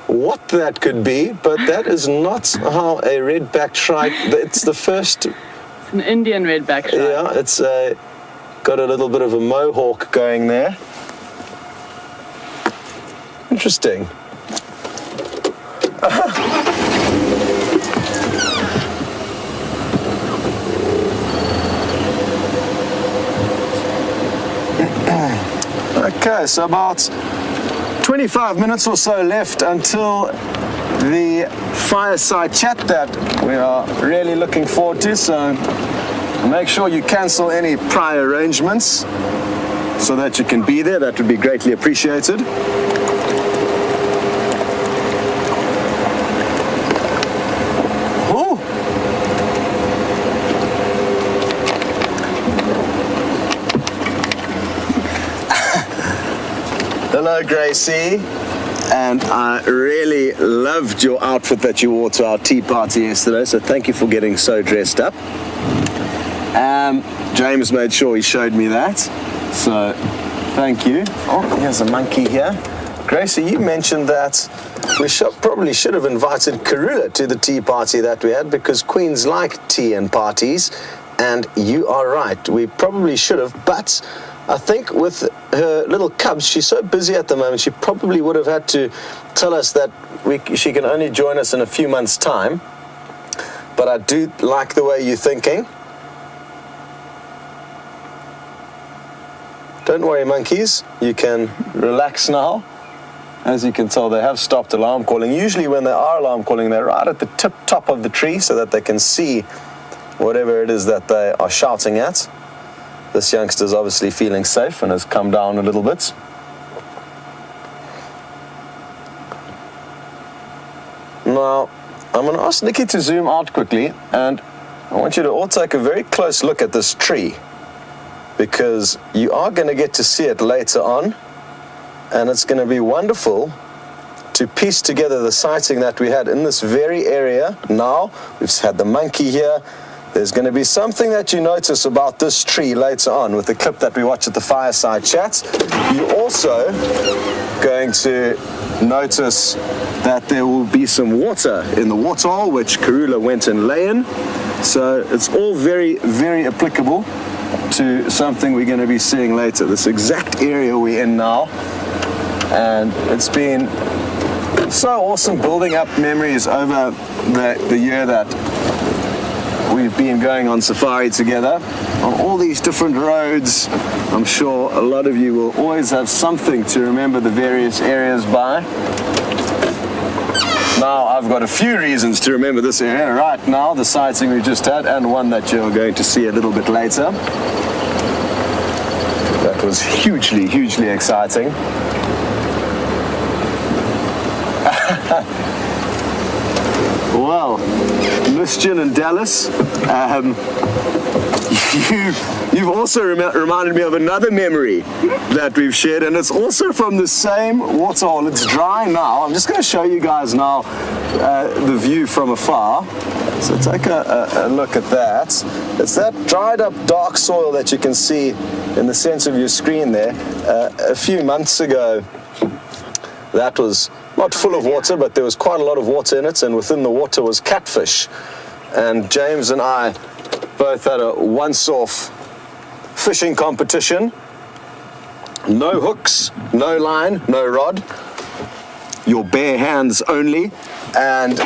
what that could be, but that is not how a red-backed shrike, it's the first. It's an Indian redback shrike. Yeah, it's got a little bit of a mohawk going there. Interesting. Okay, so about 25 minutes or so left until the fireside chat that we are really looking forward to, so make sure you cancel any prior arrangements so that you can be there. That would be greatly appreciated. Ooh. Hello, Gracie. And I really loved your outfit that you wore to our tea party yesterday, so thank you for getting so dressed up. James made sure he showed me that, so thank you. Oh, here's a monkey here. Gracie, you mentioned that we probably should have invited Karula to the tea party that we had, because queens like tea and parties, and you are right, we probably should have, but I think with her little cubs, she's so busy at the moment, she probably would have had to tell us that she can only join us in a few months' time. But I do like the way you're thinking. Don't worry, monkeys. You can relax now. As you can tell, they have stopped alarm calling. Usually when they are alarm calling, they're right at the top of the tree so that they can see whatever it is that they are shouting at. This youngster's obviously feeling safe and has come down a little bit. Now, I'm going to ask Nicki to zoom out quickly, and I want you to all take a very close look at this tree, because you are going to get to see it later on, and it's going to be wonderful to piece together the sighting that we had in this very area. Now, we've had the monkey here. There's going to be something that you notice about this tree later on with the clip that we watch at the fireside chat. You're also going to notice that there will be some water in the waterhole, which Karula went and lay in. So it's all very, very applicable to something we're going to be seeing later. This exact area we're in now. And it's been so awesome building up memories over the year that we've been going on safari together on all these different roads. I'm sure a lot of you will always have something to remember the various areas by. Now I've got a few reasons to remember this area right now, the sighting we just had, and one that you're going to see a little bit later. That was hugely, hugely exciting. Well, Miss Jen and Dallas, you've also reminded me of another memory that we've shared, and it's also from the same waterhole. It's dry now. I'm just going to show you guys now the view from afar. So take a look at that. It's that dried up dark soil that you can see in the center of your screen there. A few months ago, that was not full of water, but there was quite a lot of water in it, and within the water was catfish. And James and I both had a once-off fishing competition. No hooks, no line, no rod. Your bare hands only. And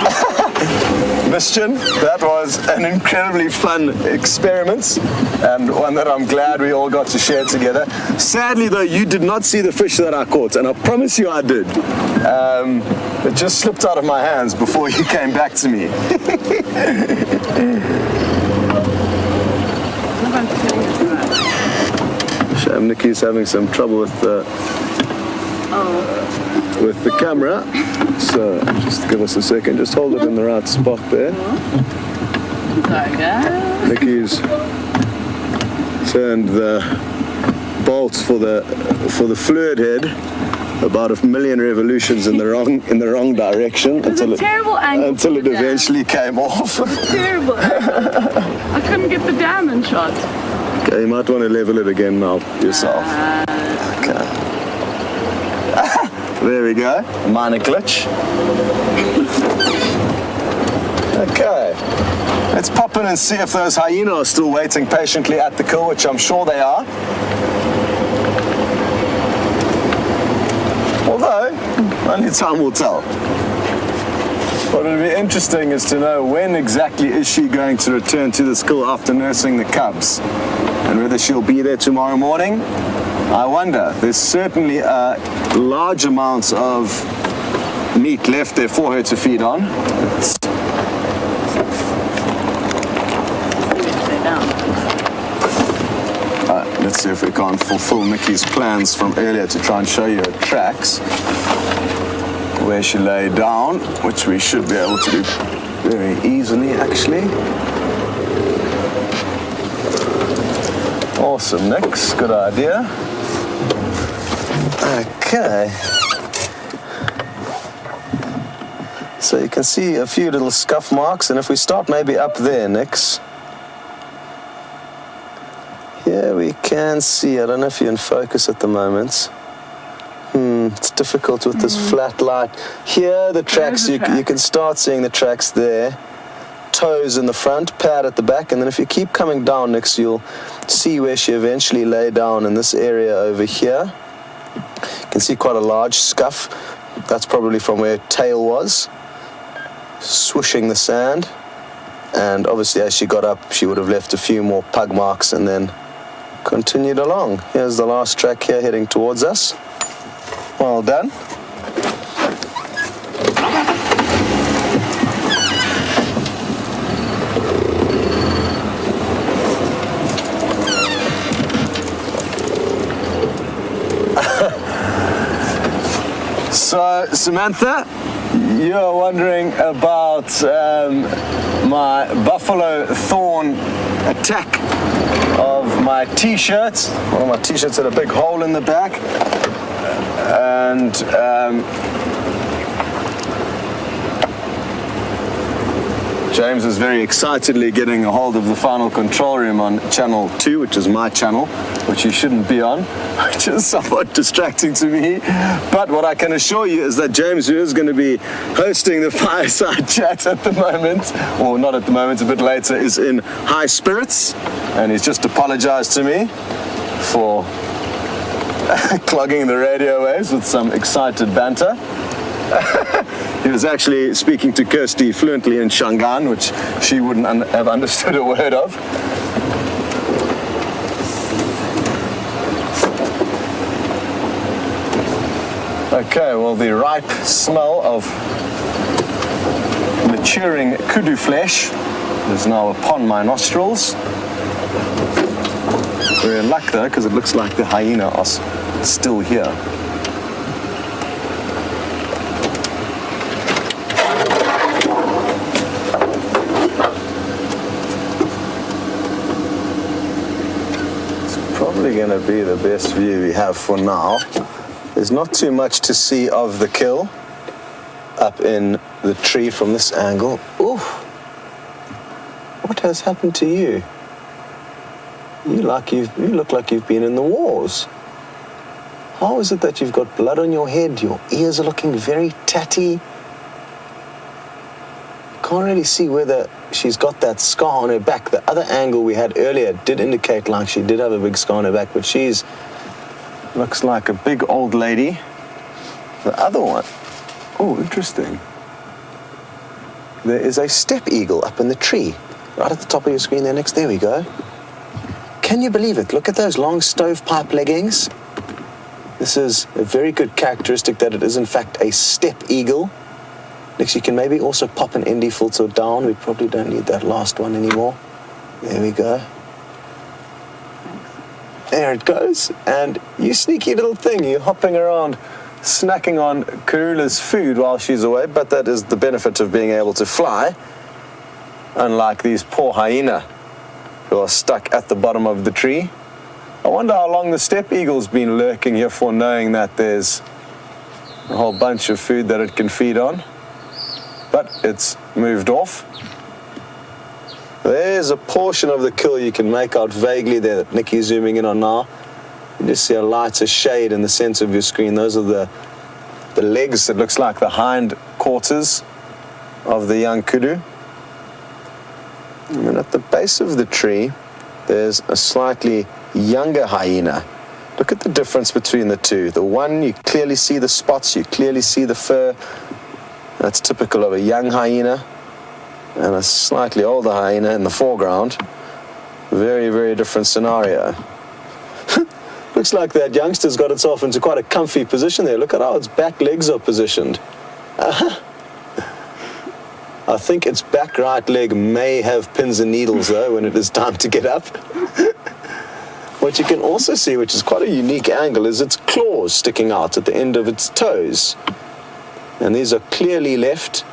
Mission, that was an incredibly fun experiment, and one that I'm glad we all got to share together. Sadly though, you did not see the fish that I caught, and I promise you I did. It just slipped out of my hands before you came back to me. Shame Nicki's having some trouble with the camera, so just give us a second, just hold it in the right spot there. Nicki's turned the bolts for the fluid head about 1 million revolutions in the wrong direction until it eventually came off. Terrible. I couldn't get the diamond shot. Okay, you might want to level it again now yourself. Okay. There we go, a minor glitch. Okay, let's pop in and see if those hyenas are still waiting patiently at the kill, which I'm sure they are. Although, only time will tell. What will be interesting is to know when exactly is she going to return to the school after nursing the cubs, and whether she'll be there tomorrow morning. I wonder. There's certainly large amounts of meat left there for her to feed on. Let's see if we can't fulfill Nicki's plans from earlier to try and show you her tracks where she lay down, which we should be able to do very easily actually. Awesome, Nix, good idea. Okay. So you can see a few little scuff marks, and if we start maybe up there, Nix. Here we can see, I don't know if you're in focus at the moment. It's difficult with this flat light. Here the tracks, you can start seeing the tracks there. toes in the front, pad at the back, and then if you keep coming down next, you'll see where she eventually lay down in this area over here. You can see quite a large scuff. That's probably from where her tail was, swooshing the sand. And obviously as she got up, she would have left a few more pug marks and then continued along. Here's the last track here heading towards us. Well done. So, Samantha, you're wondering about my buffalo thorn attack of my t-shirts. One of my t-shirts had a big hole in the back, and James is very excitedly getting a hold of the final control room on channel 2, which is my channel, which you shouldn't be on, which is somewhat distracting to me. But what I can assure you is that James, who is going to be hosting the fireside chat at the moment, or not at the moment, a bit later, is in high spirits, and he's just apologized to me for clogging the radio waves with some excited banter. He was actually speaking to Kirsty fluently in Shangaan, which she wouldn't have understood a word of. Okay, well, the ripe smell of maturing kudu flesh is now upon my nostrils. We're in luck though, because it looks like the hyena are still here. Probably going to be the best view we have for now. There's not too much to see of the kill up in the tree from this angle. Ooh, what has happened to you? You look like you've been in the wars. How is it that you've got blood on your head? Your ears are looking very tatty. Can't really see whether she's got that scar on her back. The other angle we had earlier did indicate like she did have a big scar on her back, but she's looks like a big old lady. The other one, oh, interesting. There is a steppe eagle up in the tree, right at the top of your screen there next. There we go. Can you believe it? Look at those long stovepipe leggings. This is a very good characteristic that it is in fact a steppe eagle. Next, you can maybe also pop an ND filter down. We probably don't need that last one anymore. There we go. There it goes. And you sneaky little thing, you're hopping around, snacking on Karula's food while she's away, but that is the benefit of being able to fly, unlike these poor hyena who are stuck at the bottom of the tree. I wonder how long the steppe eagle's been lurking here for, knowing that there's a whole bunch of food that it can feed on. But it's moved off. There's a portion of the kill you can make out vaguely there that Nicki's zooming in on now. You just see a lighter shade in the center of your screen. Those are the legs. It looks like the hind quarters of the young kudu. And then at the base of the tree, there's a slightly younger hyena. Look at the difference between the two. The one, you clearly see the spots, you clearly see the fur. That's typical of a young hyena, and a slightly older hyena in the foreground. Very, very different scenario. Looks like that youngster's got itself into quite a comfy position there. Look at how its back legs are positioned. I think its back right leg may have pins and needles though when it is time to get up. What you can also see, which is quite a unique angle, is its claws sticking out at the end of its toes. And these are clearly left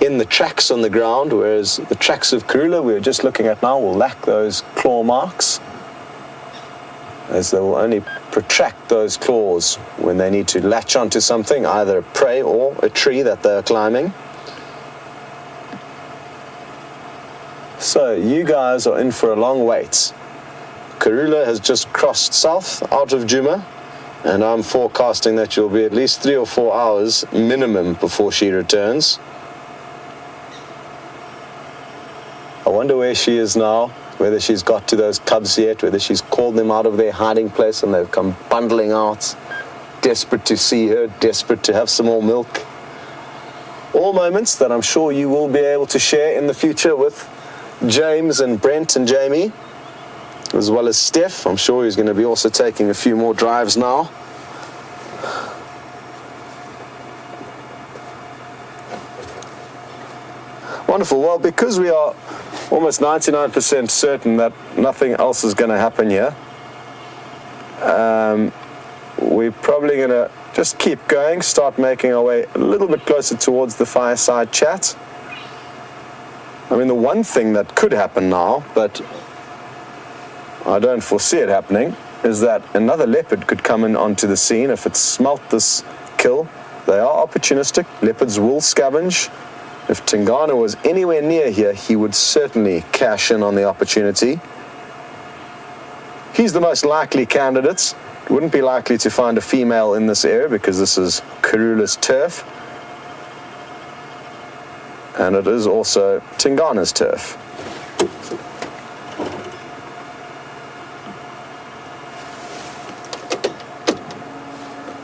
in the tracks on the ground, whereas the tracks of Karula we were just looking at now will lack those claw marks, as they will only protract those claws when they need to latch onto something, either a prey or a tree that they are climbing. So you guys are in for a long wait. Karula has just crossed south out of Djuma, and I'm forecasting that you'll be at least 3 or 4 hours minimum before she returns. wonder where she is now, whether she's got to those cubs yet, whether she's called them out of their hiding place and they've come bundling out, desperate to see her, desperate to have some more milk. All moments that I'm sure you will be able to share in the future with James and Brent and Jamie, as well as Steph. I'm sure he's going to be also taking a few more drives now. Wonderful. Well, because we are almost 99% certain that nothing else is going to happen here, we're probably going to just keep going, start making our way a little bit closer towards the fireside chat. I mean, the one thing that could happen now, but I don't foresee it happening, is that another leopard could come in onto the scene. If it smelt this kill, they are opportunistic. Leopards will scavenge. If Tingana was anywhere near here, he would certainly cash in on the opportunity. He's the most likely candidate. Wouldn't be likely to find a female in this area because this is Karula's turf. And it is also Tingana's turf.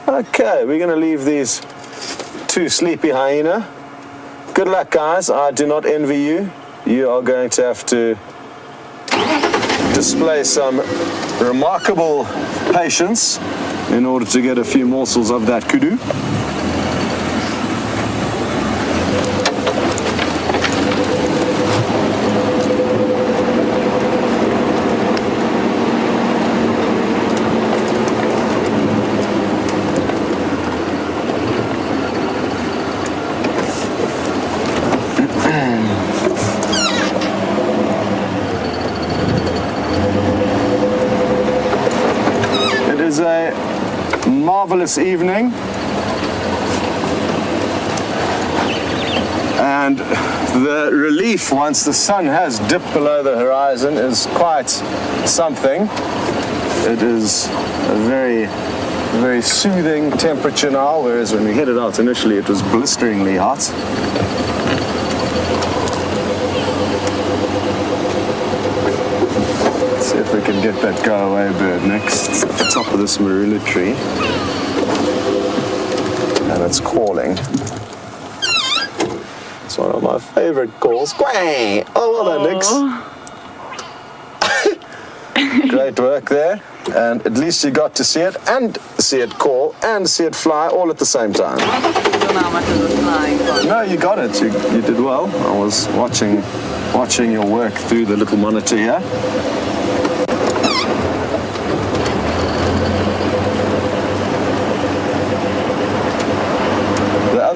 Okay, we're going to leave these two sleepy hyena. Good luck, guys. I do not envy you. You are going to have to display some remarkable patience in order to get a few morsels of that kudu. Marvelous evening, and the relief once the sun has dipped below the horizon is quite something. It is a very, very soothing temperature now, whereas when we headed out initially it was blisteringly hot. Let's see if we can get that go-away bird next. It's at the top of this marula tree. And it's calling. It's one of my favorite calls. Quang! Oh, well done, Nix. Great work there. And at least you got to see it, and see it call, and see it fly all at the same time. No, you got it. You did well. I was watching your work through the little monitor here.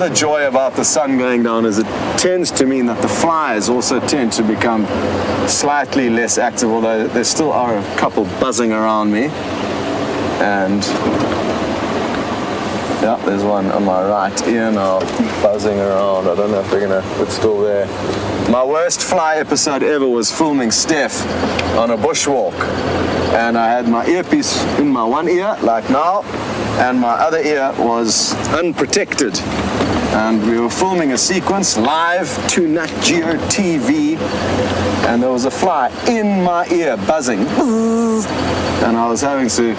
The joy about the sun going down is it tends to mean that the flies also tend to become slightly less active, although there still are a couple buzzing around me. And yeah, there's one on my right ear now buzzing around. I don't know if it's still there. My worst fly episode ever was filming Steph on a bushwalk, and I had my earpiece in my one ear like now, and my other ear was unprotected. And we were filming a sequence live to Nat Geo TV, and there was a fly in my ear buzzing, and I was having to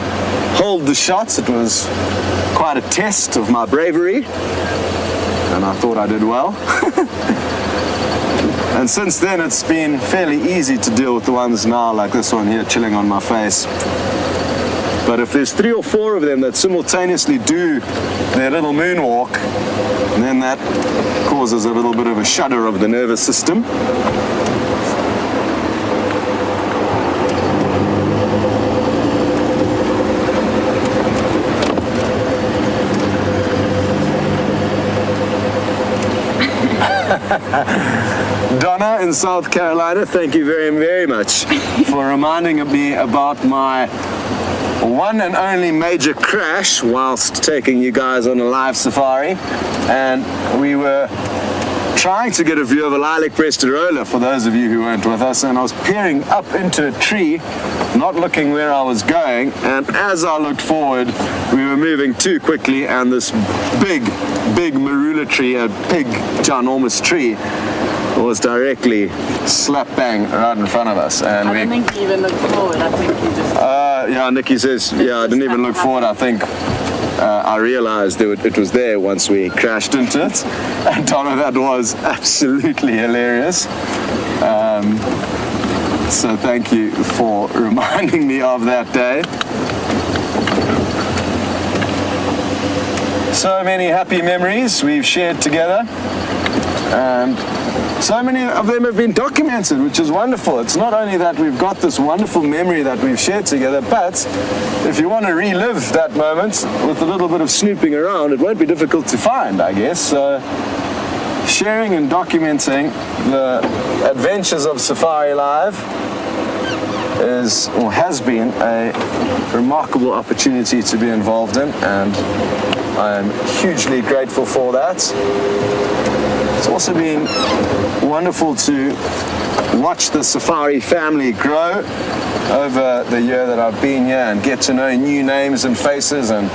hold the shots. It was quite a test of my bravery, and I thought I did well. And since then it's been fairly easy to deal with the ones now, like this one here chilling on my face. But if there's 3 or 4 of them that simultaneously do their little moonwalk, then that causes a little bit of a shudder of the nervous system. Donna in South Carolina, thank you very, very much for reminding me about my one and only major crash whilst taking you guys on a live safari. And we were trying to get a view of a lilac-breasted roller, for those of you who weren't with us, and I was peering up into a tree, not looking where I was going, and as I looked forward, we were moving too quickly, and this big marula tree, a big, ginormous tree, was directly slap bang right in front of us. And I don't think he even looked forward. I think he just... yeah, Nicki says, yeah, I didn't even look forward. I think I realized it was there once we crashed into it. And Donna, that was absolutely hilarious. So thank you for reminding me of that day. So many happy memories we've shared together. And so many of them have been documented, which is wonderful. It's not only that we've got this wonderful memory that we've shared together, but if you want to relive that moment with a little bit of snooping around, it won't be difficult to find, I guess. So sharing and documenting the adventures of Safari Live is, or has been, a remarkable opportunity to be involved in, and I am hugely grateful for that. It's also been wonderful to watch the Safari family grow over the year that I've been here and get to know new names and faces and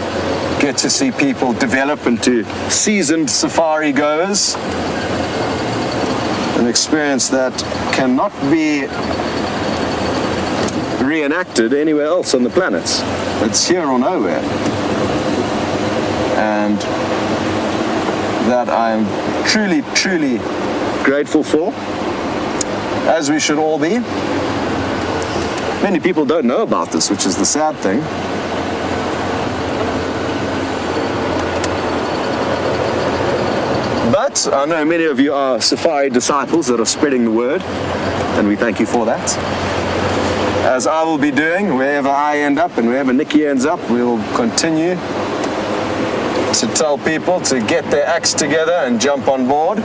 get to see people develop into seasoned Safari goers. An experience that cannot be reenacted anywhere else on the planet. It's here or nowhere. And that I am truly, truly grateful for, as we should all be. Many people don't know about this, which is the sad thing. But I know many of you are Safari disciples that are spreading the word, and we thank you for that. As I will be doing, wherever I end up and wherever Nicki ends up, we will continue to tell people to get their acts together and jump on board.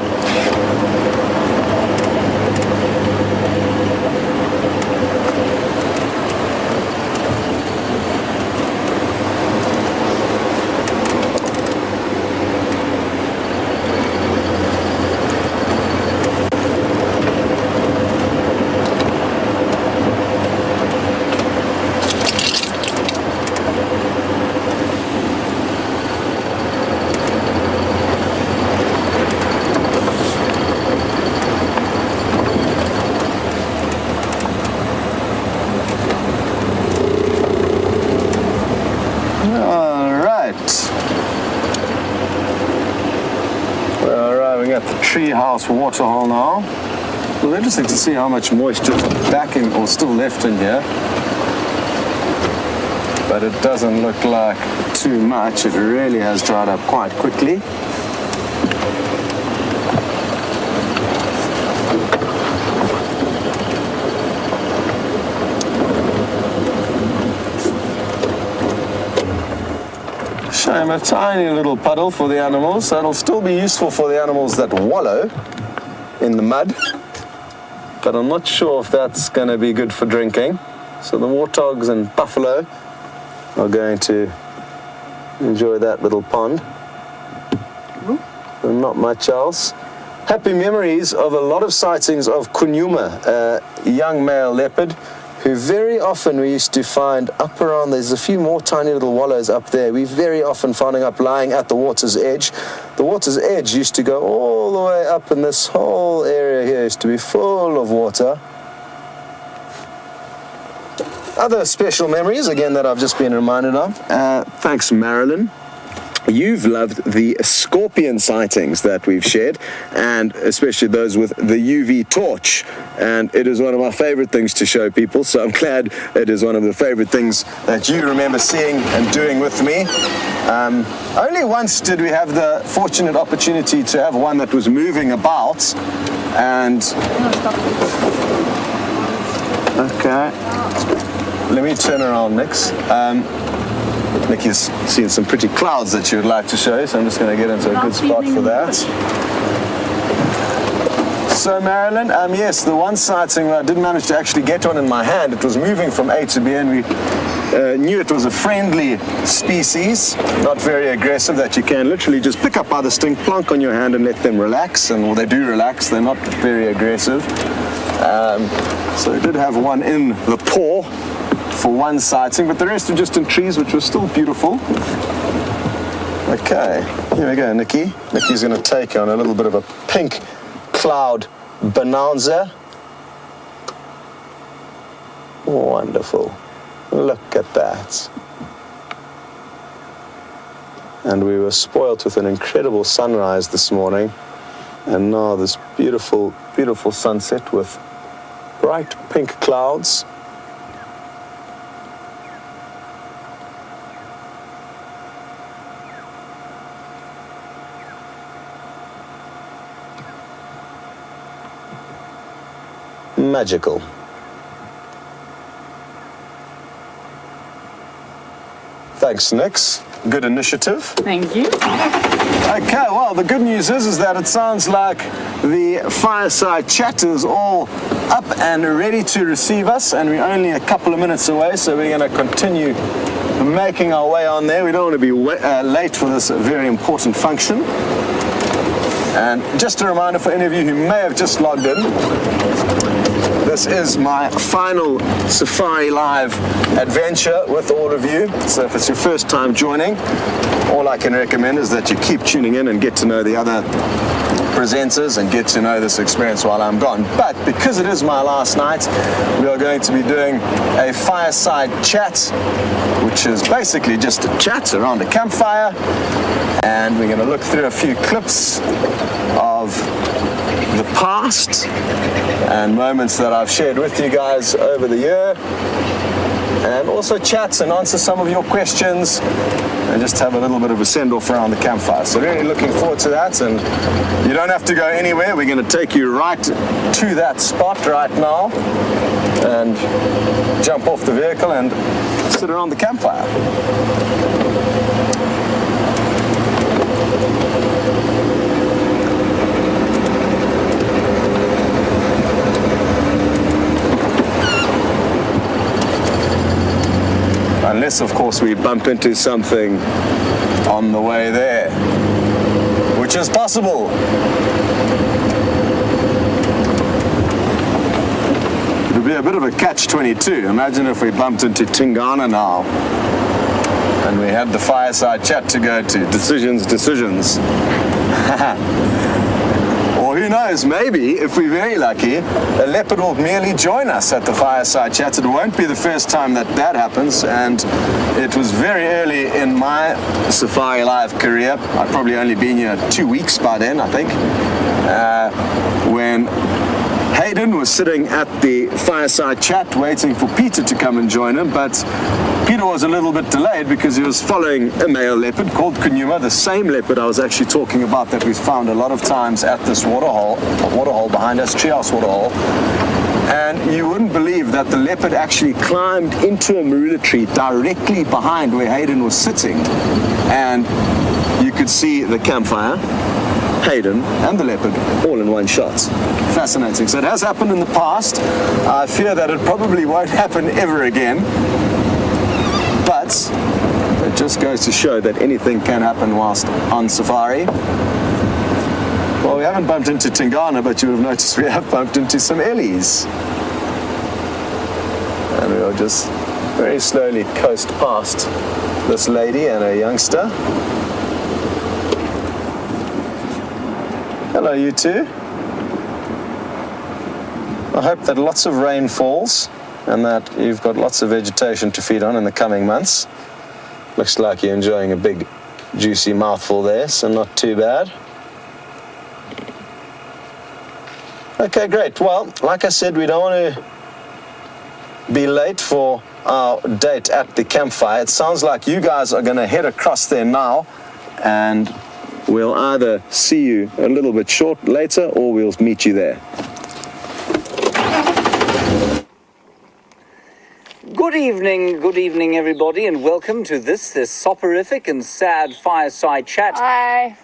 Treehouse waterhole now. It was interesting to see how much moisture is backing or still left in here, but it doesn't look like too much. It really has dried up quite quickly. Shame, a tiny little puddle for the animals. That'll still be useful for the animals that wallow in the mud, but I'm not sure if that's going to be good for drinking. So the warthogs and buffalo are going to enjoy that little pond. And not much else. Happy memories of a lot of sightings of Kunyuma, a young male leopard, who very often we used to find up around, there's a few more tiny little wallows up there. We very often finding up lying at the water's edge. The water's edge used to go all the way up, and this whole area here used to be full of water. Other special memories, again, that I've just been reminded of. Thanks, Marilyn. You've loved the scorpion sightings that we've shared, and especially those with the UV torch. And it is one of my favorite things to show people, so I'm glad it is one of the favorite things that you remember seeing and doing with me. Only once did we have the fortunate opportunity to have one that was moving about, and... Okay. Let me turn around, Nix. Nicki's seen some pretty clouds that she would like to show you, so I'm just going to get into a good spot for that. So Marilyn, yes, the one sighting where I didn't manage to actually get one in my hand, it was moving from A to B, and we knew it was a friendly species, not very aggressive, that you can literally just pick up by the stink, plonk on your hand and let them relax, and well, they do relax, they're not very aggressive. So we did have one in the paw for one sighting, but the rest were just in trees, which was still beautiful. Okay, here we go, Nicki. Nicki's going to take on a little bit of a pink cloud bonanza. Wonderful. Look at that. And we were spoilt with an incredible sunrise this morning. And now this beautiful, beautiful sunset with bright pink clouds. Magical. Thanks, Nix. Good initiative. Thank you. Okay, well, the good news is that it sounds like the fireside chat is all up and ready to receive us, and we're only a couple of minutes away, so we're going to continue making our way on there. We don't want to be late for this very important function. And just a reminder for any of you who may have just logged in, this is my final Safari Live adventure with all of you. So if it's your first time joining, all I can recommend is that you keep tuning in and get to know the other presenters and get to know this experience while I'm gone. But because it is my last night, we are going to be doing a fireside chat, which is basically just a chat around a campfire. And we're going to look through a few clips of the past and moments that I've shared with you guys over the year, and also chats and answer some of your questions and just have a little bit of a send-off around the campfire. So really looking forward to that, and you don't have to go anywhere. We're going to take you right to that spot right now and jump off the vehicle and sit around the campfire. Unless, of course, we bump into something on the way there, which is possible. It would be a bit of a catch-22. Imagine if we bumped into Tingana now and we had the fireside chat to go to. Decisions. Or who knows, maybe, if we're very lucky, a leopard will merely join us at the fireside chat. It won't be the first time that happens, and it was very early in my Safari Live career. I'd probably only been here 2 weeks by then, I think, when Hayden was sitting at the fireside chat waiting for Peter to come and join him, but Peter was a little bit delayed because he was following a male leopard called Kunuma, the same leopard I was actually talking about that we've found a lot of times at this waterhole behind us, Treehouse Waterhole. And you wouldn't believe that the leopard actually climbed into a marula tree directly behind where Hayden was sitting. And you could see the campfire, Hayden, and the leopard all in one shot. Fascinating. So it has happened in the past. I fear that it probably won't happen ever again. But it just goes to show that anything can happen whilst on safari. Well, we haven't bumped into Tingana, but you would have noticed we have bumped into some ellies. And we'll just very slowly coast past this lady and a youngster. Hello, you two. I hope that lots of rain falls and that you've got lots of vegetation to feed on in the coming months. Looks like you're enjoying a big, juicy mouthful there, so not too bad. Okay, great. Well, like I said, we don't want to be late for our date at the campfire. It sounds like you guys are going to head across there now, and we'll either see you a little bit later, or we'll meet you there. Good evening, everybody, and welcome to this soporific and sad fireside chat. Hi.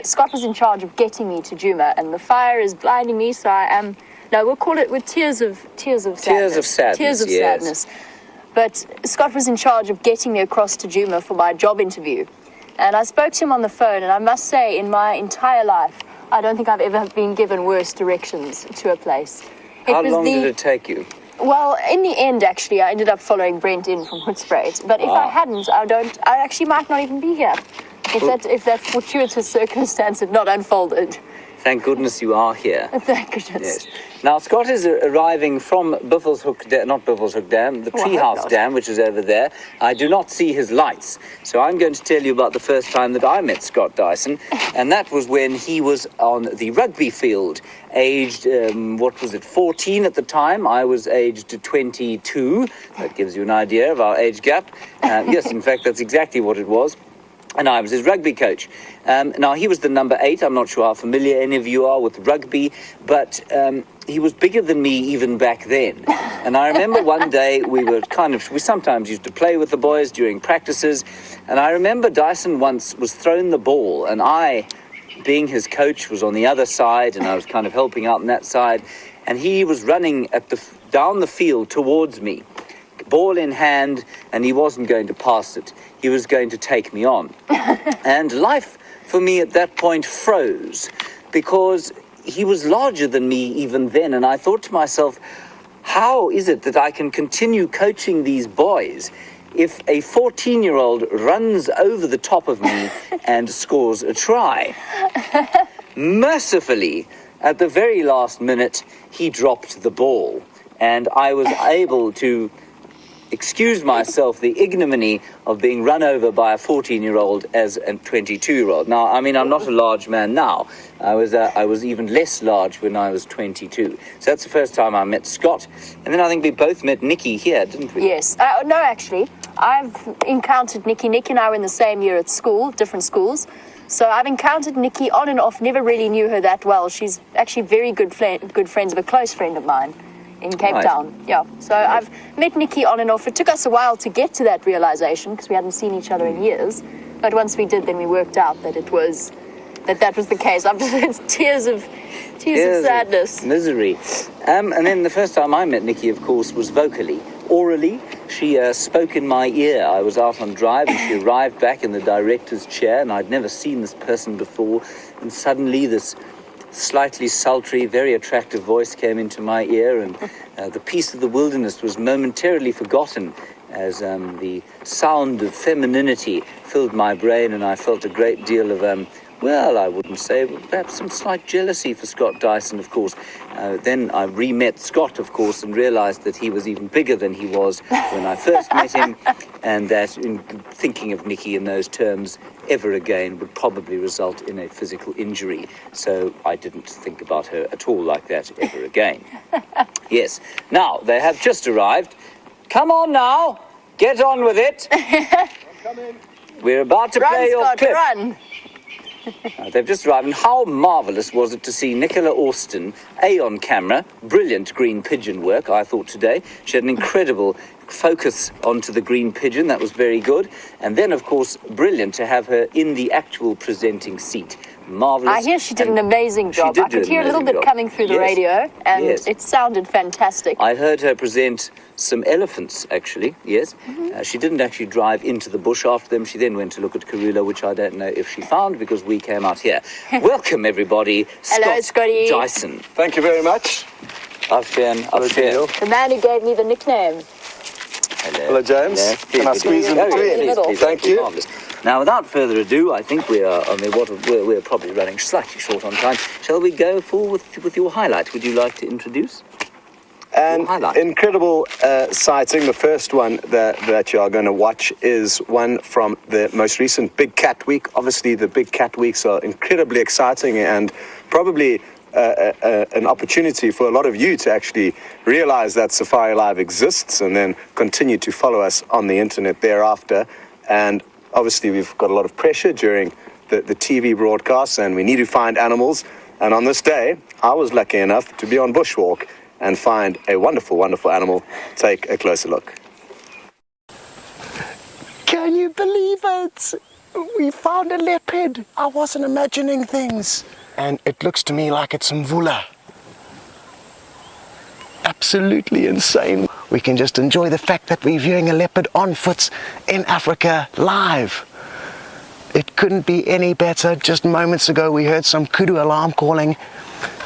Scott was in charge of getting me to Djuma, and the fire is blinding me, so I am... No, we'll call it with tears of sadness. Tears of sadness, Tears of yes. sadness. But Scott was in charge of getting me across to Djuma for my job interview. And I spoke to him on the phone, and I must say, in my entire life, I don't think I've ever been given worse directions to a place. How long did it take you? Well, in the end, actually, I ended up following Brent in from Hoedspruit. But if I hadn't, I actually might not even be here. If that fortuitous circumstance had not unfolded. Thank goodness you are here. Thank goodness. Yes. Now, Scott is arriving from Buffelshoek Dam, not Buffelshoek Dam, the Treehouse Dam, which is over there. I do not see his lights. So I'm going to tell you about the first time that I met Scott Dyson, and that was when he was on the rugby field, aged, 14 at the time. I was aged 22. That gives you an idea of our age gap. Yes, in fact, that's exactly what it was. And I was his rugby coach. Now, he was the number 8. I'm not sure how familiar any of you are with rugby, but he was bigger than me even back then. And I remember one day we sometimes used to play with the boys during practices. And I remember Dyson once was thrown the ball, and I, being his coach, was on the other side, and I was kind of helping out on that side. And he was running down the field towards me, ball in hand, and he wasn't going to pass it. He was going to take me on. And life for me at that point froze, because he was larger than me even then. And I thought to myself, how is it that I can continue coaching these boys if a 14-year-old runs over the top of me and scores a try? Mercifully, at the very last minute, he dropped the ball, and I was able to excuse myself the ignominy of being run over by a 14-year-old as a 22-year-old. Now, I mean, I'm not a large man now. I was even less large when I was 22. So that's the first time I met Scott. And then I think we both met Nicki here, didn't we? Yes. No, actually, I've encountered Nicki. Nicki and I were in the same year at school, different schools. So I've encountered Nicki on and off, never really knew her that well. She's actually very good friends of a close friend of mine in Cape Town. Yeah. So I've met Nicki on and off. It took us a while to get to that realization because we hadn't seen each other in years. But once we did, then we worked out that that was the case. I'm just tears of sadness. Misery. And then the first time I met Nicki, of course, was vocally. Orally, she spoke in my ear. I was out on drive and she arrived back in the director's chair, and I'd never seen this person before. And suddenly this slightly sultry, very attractive voice came into my ear, and the peace of the wilderness was momentarily forgotten as the sound of femininity filled my brain, and I felt a great deal of, I wouldn't say, but perhaps some slight jealousy for Scott Dyson, of course. Then I re-met Scott, of course, and realized that he was even bigger than he was when I first met him, and that in thinking of Nicki in those terms ever again would probably result in a physical injury. So I didn't think about her at all like that ever again. Yes. Now, they have just arrived. Come on now. Get on with it. We're about to play your Scott, clip. Run. They've just arrived, and how marvellous was it to see Nicola Austin, on camera, brilliant green pigeon work, I thought, today. She had an incredible focus onto the green pigeon, that was very good. And then, of course, brilliant to have her in the actual presenting seat. Marvellous. I hear she did an amazing job. I could hear a little bit coming through the radio, and it sounded fantastic. I heard her present some elephants, actually, yes. She didn't actually drive into the bush after them. She then went to look at Karula, which I don't know if she found, because we came out here. Welcome, everybody. Hello, Scotty. Dyson. Thank you very much. Afshan. The man who gave me the nickname. Hello, James. Can I squeeze in between? Thank you. Marvelous. Now, without further ado, I think we're probably running slightly short on time. Shall we go forward with your highlight? Would you like to introduce? An incredible sighting. The first one that you are going to watch is one from the most recent Big Cat Week. Obviously, the Big Cat Weeks are incredibly exciting and probably an opportunity for a lot of you to actually realize that Safari Live exists and then continue to follow us on the internet thereafter. And obviously, we've got a lot of pressure during the TV broadcasts, and we need to find animals. And on this day, I was lucky enough to be on Bushwalk and find a wonderful, wonderful animal. Take a closer look. Can you believe it? We found a leopard. I wasn't imagining things. And it looks to me like it's Mvula. Absolutely insane. We can just enjoy the fact that we're viewing a leopard on foot in Africa live. It couldn't be any better. Just moments ago we heard some kudu alarm calling,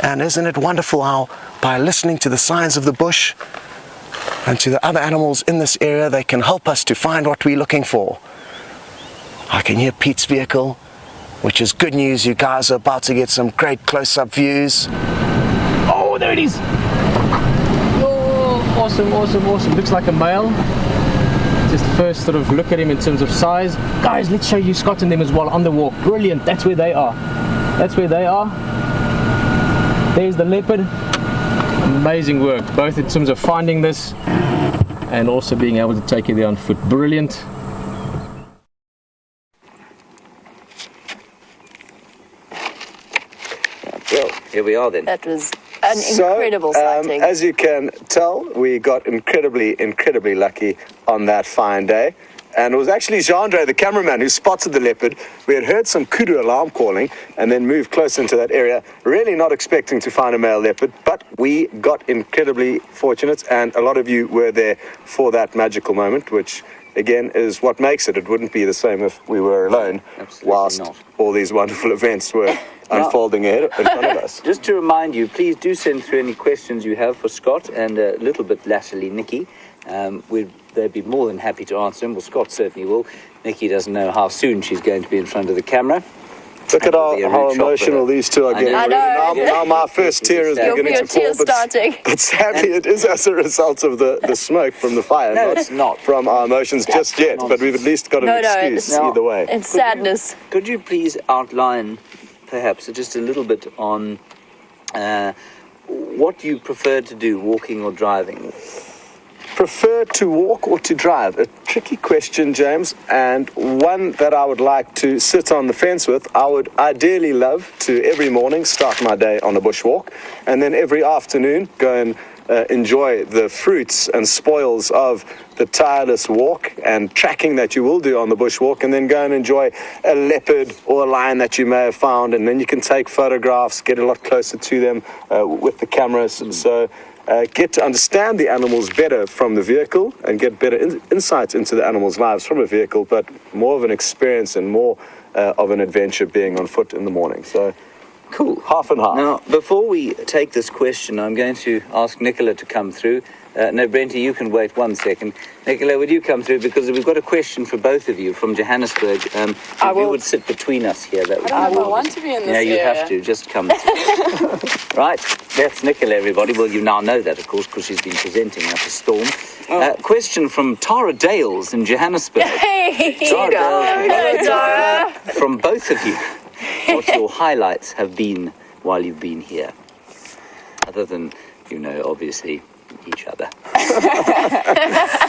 and isn't it wonderful how by listening to the signs of the bush and to the other animals in this area, they can help us to find what we're looking for. I can hear Pete's vehicle which is good news. You guys are about to get some great close-up views. Oh, there it is. Oh, awesome, awesome, awesome. Looks like a male. Just first sort of look at him in terms of size. Guys, let's show you Scott and them as well on the walk. Brilliant, that's where they are. That's where they are. There's the leopard. Amazing work, both in terms of finding this and also being able to take it there on foot. Brilliant. Well, here we are then. That was an incredible sighting. As you can tell, we got incredibly lucky on that fine day. And it was actually Jean-Andre, the cameraman, who spotted the leopard. We had heard some kudu alarm calling and then moved close into that area, really not expecting to find a male leopard, but we got incredibly fortunate, and a lot of you were there for that magical moment, which again is what makes it. It wouldn't be the same if we were alone. Absolutely whilst not. all these wonderful events were unfolding ahead in front of us. Just to remind you, please do send through any questions you have for Scott and a little bit latterly Nicki. They'd be more than happy to answer them. Well, Scott certainly will. Nicki doesn't know how soon she's going to be in front of the camera. Look at how emotional these two are getting. I know. Now my first tear is beginning to fall. But sadly, it is as a result of the smoke from the fire. No, it's not. From our emotions just yet. But we've at least got an excuse either way. It's sadness. Could you please outline, perhaps, just a little bit on what you prefer to do, walking or driving? Prefer to walk or to drive? A tricky question, James, and one that I would like to sit on the fence with. I would ideally love to every morning start my day on a bushwalk, and then every afternoon go and enjoy the fruits and spoils of the tireless walk and tracking that you will do on the bushwalk, and then go and enjoy a leopard or a lion that you may have found, and then you can take photographs, get a lot closer to them with the cameras. So get to understand the animals better from the vehicle and get better insights into the animals' lives from a vehicle, but more of an experience and more of an adventure being on foot in the morning. So cool. Half and half. Now, before we take this question, I'm going to ask Nicola to come through. No, Brenty, you can wait 1 second. Nicola, would you come through? Because we've got a question for both of you from Johannesburg. If you would sit between us here, that would be I will want to be in this you area. have to. Just come through. Right, that's Nicola, everybody. Well, you now know that, of course, because she's been presenting at the Storm. Question from Tara Dales in Johannesburg. Hey, Tara Dales, hello, Tara. from both of you, what your highlights have been while you've been here, other than, obviously each other.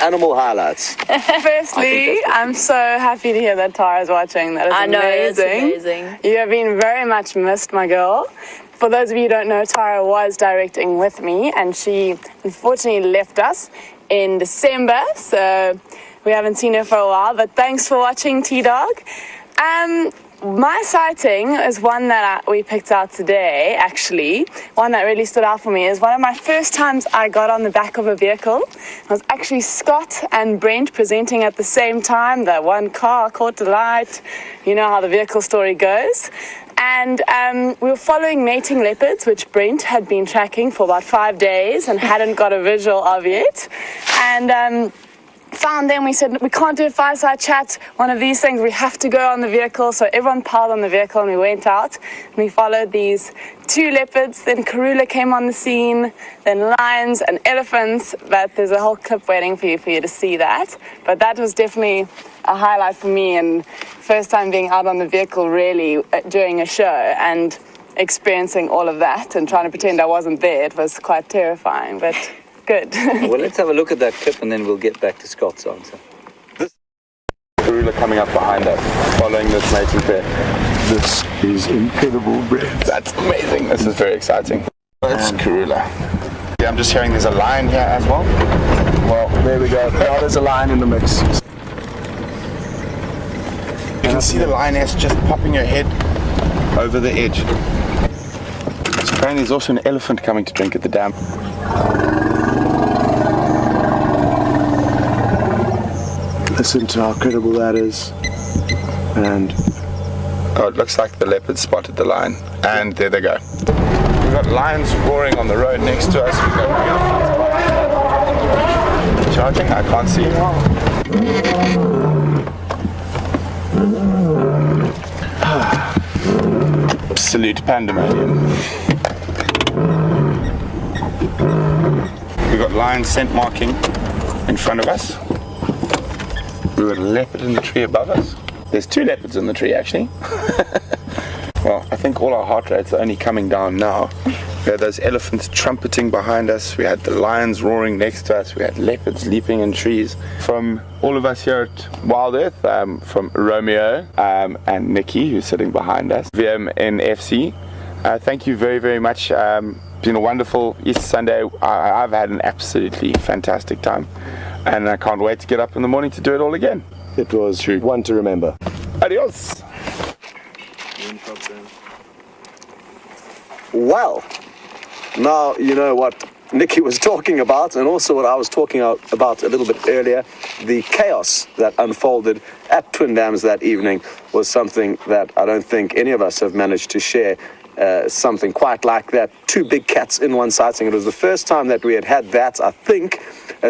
Animal highlights. Firstly, I'm so happy to hear that Tara's watching. That is I know, amazing. it's amazing. You have been very much missed, my girl. For those of you who don't know, Tara was directing with me, and she unfortunately left us in December, so we haven't seen her for a while, but thanks for watching, T-Dog. My sighting is one that we picked out today, actually. One that really stood out for me is one of my first times I got on the back of a vehicle. It was actually Scott and Brent presenting at the same time. The one car caught the light. You know how the vehicle story goes. And we were following mating leopards, which Brent had been tracking for about 5 days and hadn't got a visual of yet. And found them. We said, we can't do a fireside chat, one of these things, we have to go on the vehicle. So everyone piled on the vehicle and we went out and we followed these 2 leopards. Then Karula came on the scene, then lions and elephants, but there's a whole clip waiting for you to see that. But that was definitely a highlight for me, and first time being out on the vehicle really during a show and experiencing all of that and trying to pretend I wasn't there. It was quite terrifying, but good. Well, let's have a look at that clip and then we'll get back to Scott's answer. This Karula coming up behind us, following this mating pair. This is incredible, Brett. That's amazing. This is very exciting. That's Karula. Yeah, I'm just hearing there's a lion here as well. Well, there we go. Now there's a lion in the mix. You can see the lioness just popping her head over the edge. Apparently there's also an elephant coming to drink at the dam. Listen to how credible that is. And oh, it looks like the leopard spotted the lion. And there they go. We've got lions roaring on the road next to us. We've got charging? I can't see. absolute pandemonium. We've got lion scent marking in front of us. We've got a leopard in the tree above us. There's 2 leopards in the tree, actually. Well, I think all our heart rates are only coming down now. We had those elephants trumpeting behind us. We had the lions roaring next to us. We had leopards leaping in trees. From all of us here at Wild Earth, from Romeo and Nikki, who's sitting behind us, VM in FC, thank you very, very much. It's been a wonderful Easter Sunday. I've had an absolutely fantastic time. And I can't wait to get up in the morning to do it all again. It was one to remember. Adios. Well, now you know what Nikki was talking about, and also what I was talking about a little bit earlier. The chaos that unfolded at Twin Dams that evening was something that I don't think any of us have managed to share. Something quite like that. 2 big cats in one sighting. It was the first time that we had that, I think,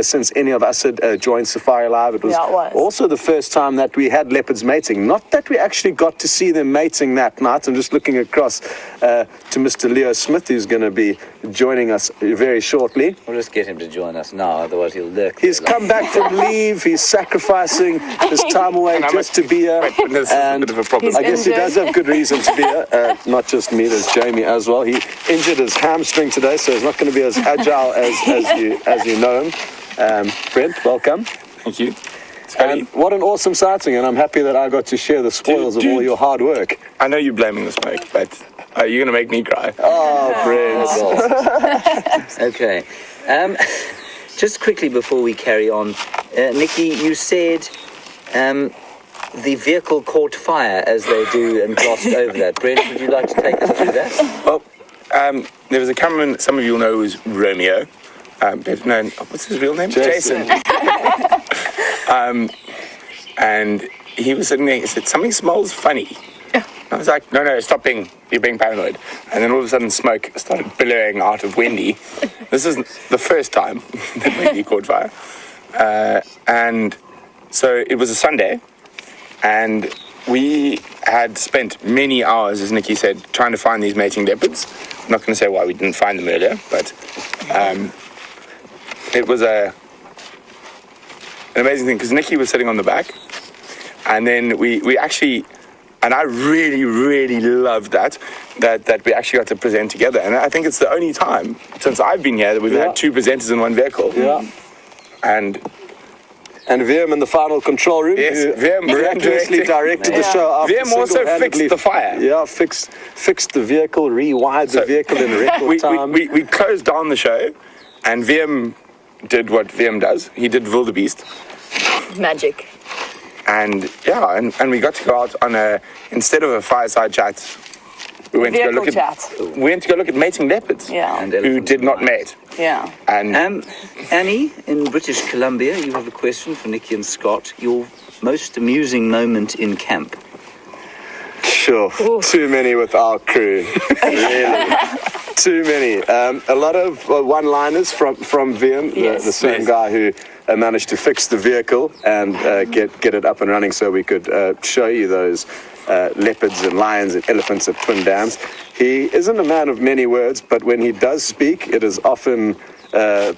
since any of us had joined Safari Live. It was also the first time that we had leopards mating. Not that we actually got to see them mating that night. I'm just looking across to Mr. Leo Smith, who's going to be joining us very shortly. We'll just get him to join us now, otherwise he'll lurk. He's come back from leave. He's sacrificing his time away just to be here. And a bit of a problem. I guess he does have good reason to be here. Not just me, there's Jamie as well. He injured his hamstring today, so he's not going to be as agile as you know him. Brent, welcome. Thank you. And what an awesome sighting, and I'm happy that I got to share the spoils of all your hard work. I know you're blaming the smoke, but you're going to make me cry. Oh, Brent. Okay. Just quickly before we carry on, Nikki, you said the vehicle caught fire as they do and glossed over that. Brent, would you like to take us through that? Well, there was a cameraman, some of you will know, was Romeo. What's his real name? Jason. And he was sitting there, he said, something smells funny. I was like, no, stop you're being paranoid. And then all of a sudden smoke started billowing out of Wendy. This is the first time that Wendy caught fire. And so it was a Sunday, and we had spent many hours, as Nikki said, trying to find these mating leopards. I'm not going to say why we didn't find them earlier, but it was an amazing thing, because Nikki was sitting on the back, and then we actually, and I really, really loved that we actually got to present together. And I think it's the only time since I've been here that we've had 2 presenters in one vehicle. Yeah. And VM in the final control room. Yes, VM miraculously directed the show. VM also fixed the fire. Yeah, fixed the vehicle, rewired the vehicle in record time. We closed down the show, and VM did what VM does. He did Wildebeest. Magic. And yeah, and we got to go out on instead of a fireside chat, we went to go look at mating leopards. Yeah. Who did not mate. Yeah. And Annie, in British Columbia, you have a question for Nikki and Scott. Your most amusing moment in camp? Sure. Too many with our crew. Really. Too many. A lot of one-liners from VM, the same guy who managed to fix the vehicle and get it up and running so we could show you those leopards and lions and elephants at Twin Dams. He isn't a man of many words, but when he does speak, it is often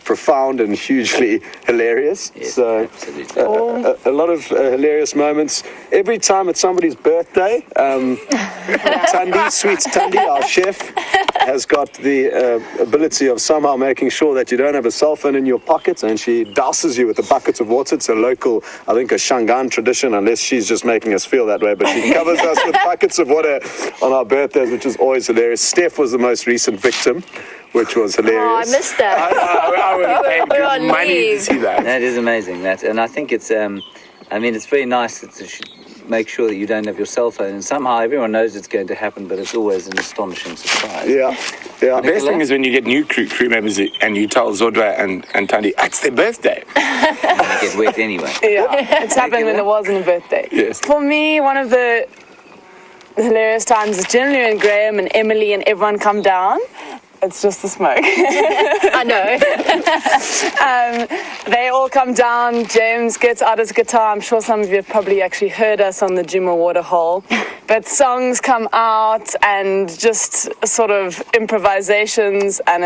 profound and hugely hilarious. Yes, so a lot of hilarious moments. Every time it's somebody's birthday, Tundi, sweet Tundi, our chef, has got the ability of somehow making sure that you don't have a cell phone in your pocket, and she douses you with a bucket of water. It's a local, I think, a Shangaan tradition, unless she's just making us feel that way, but she covers us with buckets of water on our birthdays, which is always hilarious. Steph was the most recent victim, which was hilarious. Oh, I missed that. I would have paid good money to see that. That is amazing, and I think it's, it's very nice to make sure that you don't have your cell phone, and somehow everyone knows it's going to happen, but it's always an astonishing surprise. Yeah. The best thing is when you get new crew members and you tell Zodwa and Tundi, it's their birthday. And they get wet anyway. Yeah, it's happened when it wasn't a birthday. Yes. For me, one of the hilarious times is generally when Graham and Emily and everyone come down, it's just the smoke. I know. They all come down. James gets out his guitar. I'm sure some of you have probably actually heard us on the Juma Waterhole. But songs come out and just sort of improvisations, and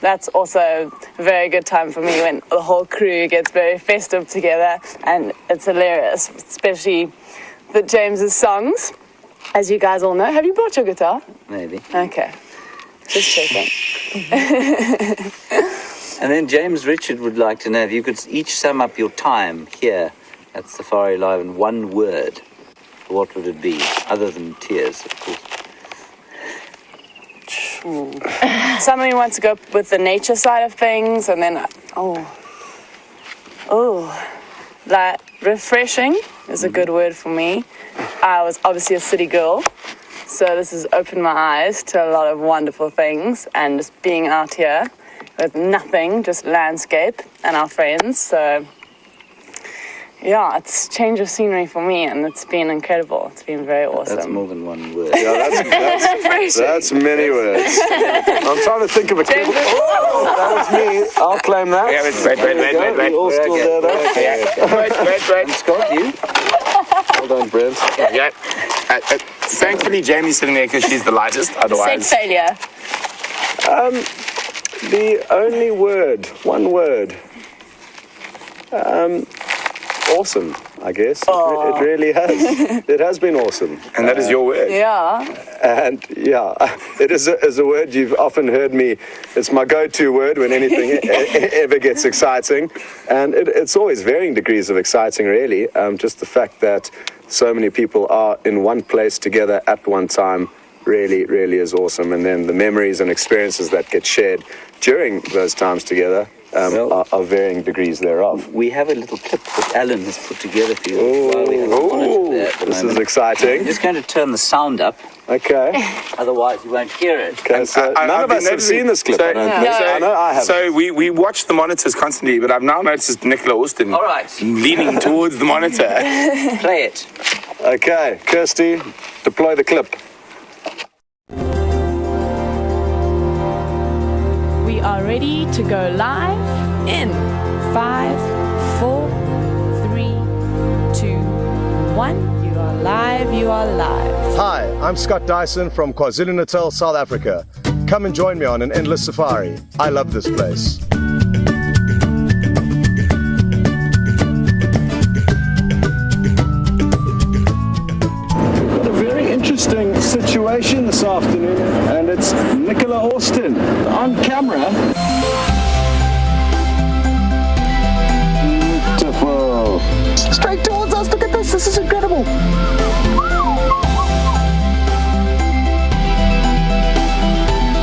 that's also a very good time for me when the whole crew gets very festive together, and it's hilarious, especially the James's songs. As you guys all know, have you brought your guitar? Maybe. Okay. Just checking. And then James Richard would like to know if you could each sum up your time here at Safari Live in one word. What would it be, other than tears, of course? Somebody wants to go with the nature side of things, and then, like refreshing is a good word for me. I was obviously a city girl, so this has opened my eyes to a lot of wonderful things, and just being out here with nothing, just landscape and our friends. So yeah, it's change of scenery for me, and it's been incredible. It's been very awesome. That's more than one word. Yeah, that's many words. I'm trying to think of a clip. Oh, that was me. I'll claim that. Yeah, wait. You all still there, though? Wait. Scott, you? Well done, Brent. Yeah. Thankfully, Jamie's sitting there because she's the lightest. Said Otherwise, failure. The only word, one word. Awesome, I guess. It really has. It has been awesome. and that is your word. Yeah. And yeah, it is a word you've often heard me. It's my go-to word when anything ever gets exciting. And it's always varying degrees of exciting, really. Just the fact that so many people are in one place together at one time really, really is awesome. And then the memories and experiences that get shared during those times together are varying degrees thereof. We have a little clip that Alan has put together for you. While we have the monitor there at the This is moment. exciting. I'm just going to turn the sound up, Okay. otherwise you won't hear it. Okay, so none of us have seen this clip. I don't think. I know I haven't. So we watch the monitors constantly, but I've now noticed Nicola Austin All right, leaning towards the monitor. play it. Okay, Kirsty, deploy the clip. We are ready to go live in 5, 4, 3, 2, 1. You are live, you are live. Hi, I'm Scott Dyson from KwaZulu-Natal, South Africa. Come and join me on an endless safari. I love this place. Got a very interesting situation this afternoon, and it's Nicola Austin on camera. Beautiful. Straight towards us. Look at this. This is incredible.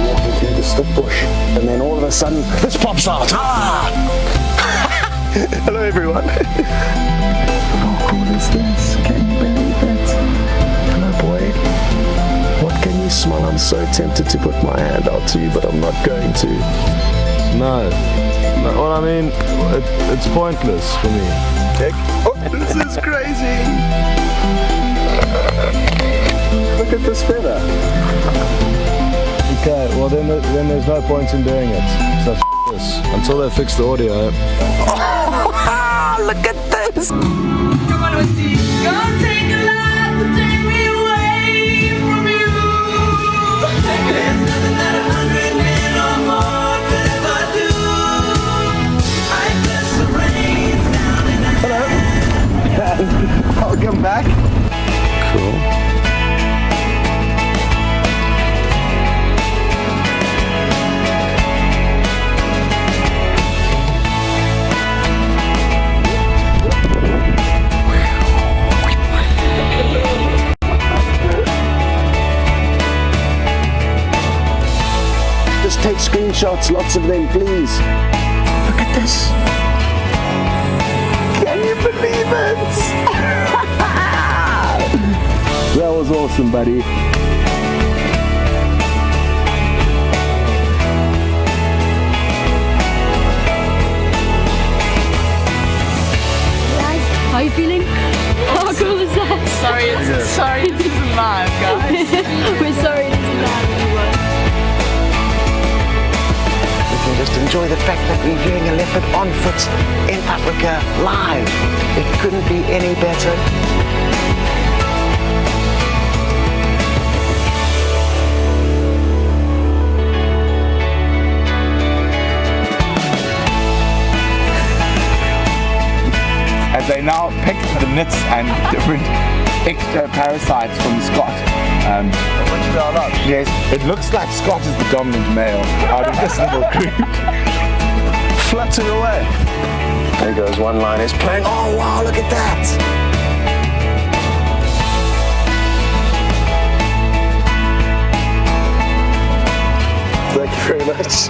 Walking through the stick bush, and then all of a sudden, this pops out. Ah! Hello, everyone. How cool is this? Can you believe it? Hello, boy. What can you smell? I'm so tempted to put my hand out to you, but I'm not going to. No, well, I mean, it's pointless for me. Oh, this is crazy. Look at this feather. Okay, well then there's no point in doing it. So this until they fix the audio. Look at this. Come on, Wendy. Go take a life to take me away from you. There's nothing that 100 men or more could ever do. I bless the rains down and Hello. Welcome back. Cool. Just take screenshots, lots of them, please. Look at this. Can you believe it? That was awesome, buddy. How are you feeling? How cool is that? Sorry, this isn't live, guys. We're sorry, this is live, everyone. fact that we're viewing a leopard on foot in Africa live. It couldn't be any better. As they now pick the nits and different extra parasites from Scott. Yes, it looks like Scott is the dominant male out of this little group. Fluttering away. There goes one line is playing. Oh wow, look at that. Thank you very much.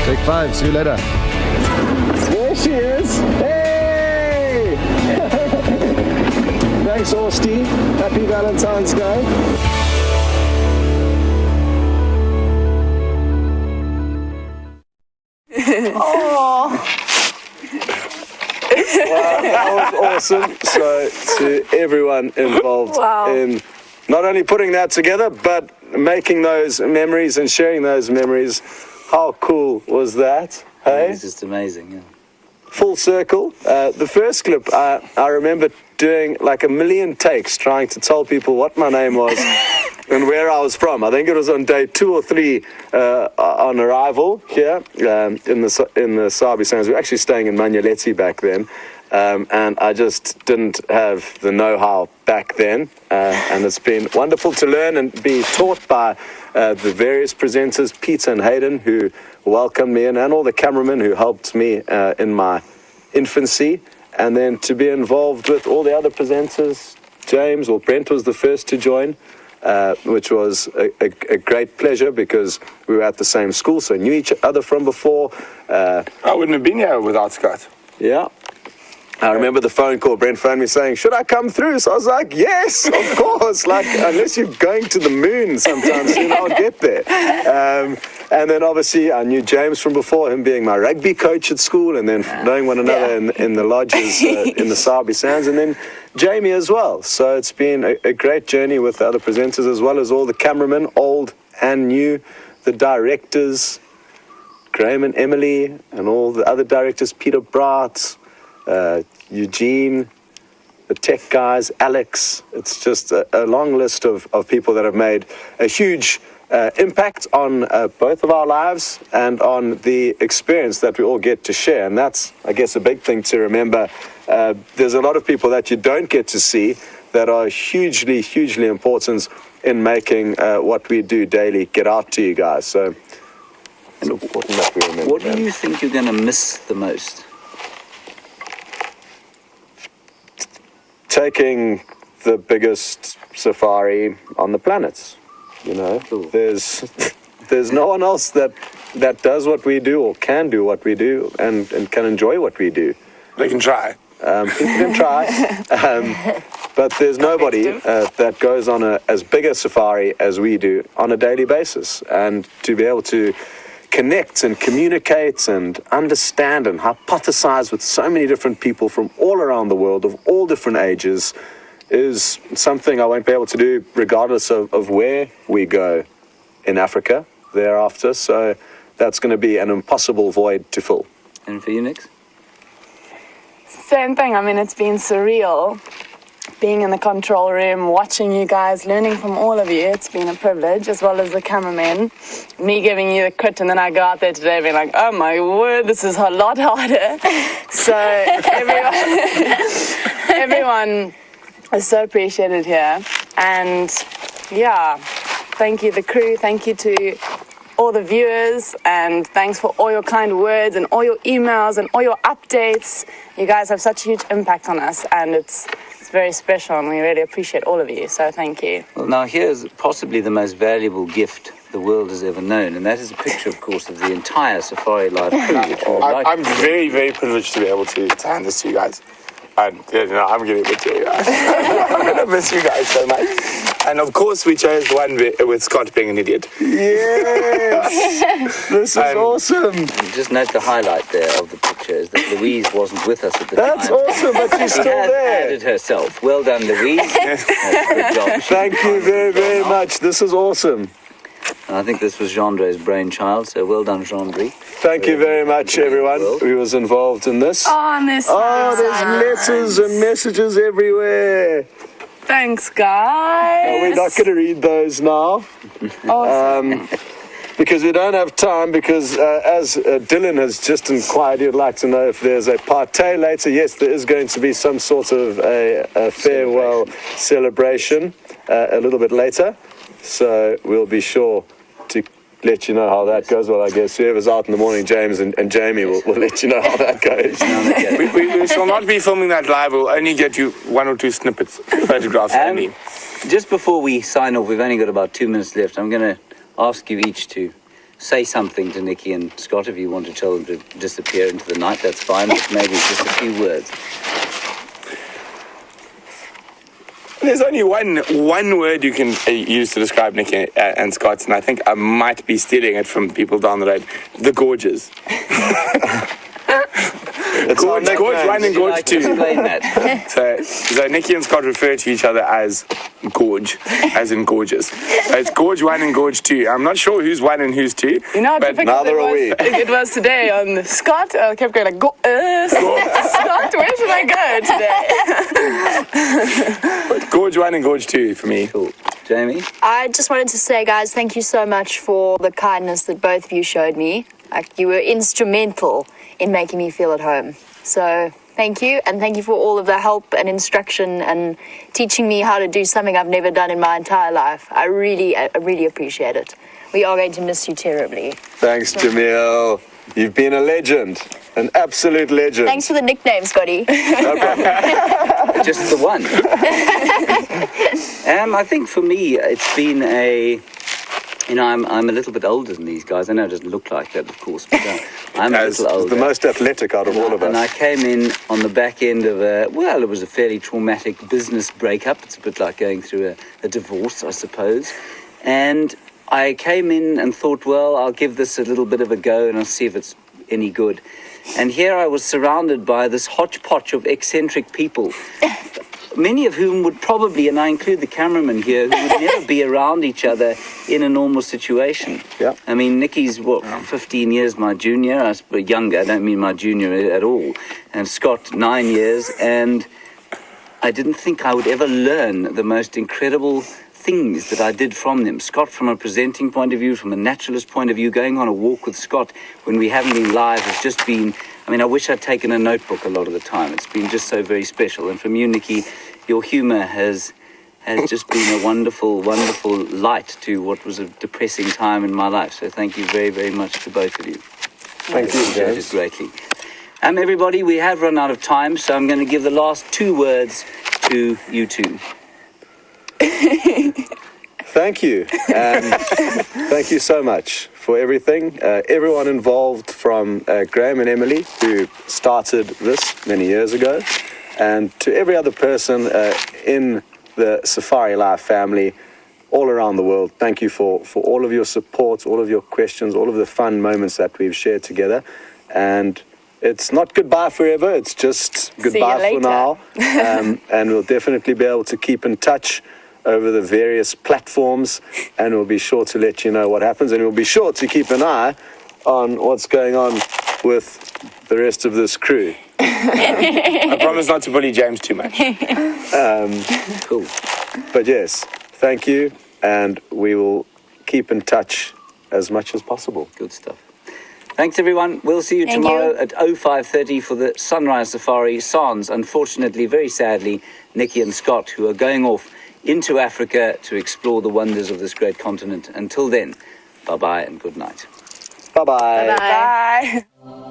Take 5, see you later. There she is. Hey! Thanks, Orsty. Happy Valentine's Day. Oh. Wow, that was awesome. So, to everyone involved in not only putting that together, but making those memories and sharing those memories. How cool was that? Hey? It's just amazing, yeah. Full circle. The first clip, I remember doing like a million takes trying to tell people what my name was and where I was from. I think it was on day 2 or 3 on arrival here in the Sabi Sands. We were actually staying in Manyeleti back then. And I just didn't have the know-how back then. And it's been wonderful to learn and be taught by the various presenters, Peter and Hayden, who welcomed me in, and all the cameramen who helped me in my infancy. And then to be involved with all the other presenters. Brent was the first to join, which was a great pleasure because we were at the same school, so knew each other from before. I wouldn't have been here without Scott. Yeah. I remember the phone call. Brent phoned me saying, should I come through? So I was like, yes, of course. Like, unless you're going to the moon sometime soon, I'll get there. And then obviously I knew James from before, him being my rugby coach at school, and then knowing one another in the lodges in the Sabi Sands, and then Jamie as well. So it's been a great journey with the other presenters, as well as all the cameramen, old and new, the directors, Graham and Emily, and all the other directors, Peter Brat, Eugene, the tech guys, Alex. It's just a long list of people that have made a huge impact on both of our lives and on the experience that we all get to share. And that's, I guess, a big thing to remember. There's a lot of people that you don't get to see that are hugely, hugely important in making what we do daily get out to you guys. So it's important that we remember. What do you think you're going to miss the most? Taking the biggest safari on the planet. You know, there's no one else that does what we do or can do what we do and can enjoy what we do. They can try. People can try, but there's nobody that goes on as big a safari as we do on a daily basis. And to be able to connect and communicate and understand and hypothesize with so many different people from all around the world of all different ages is something I won't be able to do regardless of where we go in Africa thereafter. So that's going to be an impossible void to fill. And for you, Nix? Same thing. I mean, it's been surreal being in the control room, watching you guys, learning from all of you. It's been a privilege, as well as the cameramen. Me giving you the crit, and then I go out there today being like, oh my word, this is a lot harder. So everyone is so appreciated here. And yeah, thank you, the crew. Thank you to all the viewers, and thanks for all your kind words and all your emails and all your updates. You guys have such a huge impact on us, and it's very special, and we really appreciate all of you, so thank you. Well, now here's possibly the most valuable gift the world has ever known, and that is a picture, of course, of the entire Safari Live crew. Which I'm very, very privileged to be able to hand this to you guys. I'm getting a bit teary. I'm going to miss you guys so much. And of course, we chose the one with Scott being an idiot. Yes! This is awesome. Just note the highlight there of the picture is that Louise wasn't with us at the time. That's awesome, but she's She still has there. added herself. Well done, Louise. Good job. Thank you very, very much. This is awesome. I think this was Gendre's brainchild, so well done, Gendre. Thank you very much, everyone who was involved in this. There's Letters and messages everywhere. Thanks, guys. We're not going to read those now. Because we don't have time, because as Dylan has just inquired, he'd like to know if there's a party later. Yes, there is going to be some sort of a farewell celebration a little bit later. So we'll be sure to let you know how that goes. Well, I guess whoever's out in the morning, James and Jamie, will let you know how that goes. We shall not be filming that live. We'll only get you 1 or 2 snippets, photographs only. Just before we sign off, we've only got about 2 minutes left. I'm going to ask you each to say something to Nicki and Scott. If you want to tell them to disappear into the night, that's fine, but maybe just a few words. There's only one word you can use to describe Nicki and Scott, and I think I might be stealing it from people down the road. The Gorges. Gorge 1 and Gorge 2. Explain that. So Nicki and Scott refer to each other as Gorge, as in gorgeous. It's Gorge 1 and Gorge 2. I'm not sure who's 1 and who's 2. You know how but difficult it was today on Scott. I kept going like, Scott, where should I go today? Gorge 1 and Gorge 2 for me. Cool. Jamie? I just wanted to say, guys, thank you so much for the kindness that both of you showed me. Like, you were instrumental in making me feel at home. So thank you, and thank you for all of the help and instruction and teaching me how to do something I've never done in my entire life. I really appreciate it. We are going to miss you terribly. Thanks, Jamil. You've been a legend, an absolute legend. Thanks for the nickname, Scotty. No problem. Just the one. I think for me, it's been I'm a little bit older than these guys. I know it doesn't look like that, of course, but I'm a little older. The most athletic out of all of us. And I came in on the back end of it was a fairly traumatic business breakup. It's a bit like going through a divorce, I suppose. And I came in and thought, well, I'll give this a little bit of a go and I'll see if it's any good. And here I was surrounded by this hodgepodge of eccentric people, many of whom would probably, and I include the cameraman here, who would never be around each other in a normal situation. Yeah. I mean, Nicki's, 15 years my junior, younger, I don't mean my junior at all, and Scott, 9 years, and I didn't think I would ever learn the most incredible things that I did from them. Scott, from a presenting point of view, from a naturalist point of view, going on a walk with Scott when we haven't been live has just been, I wish I'd taken a notebook a lot of the time. It's been just so very special. And from you, Nicki, your humour has just been a wonderful, wonderful light to what was a depressing time in my life. So thank you very, very much to both of you. Thank you, James. Greatly. Everybody, we have run out of time, so I'm going to give the last 2 words to you two. Thank you. Thank you so much for everything. Everyone involved, from Graham and Emily, who started this many years ago, and to every other person in the Safari Life family all around the world. Thank you for all of your support, all of your questions, all of the fun moments that we've shared together. And it's not goodbye forever, it's just goodbye for now. And we'll definitely be able to keep in touch over the various platforms, and we'll be sure to let you know what happens, and we'll be sure to keep an eye on what's going on with the rest of this crew. I promise not to bully James too much. Cool. But yes, thank you, and we will keep in touch as much as possible. Good stuff. Thanks, everyone. We'll see you tomorrow at 05:30 for the Sunrise Safari. Sans, unfortunately, very sadly, Nicki and Scott, who are going off into Africa to explore the wonders of this great continent. Until then, bye-bye and good night. Bye-bye. Bye.